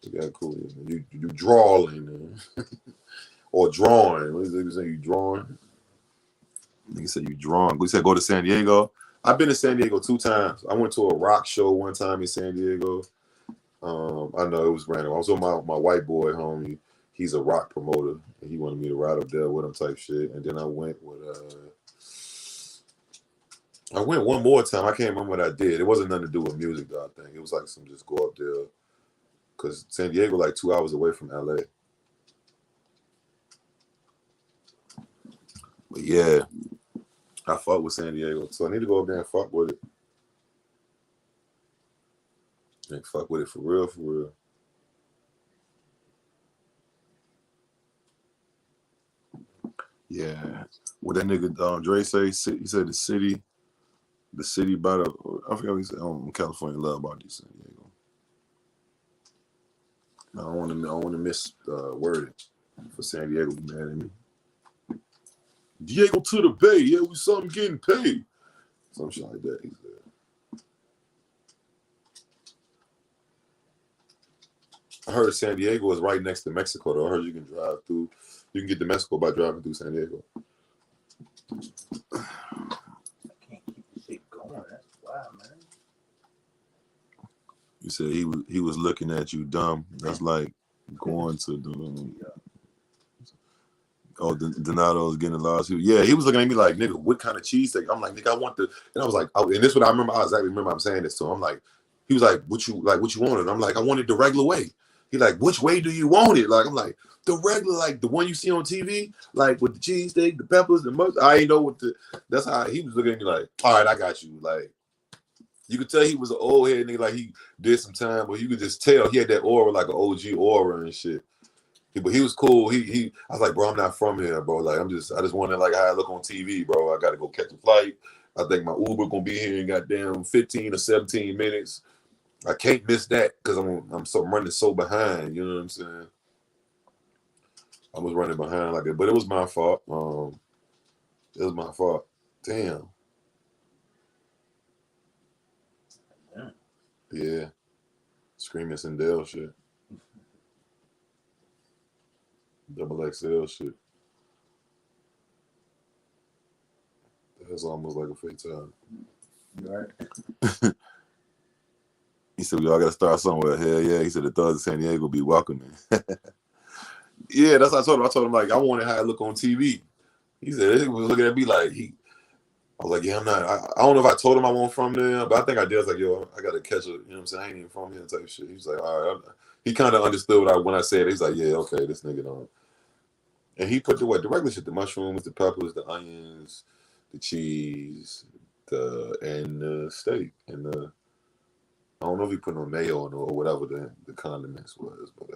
They got cool. You drawing or drawing. What is it saying? You drawing? Nigga said you drawing. We said go to San Diego. I've been to San Diego 2 times. I went to a rock show one time in San Diego. I know it was random. I was with my white boy homie. He's a rock promoter, and he wanted me to ride up there with him type shit. And then I went one more time. I can't remember what I did. It wasn't nothing to do with music though. I think it was like some just go up there because San Diego like 2 hours away from LA. But yeah, I fuck with San Diego, so I need to go up there and fuck with it. And fuck with it for real, for real. Yeah. What that nigga Dre say? He said the city by the I forgot what he said. California love about this San Diego. I don't want to miss wording for San Diego. Be mad at me. Diego to the Bay. Yeah, we saw him getting paid. Some shit like that. He said. I heard San Diego is right next to Mexico. Though I heard you can drive through. You can get to Mexico by driving through San Diego. I can't keep this shit going. That's wild, man. You said he was looking at you dumb. That's like going to the. Oh, Donato's getting a lot of. Yeah, he was looking at me like, nigga, what kind of cheesesteak? I'm like, nigga, I want the. And I was like, and this is what I remember. I exactly remember I'm saying this to him. I'm like, he was like, what you wanted? I'm like, I wanted the regular way. He like, which way do you want it? Like, I'm like, the regular, like the one you see on TV, like with the cheesesteak, the peppers, the mustard. I ain't know what the. That's how he was looking at me like, all right, I got you. Like, you could tell he was an old head nigga, like he did some time, but you could just tell he had that aura, like an OG aura and shit. But he was cool. I was like, bro, I'm not from here, bro. Like, I just wanted like how I look on TV, bro. I gotta go catch a flight. I think my Uber gonna be here in goddamn 15 or 17 minutes. I can't miss that because I'm running so behind. You know what I'm saying? I was running behind like it, but it was my fault. It was my fault. Damn. Yeah. Screaming Sindel shit. Double XL shit. That's almost like a fake time. Right. He said, we all got to start somewhere. Hell yeah. He said, the thugs in San Diego be welcoming. Yeah, that's what I told him. I told him, like, I wanted how I look on TV. He said, he was looking at me like, I was like, yeah, I'm not. I don't know if I told him I wasn't from there, but I think I did. I was like, yo, I got to catch it. You know what I'm saying? I ain't even from here type shit. He was like, all right. He kind of understood when I said it. He's like, yeah, okay, this nigga don't. And he put the regular shit, the mushrooms, the peppers, the onions, the cheese, and the steak and the. I don't know if he put no mayo on or whatever the condiments was, but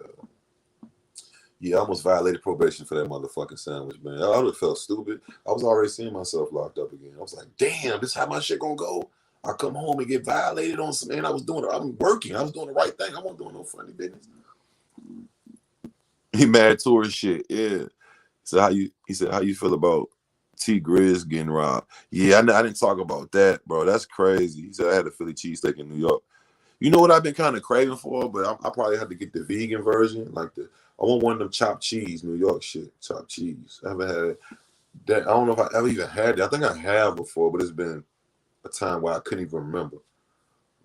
yeah, I almost violated probation for that motherfucking sandwich, man. I would have felt stupid. I was already seeing myself locked up again. I was like, damn, this is how my shit gonna go. I come home and get violated on some, man. I'm working. I was doing the right thing. I wasn't doing no funny business. He mad tourist shit, yeah. So he said, how you feel about T Grizz getting robbed? Yeah, I didn't talk about that, bro. That's crazy. He said I had a Philly cheesesteak in New York. You know what I've been kind of craving for, but I probably have to get the vegan version. I want one of them chopped cheese, New York shit, chopped cheese. I haven't had that. I don't know if I ever even had that. I think I have before, but it's been a time where I couldn't even remember.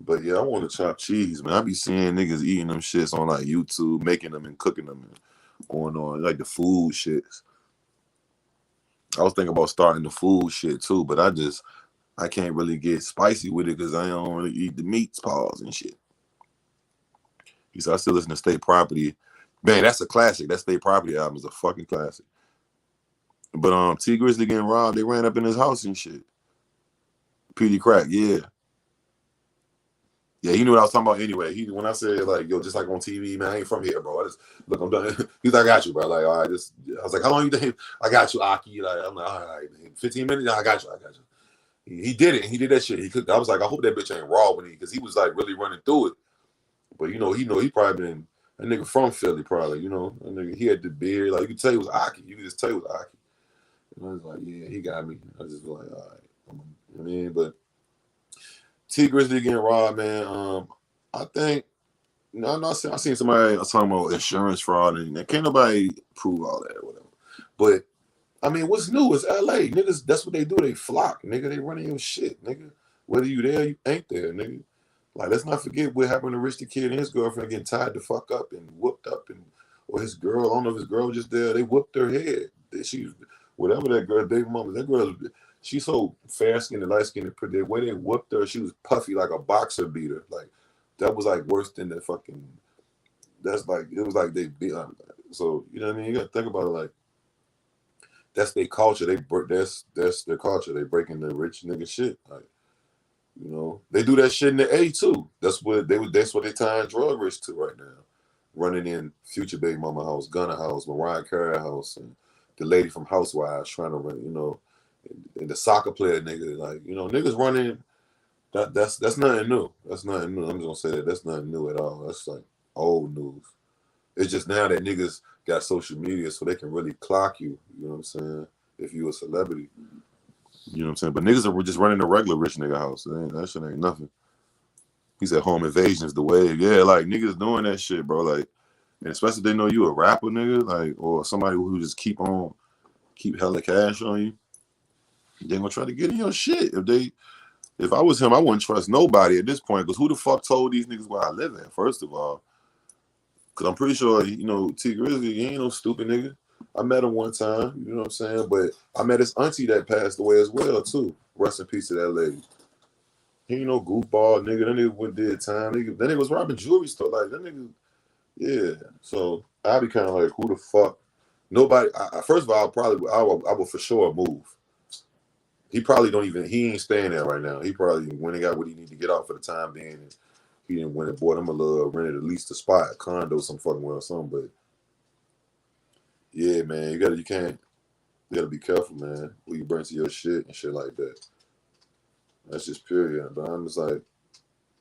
But yeah, I want to chop cheese, man. I be seeing niggas eating them shits on like YouTube, making them and cooking them and going on like the food shits. I was thinking about starting the food shit too, but I can't really get spicy with it because I don't really eat the meats, paws and shit. He said I still listen to State Property. Man, that's a classic. That State Property album is a fucking classic. But T Grizzly getting robbed, they ran up in his house and shit. PD Crack, yeah. Yeah, he knew what I was talking about anyway. When I said like, yo, just like on TV, man, I ain't from here, bro. Look, I'm done. He's like, I got you, bro. Like, all right, I was like, how long you think? I got you, Aki. Like, I'm like, all right, 15 minutes. I got you. He did it. He did that shit. I was like, I hope that bitch ain't raw with me because he was like really running through it. But he probably been a nigga from Philly, probably. A nigga, he had the beard. Like you could tell he was Aki. You could just tell he was Aki. And I was like, yeah, he got me. I just was like, all right. I mean, but T Grizzly getting robbed, man. I think I seen somebody talking about insurance fraud and can't nobody prove all that or whatever. But I mean, what's new is LA. Niggas, that's what they do. They flock, nigga. They running your shit, nigga. Whether you there, you ain't there, nigga. Like, let's not forget what happened to Rich the Kid and his girlfriend getting tied the fuck up and whooped up, or his girl. I don't know if his girl was just there. They whooped her head. She, whatever that girl, baby mama, that girl, she's so fair skinned and light skinned. The way they whooped her, she was puffy like a boxer beater. Like that was like worse than the fucking. That's like it was like they beat. So you know what I mean? You gotta think about it like. That's their culture. That's their culture. They breaking the rich nigga shit. Like, they do that shit in the A too. That's what they tying drug rich to right now. Running in Future Baby Mama house, Gunna house, Mariah Carey house, and the lady from Housewives trying to run, and the soccer player nigga, like, niggas running. That's nothing new. That's nothing new. I'm just gonna say that's nothing new at all. That's like old news. It's just now that niggas got social media so they can really clock you. You know what I'm saying? If you a celebrity. You know what I'm saying? But niggas are just running a regular rich nigga house. That shit ain't nothing. He said home invasion is the wave. Yeah, like niggas doing that shit, bro. Like, and especially if they know you a rapper, nigga, like, or somebody who just keep hella cash on you. They gonna try to get in your shit. If I was him, I wouldn't trust nobody at this point. Because who the fuck told these niggas where I live at? First of all. Because I'm pretty sure, T Grizzly, he ain't no stupid nigga. I met him one time, you know what I'm saying? But I met his auntie that passed away as well, too. Rest in peace to that lady. He ain't no goofball nigga. That nigga did time. That nigga was robbing jewelry store. Like, that nigga, yeah. So, I'd be kind of like, who the fuck? Nobody, first of all, I will for sure move. He probably he ain't staying there right now. He probably went and got what he need to get out for the time being. And he didn't went and bought him rented at least a spot, a condo, some fucking well or something. But yeah, man, you gotta be careful, man, who you bring to your shit and shit like that. That's just period. But I'm just like,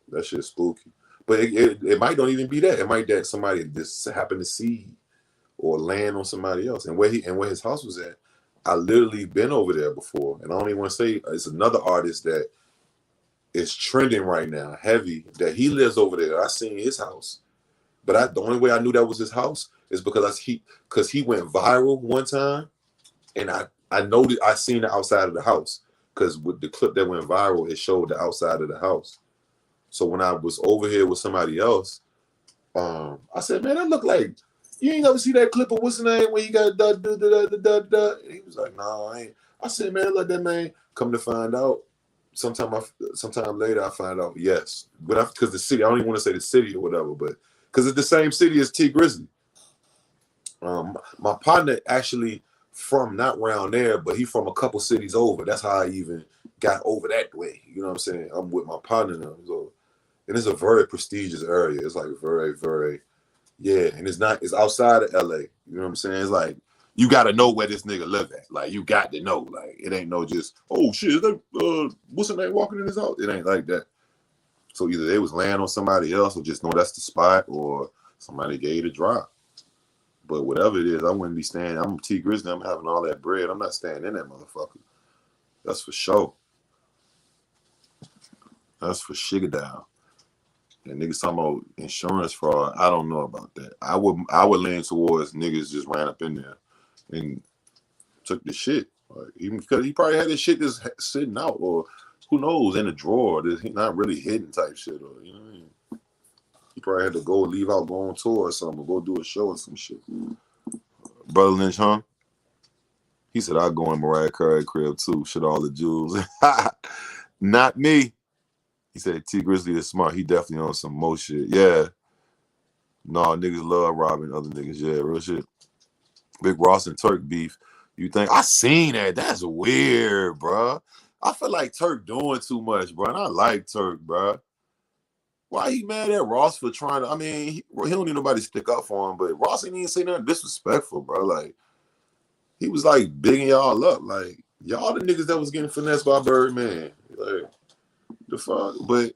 that shit's spooky. But it might don't even be that. It might that somebody just happened to see or land on somebody else. And where his house was at, I literally been over there before. And I don't even want to say it's another artist that is trending right now, heavy, that he lives over there. I seen his house. But the only way I knew that was his house is because he went viral one time, and I noted I seen the outside of the house because with the clip that went viral, it showed the outside of the house. So when I was over here with somebody else, I said, "Man, that look like you ain't ever see that clip of what's the name when you got da da da da da da." And he was like, "No, I ain't." I said, "Man, look that man." Come to find out, sometime later, I find out yes, but because the city, I don't even want to say the city or whatever, but because it's the same city as T Grizzly. My partner actually from not around there, but he from a couple cities over. That's how I even got over that way. You know what I'm saying? I'm with my partner now. So, and it's a very prestigious area. It's like very, very, yeah. And it's outside of LA. You know what I'm saying? It's like, you got to know where this nigga live at. Like, you got to know. Like, it ain't no just, oh shit, is that, what's the name walking in his house? It ain't like that. So either they was laying on somebody else or just know that's the spot or somebody gave the drop. But whatever it is, I wouldn't be staying. I'm T Grizzly. I'm having all that bread. I'm not staying in that motherfucker. That's for sure. That's for sugar down. And niggas talking about insurance fraud. I don't know about that. I would lean towards niggas just ran up in there and took the shit. Like, even because he probably had this shit just sitting out, or who knows, in a drawer. This he not really hidden type shit, or you know what I mean. He probably had to go leave out, go on tour or something, or go do a show or some shit. Brother Lynch, huh? He said I'll go in Mariah Carey crib too. Shit, all the jewels. Not me. He said T Grizzly is smart. He definitely on some more shit. Yeah. No, niggas love robbing other niggas. Yeah, real shit. Big Ross and Turk beef. You think I seen that? That's weird, bro. I feel like Turk doing too much, bro. And I like Turk, bro. Why he mad at Ross for trying to? I mean, he don't need nobody to stick up for him, but Ross ain't even say nothing disrespectful, bro. Like, he was like bigging y'all up. Like, y'all the niggas that was getting finessed by Birdman. Like, the fuck? But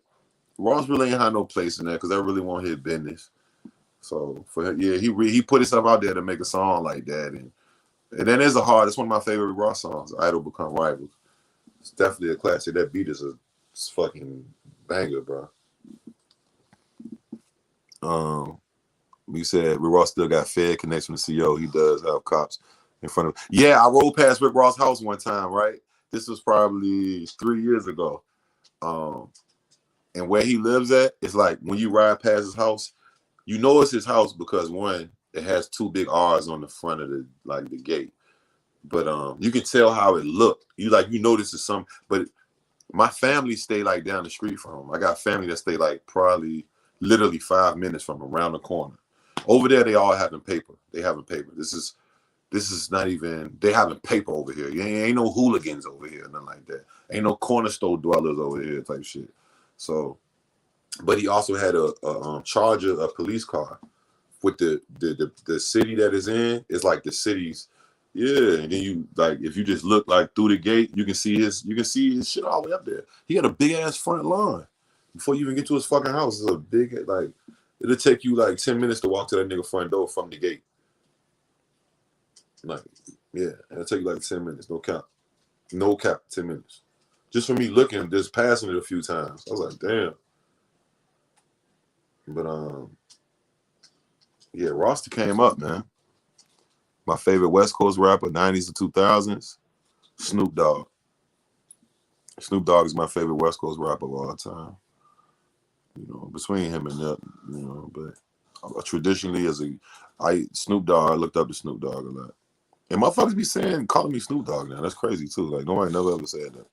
Ross really ain't had no place in there because I really want his business. So for him, yeah, he put himself out there to make a song like that, and that is it's one of my favorite Ross songs. Idol Become Rivals. It's definitely a classic. That beat is a fucking banger, bro. We said Rick Ross still got Fed connection to CO. He does have cops in front of him. Yeah, I rode past Rick Ross' house one time, right? This was probably 3 years ago. And where he lives at, it's like when you ride past his house, you know it's his house because one, it has two big R's on the front of the gate. But you can tell how it looked. You know this is some. But my family stay like down the street from him. I got family that stay like probably literally 5 minutes from around the corner. Over there, they all having paper. They having paper. This is not even. They having paper over here. Ain't no hooligans over here, nothing like that. Ain't no corner store dwellers over here, type shit. So, but he also had a Charger, a police car, with the city that is in. It's like the city's. Yeah, and then you like if you just look like through the gate, you can see his shit all the way up there. He had a big ass front lawn before you even get to his fucking house. It's a big like it'll take you like 10 minutes to walk to that nigga front door from the gate. Like, yeah, it'll take you like 10 minutes, no cap, 10 minutes. Just for me looking, just passing it a few times. I was like, damn. But yeah, Roster came up, man. My favorite West Coast rapper, 90s to 2000s, Snoop Dogg. Snoop Dogg is my favorite West Coast rapper of all time. You know, between him and Nip, you know, but traditionally Snoop Dogg, I looked up to Snoop Dogg a lot. And motherfuckers be calling me Snoop Dogg now. That's crazy too. Like nobody never ever said that.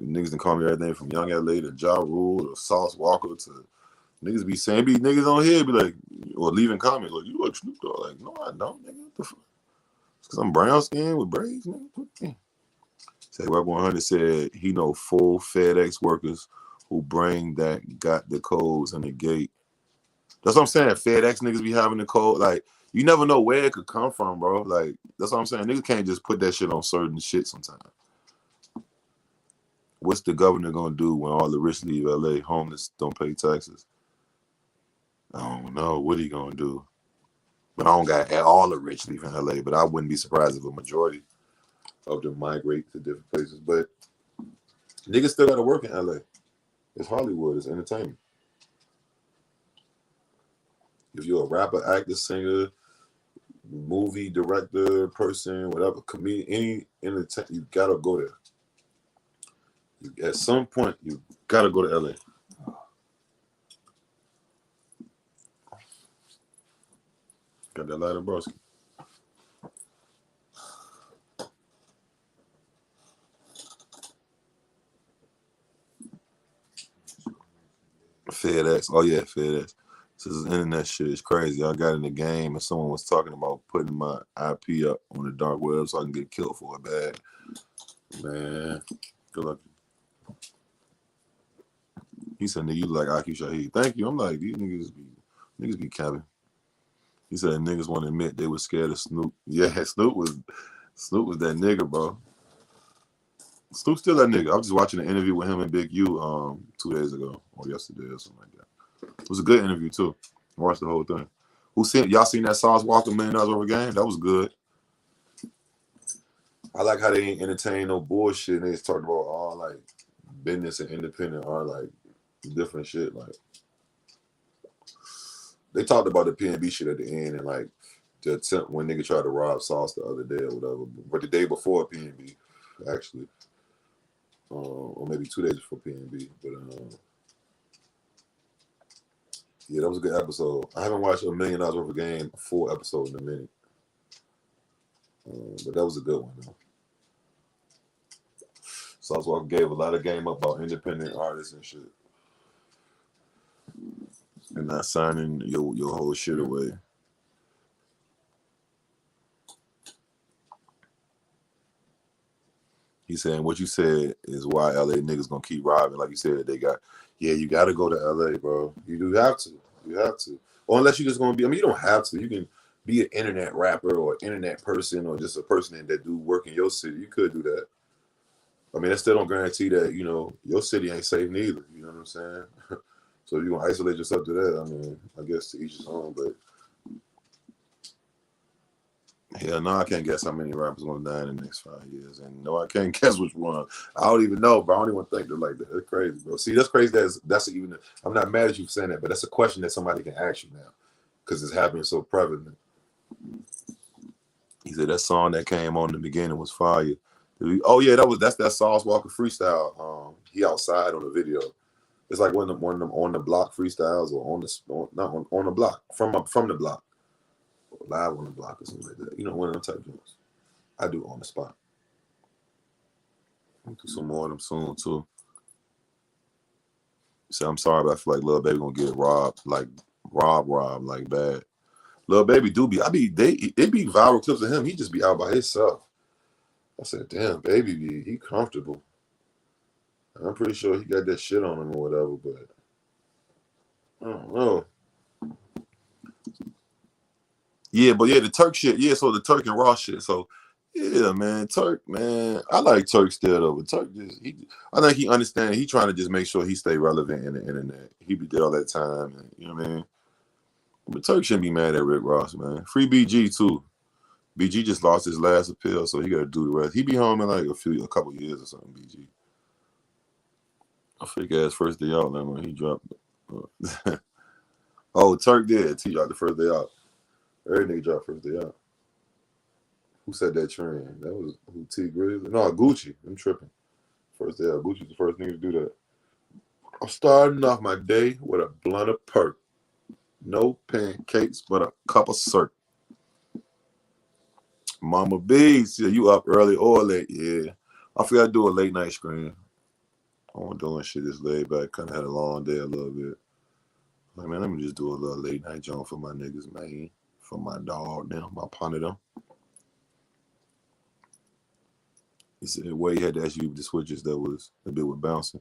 Niggas done call me everything from Young LA to Ja Rule to Sauce Walker to niggas be saying, niggas on here be like, or leaving comments like, you like Snoop Dogg? Like, no, I don't, nigga. What the fuck? It's because I'm brown skinned with braids, nigga. Say Web 100 said he know full FedEx workers who got the codes in the gate. That's what I'm saying. FedEx niggas be having the code. Like, you never know where it could come from, bro. Like, that's what I'm saying. Niggas can't just put that shit on certain shit sometimes. What's the governor gonna do when all the rich leave LA, homeless, don't pay taxes? I don't know what he gonna do. But I don't got all the rich leaving LA, but I wouldn't be surprised if a majority of them migrate to different places. But niggas still gotta work in LA. It's Hollywood, it's entertainment. If you're a rapper, actor, singer, movie director, person, whatever, comedian, any entertainment, you gotta go there. At some point, you gotta go to LA. Got that light of broski. FedEx. Oh yeah, FedEx. This is internet shit. It's crazy. I got in the game and someone was talking about putting my IP up on the dark web so I can get killed for a bag. Man, Good luck. He said, nigga, you like Aki Shaheed. Thank you. I'm like, these niggas be capping. He said niggas want to admit they were scared of Snoop. Yeah, Snoop was that nigga, bro. Snoop's still that nigga. I was just watching an interview with him and Big U 2 days ago or yesterday or something like that. It was a good interview too. I watched the whole thing. Y'all seen that Sauce Walker $1 million over game? That was good. I like how they ain't entertain no bullshit. And they just talked about all like business and independent or like different shit. Like they talked about the PNB shit at the end and like the attempt when nigga tried to rob Sauce the other day or whatever, but the day before PNB actually. Or maybe 2 days before PNB. But yeah, that was a good episode. I haven't watched $1 million worth of game, a full episode in a minute. But that was a good one though. Sauce Walker gave a lot of game up about independent artists and shit. And not signing your whole shit away. He saying what you said is why LA niggas gonna keep robbing. Like you said, you gotta go to LA, bro. You do have to. You have to. Or unless you're just gonna be, you don't have to. You can be an internet rapper or internet person or just a person that do work in your city. You could do that. I mean, that still don't guarantee that, your city ain't safe neither. You know what I'm saying? So if you're gonna isolate yourself to that, I mean, I guess to each his own, but hell no, I can't guess how many rappers gonna die in the next 5 years. And no, I can't guess which one. I don't even know, bro. I don't even think they're like that. That's crazy, bro. See, that's crazy. I'm not mad at you for saying that, but that's a question that somebody can ask you now. Because it's happening so prevalent. He said that song that came on in the beginning was fire. Oh yeah, that's that Sauce Walker freestyle. He outside on the video. It's like one of them on the block freestyles or on the block from the block. Live on the block or something like that. One of them type of things. I do on the spot. I'll do some more of them soon too. So I'm sorry, but I feel like Lil Baby gonna get robbed, like robbed, like bad. Lil Baby it be viral clips of him. He just be out by himself. I said, damn, Baby, he comfortable. I'm pretty sure he got that shit on him or whatever, but I don't know. Yeah, but yeah, the Turk shit. Yeah, so the Turk and Ross shit. So yeah, man, Turk, man, I like Turk still though. But Turk I think he understands. He trying to just make sure he stay relevant in the internet. He be there all that time, and, you know what I mean. But Turk shouldn't be mad at Rick Ross, man. Free BG too. BG just lost his last appeal, so he got to do the rest. He be home in like a couple years or something. BG. I figure ass first day out, man. When he dropped. Oh, Turk did. He dropped the first day out. Every nigga dropped first day out. Who said that trend? That was who? T Grizz? No, Gucci. I'm tripping. First day out. Gucci's the first nigga to do that. I'm starting off my day with a blunt of perk. No pancakes, but a cup of syrup. Mama B, see you up early or late? Yeah. I forgot to do a late night screen. I wasn't doing shit this laid back. Kind of had a long day a little bit. Like, man, let me just do a little late night joint for my niggas, man. For my dog, them, my partner, them. He said where he had to ask you the switches that was a bit with bouncing.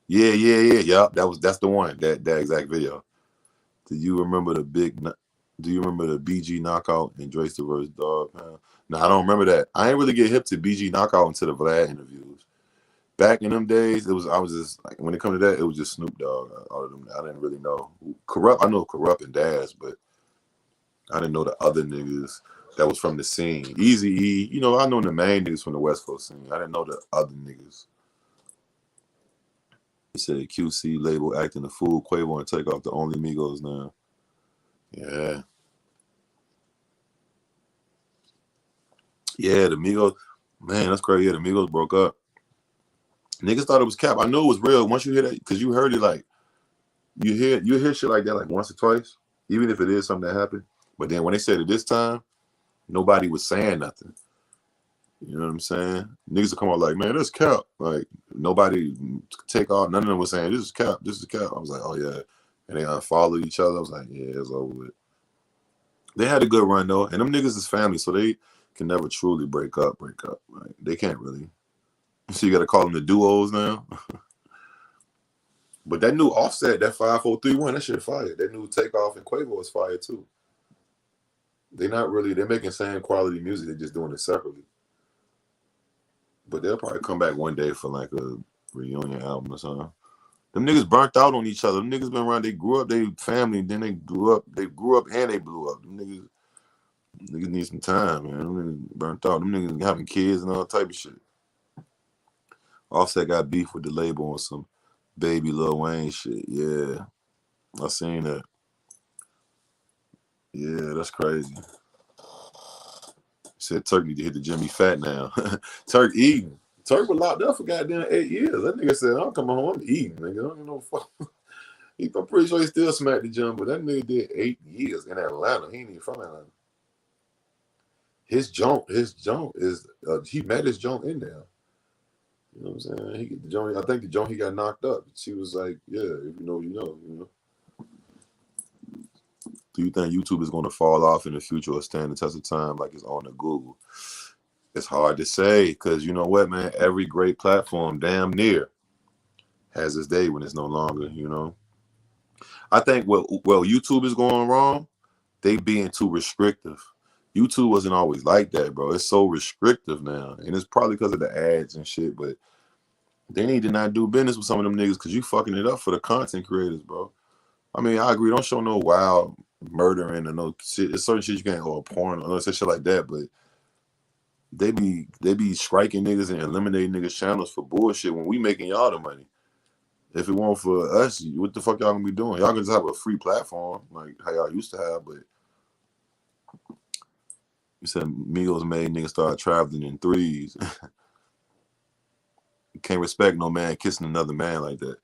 Yeah. Yup, that's the one. That exact video. Do you remember the BG knockout and Drake's the verse Dog Pound? No, I don't remember that. I ain't really get hip to BG knockout until the Vlad interviews. Back in them days, I was just like when it comes to that, it was just Snoop Dogg. All of them, I didn't really know. Corrupt, I know Corrupt and Daz, but I didn't know the other niggas that was from the scene. Easy E, I know the main niggas from the West Coast scene. I didn't know the other niggas. He said QC label acting a fool. Quavo and Take Off the only Migos now. Yeah. Yeah, the Migos. Man, that's crazy. Yeah, the Migos broke up. Niggas thought it was cap. I know it was real. Once you hear that, because you heard it like, you hear shit like that like once or twice, even if it is something that happened. But then when they said it this time, nobody was saying nothing. You know what I'm saying? Niggas will come out like, man, this cap. Like, nobody take off. None of them was saying, this is cap. This is cap. I was like, oh, yeah. And they unfollowed each other. I was like, yeah, it's over with. They had a good run, though. And them niggas is family, so they can never truly break up. Like, they can't really. So you got to call them the duos now. But that new Offset, that 5431, that shit fire. That new Takeoff and Quavo is fire too. They're making same quality music. They're just doing it separately. But they'll probably come back one day for like a reunion album or something. Them niggas burnt out on each other. Them niggas been around. They grew up. They family. Then they grew up. They grew up and they blew up. Them niggas need some time, man. Them niggas burnt out. Them niggas having kids and all type of shit. Offset got beef with the label on some baby Lil Wayne shit. Yeah, I seen that. Yeah, that's crazy. Said Turk need to hit the gym. He fat now. Turk eating. Turk was locked up for goddamn 8 years. That nigga said, I'm coming home, I'm eating, nigga. I don't give no fuck. I'm pretty sure he still smacked the gym, but that nigga did 8 years in Atlanta. He ain't even from Atlanta. His junk is he met his junk in there. You know what I'm saying? I think the junk he got knocked up. She was like, yeah, if you know, you know, you know. Do you think YouTube is going to fall off in the future or stand the test of time like it's on the Google? It's hard to say because you know what, man? Every great platform, damn near, has its day when it's no longer. You know, I think well, YouTube is going wrong. They being too restrictive. YouTube wasn't always like that, bro. It's so restrictive now, and it's probably because of the ads and shit. But they need to not do business with some of them niggas because you fucking it up for the content creators, bro. I mean, I agree. Don't show no wild murdering and no shit. There's certain shit you can't or porn or shit like that, but they be striking niggas and eliminating niggas channels for bullshit when we making y'all the money. If it weren't for us, what the fuck y'all gonna be doing? Y'all can just have a free platform like how y'all used to have, but you said Migos made niggas start traveling in threes. You can't respect no man kissing another man like that.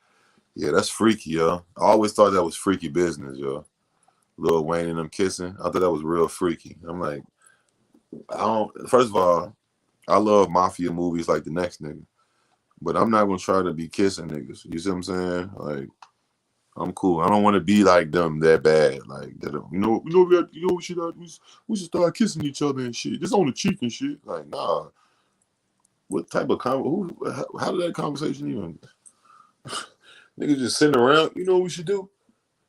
Yeah, that's freaky, yo. I always thought that was freaky business, yo. Lil Wayne and them kissing. I thought that was real freaky. I'm like, I don't. First of all, I love mafia movies like the next nigga, but I'm not gonna try to be kissing niggas. You see what I'm saying? Like, I'm cool. I don't want to be like them that bad. Like that. We should start kissing each other and shit. Just on the cheek and shit. Like, nah. What type of how did that conversation even? Niggas just sitting around. You know what we should do?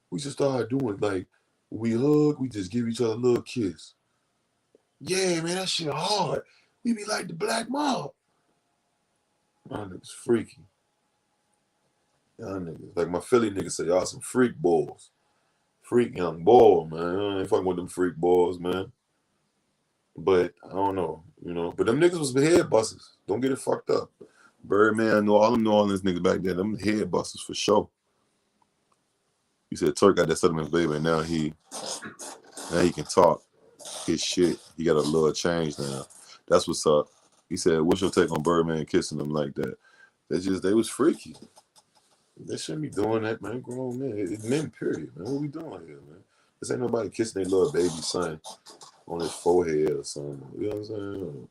We should start doing like we hug. We just give each other a little kiss. Yeah, man, that shit hard. We be like the black mob. Y'all niggas freaky. Y'all niggas. Like my Philly niggas say, y'all some freak boys. Freak young boy, man. I ain't fucking with them freak boys, man. But I don't know, you know. But them niggas was head busters. Don't get it fucked up. Birdman, know all them New Orleans niggas back then. Them head busters for sure. He said Turk got that settlement baby, and now he can talk his shit. He got a little change now. That's what's up. He said, "What's your take on Birdman kissing them like that?" They was freaky. They shouldn't be doing that, man. Grown men, it's men. Period, man. What we doing here, man? This ain't nobody kissing their little baby son on his forehead or something. You know what I'm saying?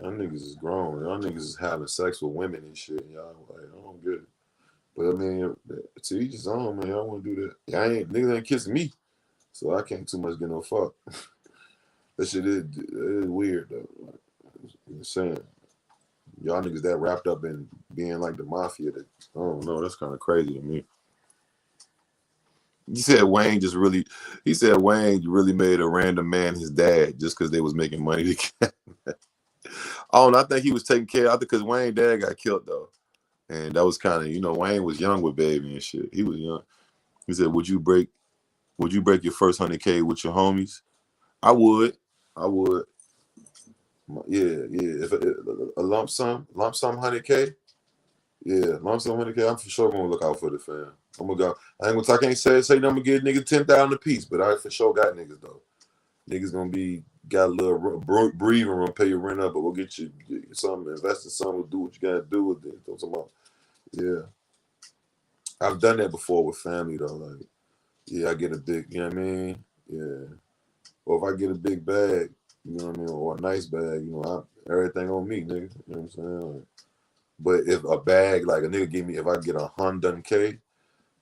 Y'all niggas is grown. Y'all niggas is having sex with women and shit. Y'all like, I don't get it. But I mean, to each his own, man. Y'all want to do that? Niggas ain't kissing me, so I can't too much get no fuck. That shit is weird though. Like, I'm saying, y'all niggas that wrapped up in being like the mafia. That I don't know. That's kind of crazy to me. He said Wayne really made a random man his dad just because they was making money together. I don't know. I think he was taking care. I think because Wayne dad got killed though, and that was kind of Wayne was young with baby and shit. He was young. He said, Would you break your first 100K with your homies?" I would. I would. Yeah, yeah. If a lump sum 100K. Yeah, lump sum 100K. I'm for sure gonna look out for the fam. I'm gonna go. I ain't gonna talk. I can't say I'm gonna give niggas 10,000 a piece, but I for sure got niggas though. Niggas gonna got a little breathing room, pay your rent up, but we'll get you something, invest in something, do what you gotta do with it. Yeah, I've done that before with family though. Like, yeah, I get a big, you know what I mean? Yeah. Or if I get a big bag, you know what I mean, or a nice bag, everything on me, nigga. You know what I'm saying? Like, but if a bag, like a nigga give me, if I get 100K,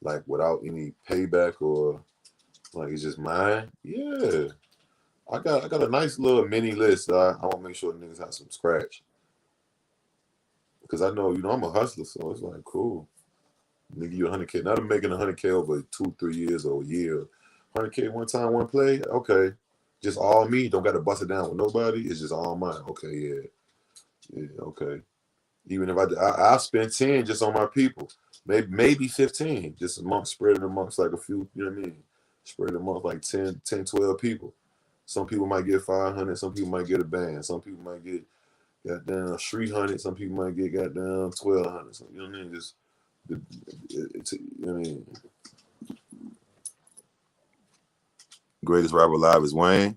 like without any payback or like it's just mine, yeah. I got a nice little mini list. I want to make sure the niggas have some scratch. Because I know, I'm a hustler, so it's like, cool. Nigga, you 100K. Not making 100K over 2-3 years or a year. 100K one time, one play. Okay, just all me. Don't got to bust it down with nobody. It's just all mine. Okay, yeah, okay. Even if I spend 10 just on my people, maybe 15, just spread it amongst like a few. You know what I mean? Spread it amongst like 10, 12 people. Some people might get 500. Some people might get a band. Some people might get goddamn 300. Some people might get goddamn 1,200. So, you know what I mean? Just you know what I mean? Greatest rapper alive is Wayne.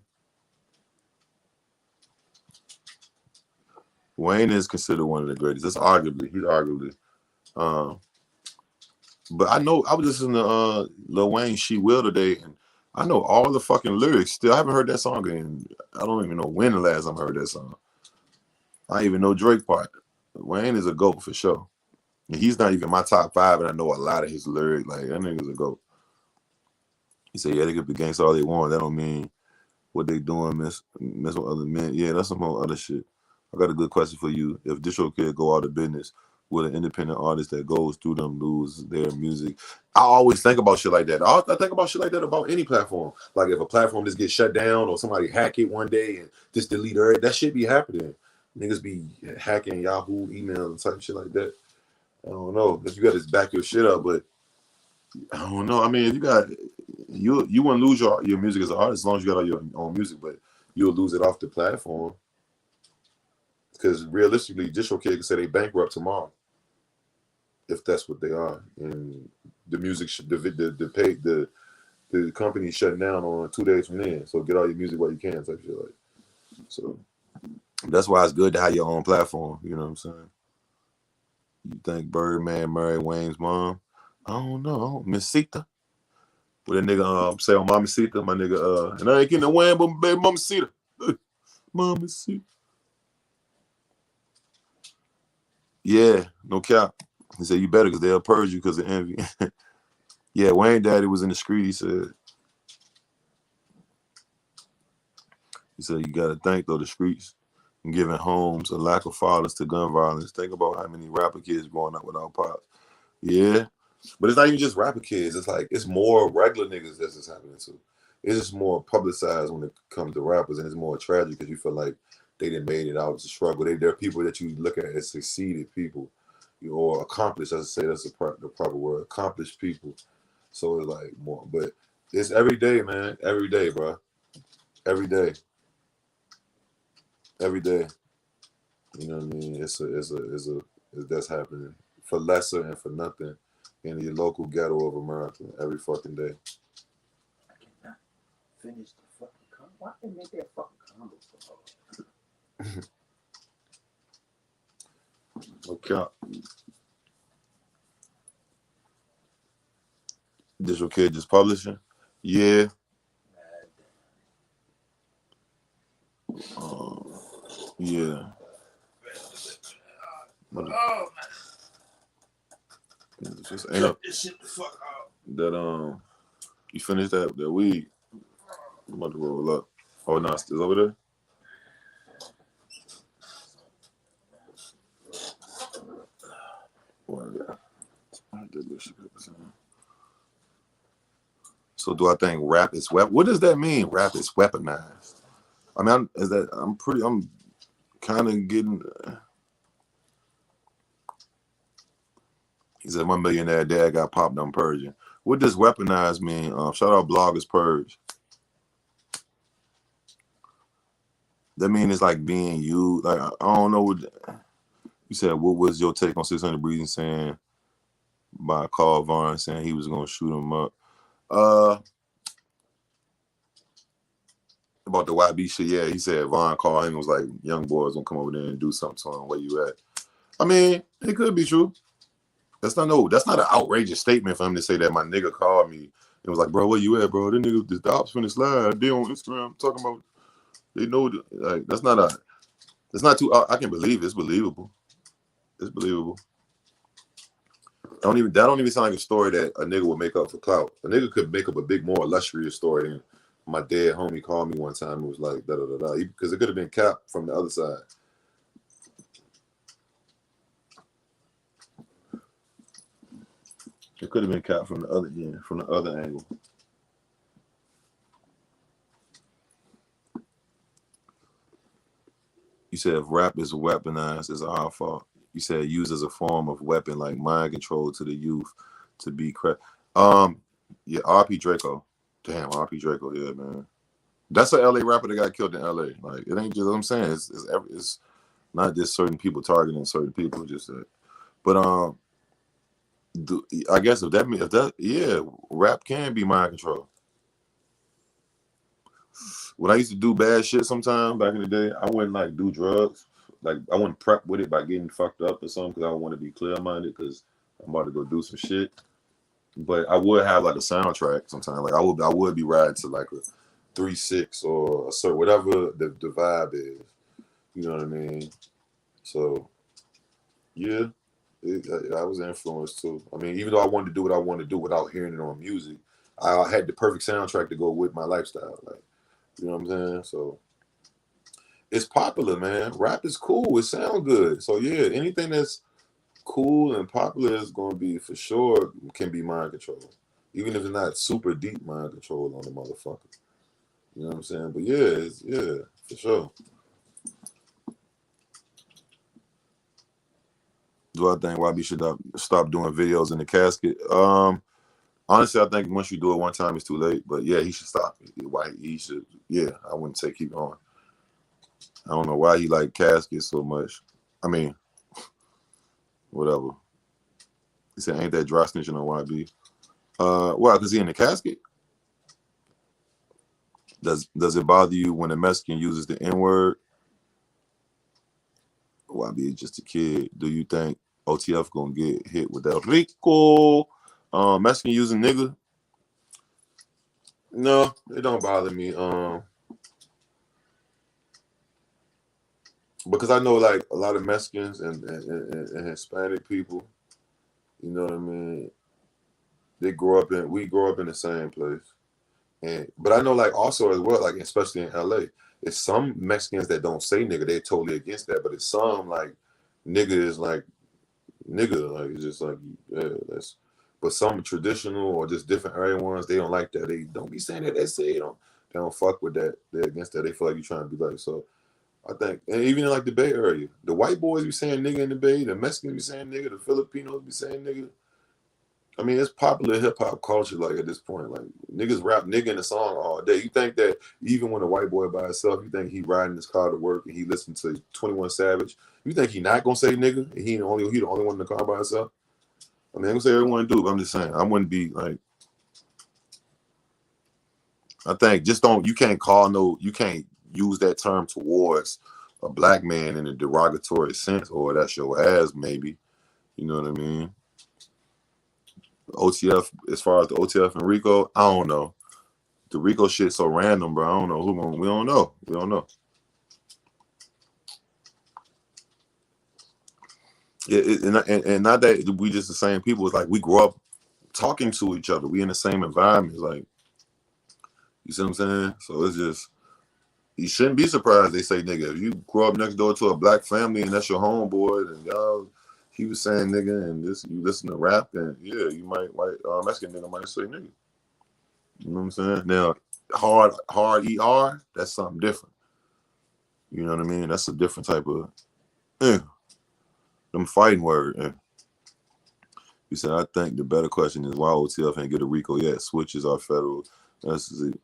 Wayne is considered one of the greatest. He's arguably. But I know I was listening to Lil Wayne She Will today, and I know all the fucking lyrics. Still, I haven't heard that song in. I don't even know when the last time I heard that song. I even know Drake part. Wayne is a GOAT for sure. And he's not even my top 5, and I know a lot of his lyrics. Like, that nigga's a GOAT. He said, yeah, they could be gangsta all they want. That don't mean what they doing, mess with other men. Yeah, that's some more other shit. I got a good question for you. If DistroKid go out of business, will an independent artist that goes through them lose their music? I always think about shit like that. I think about shit like that about any platform. Like if a platform just gets shut down or somebody hack it one day and just delete it, that shit be happening. Niggas be hacking Yahoo email and type shit like that. I don't know. If you got to back your shit up, but I don't know. I mean, if you got you wouldn't lose your music as an artist as long as you got all your own music, but you'll lose it off the platform. Because realistically, DistroKid can say they bankrupt tomorrow, if that's what they are, and the music the company shutting down on 2 days from then. So get all your music while you can, type shit like. So that's why it's good to have your own platform. You know what I'm saying? You think Birdman married Wayne's mom? I don't know, Miss Sita. What that nigga say on Mama Sita, my nigga, and I ain't getting a Wayne, but baby Mama Sita. Mama Sita. Yeah, no cap. He said, you better because they'll purge you because of envy. Yeah, Wayne Daddy was in the street, he said. He said, you got to thank, though, the streets and giving homes a lack of fathers to gun violence. Think about how many rapper kids growing up without pops. Yeah, but it's not even just rapper kids. It's like, it's more regular niggas that's just happening to. It's just more publicized when it comes to rappers, and it's more tragic because you feel like they didn't made it out to struggle. They're people that you look at as succeeded people, or accomplished. I say that's the proper word. Accomplished people. So it's like more, but it's every day, man. Every day, bro. Every day. Every day. You know what I mean? It's that's happening for lesser and for nothing in the local ghetto of America every fucking day. I cannot finish the fucking combo. Why did they make that fucking combo so hard? Okay. DistroKid just publishing? Yeah. Yeah. Oh, just ain't up. this shit the fuck out. That you finished that weed? I'm about to roll up. Oh no, it's still over there. So do I think rap is what does that mean? Rap is weaponized. I mean, I'm kind of getting. He said, 1 millionaire dad got popped on purging. What does weaponize mean? Shout out bloggers purge. That mean it's like being used. Like I don't know what you said. What was your take on 600 Breathing saying by Carl Vaughn saying he was gonna shoot him up? About the YB shit, yeah. He said Vaughn called him and was like, young boys gonna come over there and do something to him. Where you at? I mean, it could be true. That's not an outrageous statement for him to say that my nigga called me and was like, bro, where you at, bro? The nigga, the ops finna slide. They on Instagram talking about, they know, like, that's not too, I can believe it. It's believable. It's believable. That don't even sound like a story that a nigga would make up for clout. A nigga could make up a big, more illustrious story than my dead homie called me one time and was like, da da da da, because it could have been cap from the other side. It could have been capped from the other end, from the other angle. You said if rap is weaponized, it's our fault. You said used as a form of weapon, like mind control to the youth, to be correct. Yeah, R.P. Draco. Damn, R.P. Draco. Yeah, man. That's an L.A. rapper that got killed in L.A. Like it ain't just what I'm saying. It's not just certain people targeting certain people. Just that. But I guess if that yeah, rap can be mind control. When I used to do bad shit sometime back in the day, I wouldn't like do drugs. Like I wouldn't prep with it by getting fucked up or something because I want to be clear minded because I'm about to go do some shit. But I would have like a soundtrack sometimes. Like I would be riding to like a 3-6 or a certain whatever the vibe is. You know what I mean? So yeah, I was influenced too. I mean, even though I wanted to do what I wanted to do without hearing it on music, I had the perfect soundtrack to go with my lifestyle. Like you know what I'm saying? So it's popular, man. Rap is cool. It sounds good. So yeah, anything that's cool and popular is gonna be for sure can be mind control. Even if it's not super deep mind control on the motherfucker. You know what I'm saying? But yeah, yeah, for sure. Do I think YB should stop doing videos in the casket? Honestly, I think once you do it one time, it's too late. But yeah, he should stop. Why he should? Yeah, I wouldn't say keep going. I don't know why he like caskets so much. I mean, whatever. He said, "Ain't that dry snitching on YB?" Why? Because he in the casket. Does it bother you when a Mexican uses the N word? YB is just a kid. Do you think OTF gonna get hit with that Rico? Mexican using nigga? No, it don't bother me. Because I know like a lot of Mexicans and Hispanic people. You know what I mean? We grow up in the same place. But I know like also as well, like especially in LA, it's some Mexicans that don't say nigga, they're totally against that. But it's some like nigga is like nigga, like it's just like yeah, that's but some traditional or just different area ones, they don't like that. They don't be saying that. They say they don't fuck with that. They're against that. They feel like you're trying to be like so. I think, and even in like the Bay Area, the white boys be saying nigga in the Bay, the Mexicans be saying nigga, the Filipinos be saying nigga. I mean, it's popular hip hop culture like at this point. Like niggas rap nigga in the song all day. You think that even when a white boy by himself, you think he riding his car to work and he listen to 21 Savage, you think he not gonna say nigga? And he the only one in the car by himself. I mean, I'm gonna say everyone do, but I'm just saying I wouldn't be like. I think just don't you can't use that term towards a black man in a derogatory sense, or that's your ass maybe. You know what I mean? OTF as far as the OTF and Rico, I don't know. The Rico shit so random, bro. I don't know who gonna. We don't know. We don't know. And not that we just the same people. It's like we grow up talking to each other. We in the same environment. Like you see what I'm saying? So it's just you shouldn't be surprised they say nigga. If you grow up next door to a black family and that's your homeboy, and y'all he was saying nigga, and this you listen to rap, and yeah, you might white Mexican nigga might say nigga. You know what I'm saying? Now hard that's something different. You know what I mean? That's a different type of eh, them fighting word. Eh. He said, I think the better question is why OTF ain't get a Rico yet. Switches are federal. That's it.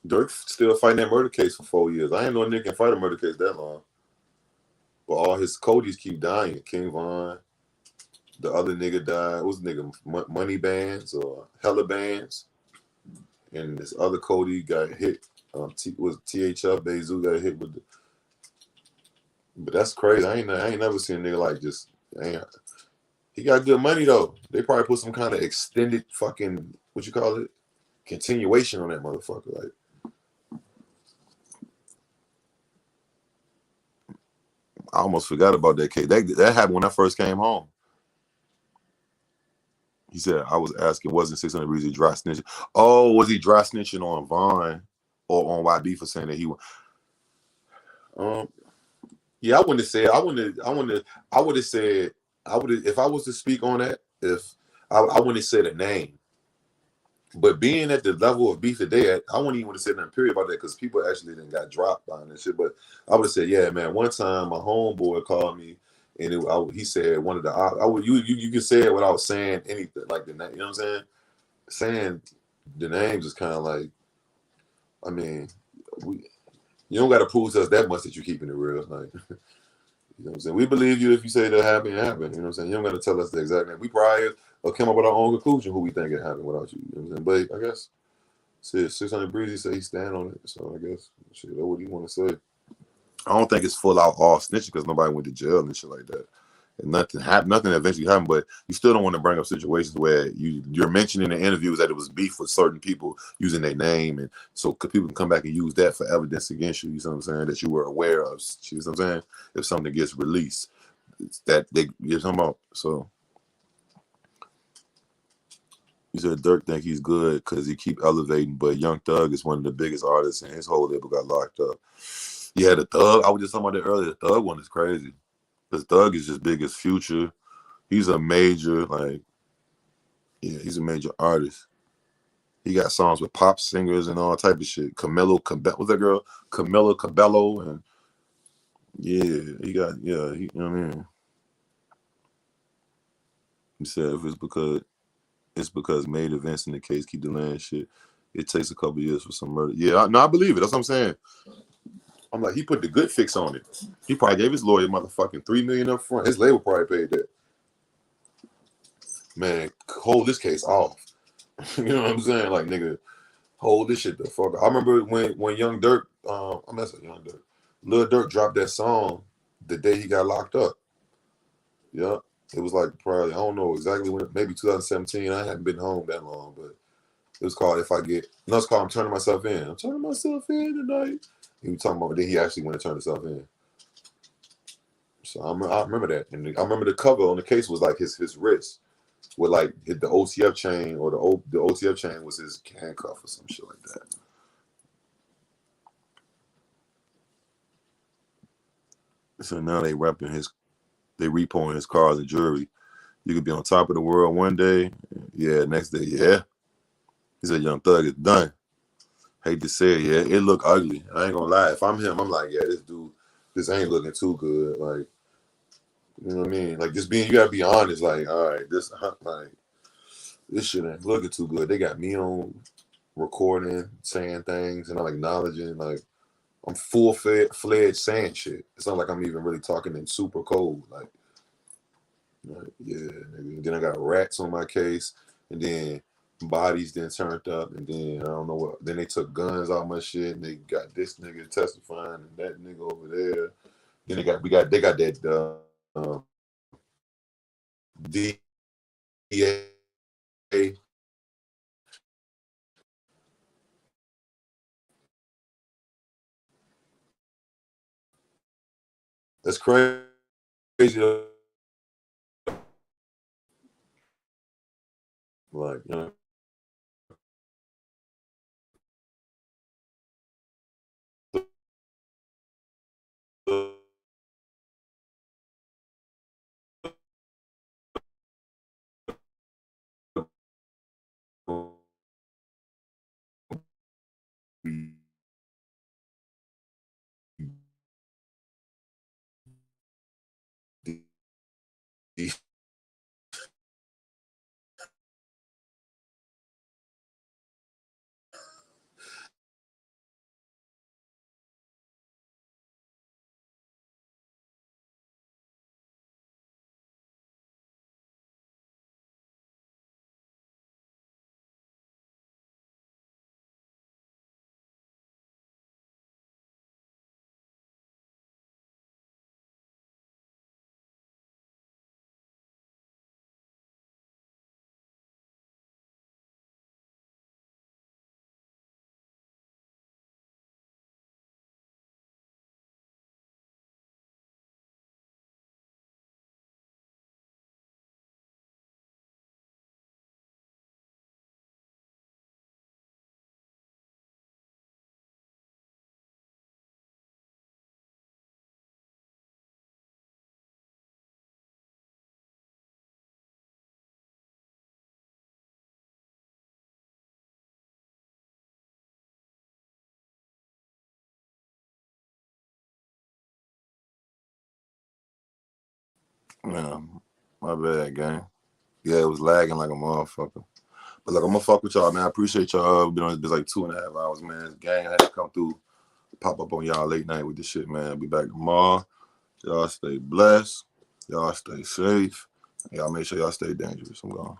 Dirk still fighting that murder case for 4 years. I ain't know a nigga can fight a murder case that long. But all his Codys keep dying. King Von, the other nigga died. What was the nigga? Money Bands or Hella Bands. And this other Cody got hit. Was THF Bezu got hit with the. But that's crazy. I ain't never seen a nigga like just. He got good money though. They probably put some kind of extended fucking what you call it continuation on that motherfucker. Like I almost forgot about that case. That happened when I first came home. He said I was asking, wasn't 600 reasons dry snitching? Oh, was he dry snitching on Vaughn or on YB for saying that he? Um, yeah, I wouldn't have said. I would have said. I would have if I was to speak on that. If I wouldn't say the name. But being at the level of beef that they at, I wouldn't even want to say nothing period about that because people actually then got dropped on this shit. But I would have said, yeah, man. One time my homeboy called me and he said one of the I would you can say it without saying anything like the name. You know what I'm saying? Saying the names is kind of like, I mean, you don't got to prove to us that much that you're keeping it real. Like, you know what I'm saying? We believe you if you say that happened, it happened. You know what I'm saying? You don't got to tell us the exact name. We probably come up with our own conclusion who we think it happened without you. You know what I'm saying? But I guess. Shit, 600 Breezy say he stand on it, so I guess shit, that's what he want to say. I don't think it's full out all snitching because nobody went to jail and shit like that. And nothing eventually happened, but you still don't want to bring up situations where you're mentioning in the interviews that it was beef with certain people using their name, and so people can come back and use that for evidence against you. You know what I'm saying? That you were aware of. You know what I'm saying? If something gets released, it's that they you're talking about. So you said Dirk think he's good because he keep elevating, but Young Thug is one of the biggest artists, and his whole label got locked up. Yeah, the Thug. I was just talking about that earlier. The Thug one is crazy because Thug is just big as Future. He's a major he's a major artist. He got songs with pop singers and all type of shit. What's that girl? Camila Cabello, and you know what I mean. He said if it's because made events in the case keep delaying shit. It takes a couple years for some murder. Yeah, I believe it. That's what I'm saying. I'm like, he put the good fix on it. He probably gave his lawyer motherfucking $3 million up front. His label probably paid that. Man, hold this case off. You know what I'm saying? Like, nigga, hold this shit the fuck up. I remember when Young Dirk, I'm not saying Young Dirk, Lil Durk dropped that song the day he got locked up. Yeah. It was like probably, I don't know exactly when, maybe 2017. I hadn't been home that long, but it was called If I Get, no, it's called I'm Turning Myself In. I'm turning myself in tonight. He was talking about, then he actually went and turned himself in. So I remember that. And I remember the cover on the case was like his wrist with like the OTF chain, or the OTF chain was his handcuff or some shit like that. So now they repoing his cars and jewelry. You could be on top of the world one day, yeah, next day, yeah. He said Young Thug is done. Hate to say it, yeah, it look ugly. I ain't gonna lie. If I'm him, I'm like, yeah, this ain't looking too good. Like, you know what I mean? Like, just being, you gotta be honest. Like, all right, this shit ain't looking too good. They got me on recording, saying things, and I'm acknowledging. Like, I'm full-fledged saying shit. It's not like I'm even really talking in super code. Like yeah, nigga. Then I got rats on my case, and then bodies then turned up, and then I don't know what. Then they took guns out my shit, and they got this nigga testifying, and that nigga over there. Then they got that DA. That's crazy. Like, you know, Man, my bad, gang. Yeah, it was lagging like a motherfucker. But look, I'm gonna fuck with y'all, man. I appreciate y'all. We've been on this bitch like 2.5 hours, man. Gang, I had to come through, pop up on y'all late night with this shit, man. I'll be back tomorrow. Y'all stay blessed. Y'all stay safe. Y'all make sure y'all stay dangerous. I'm gone.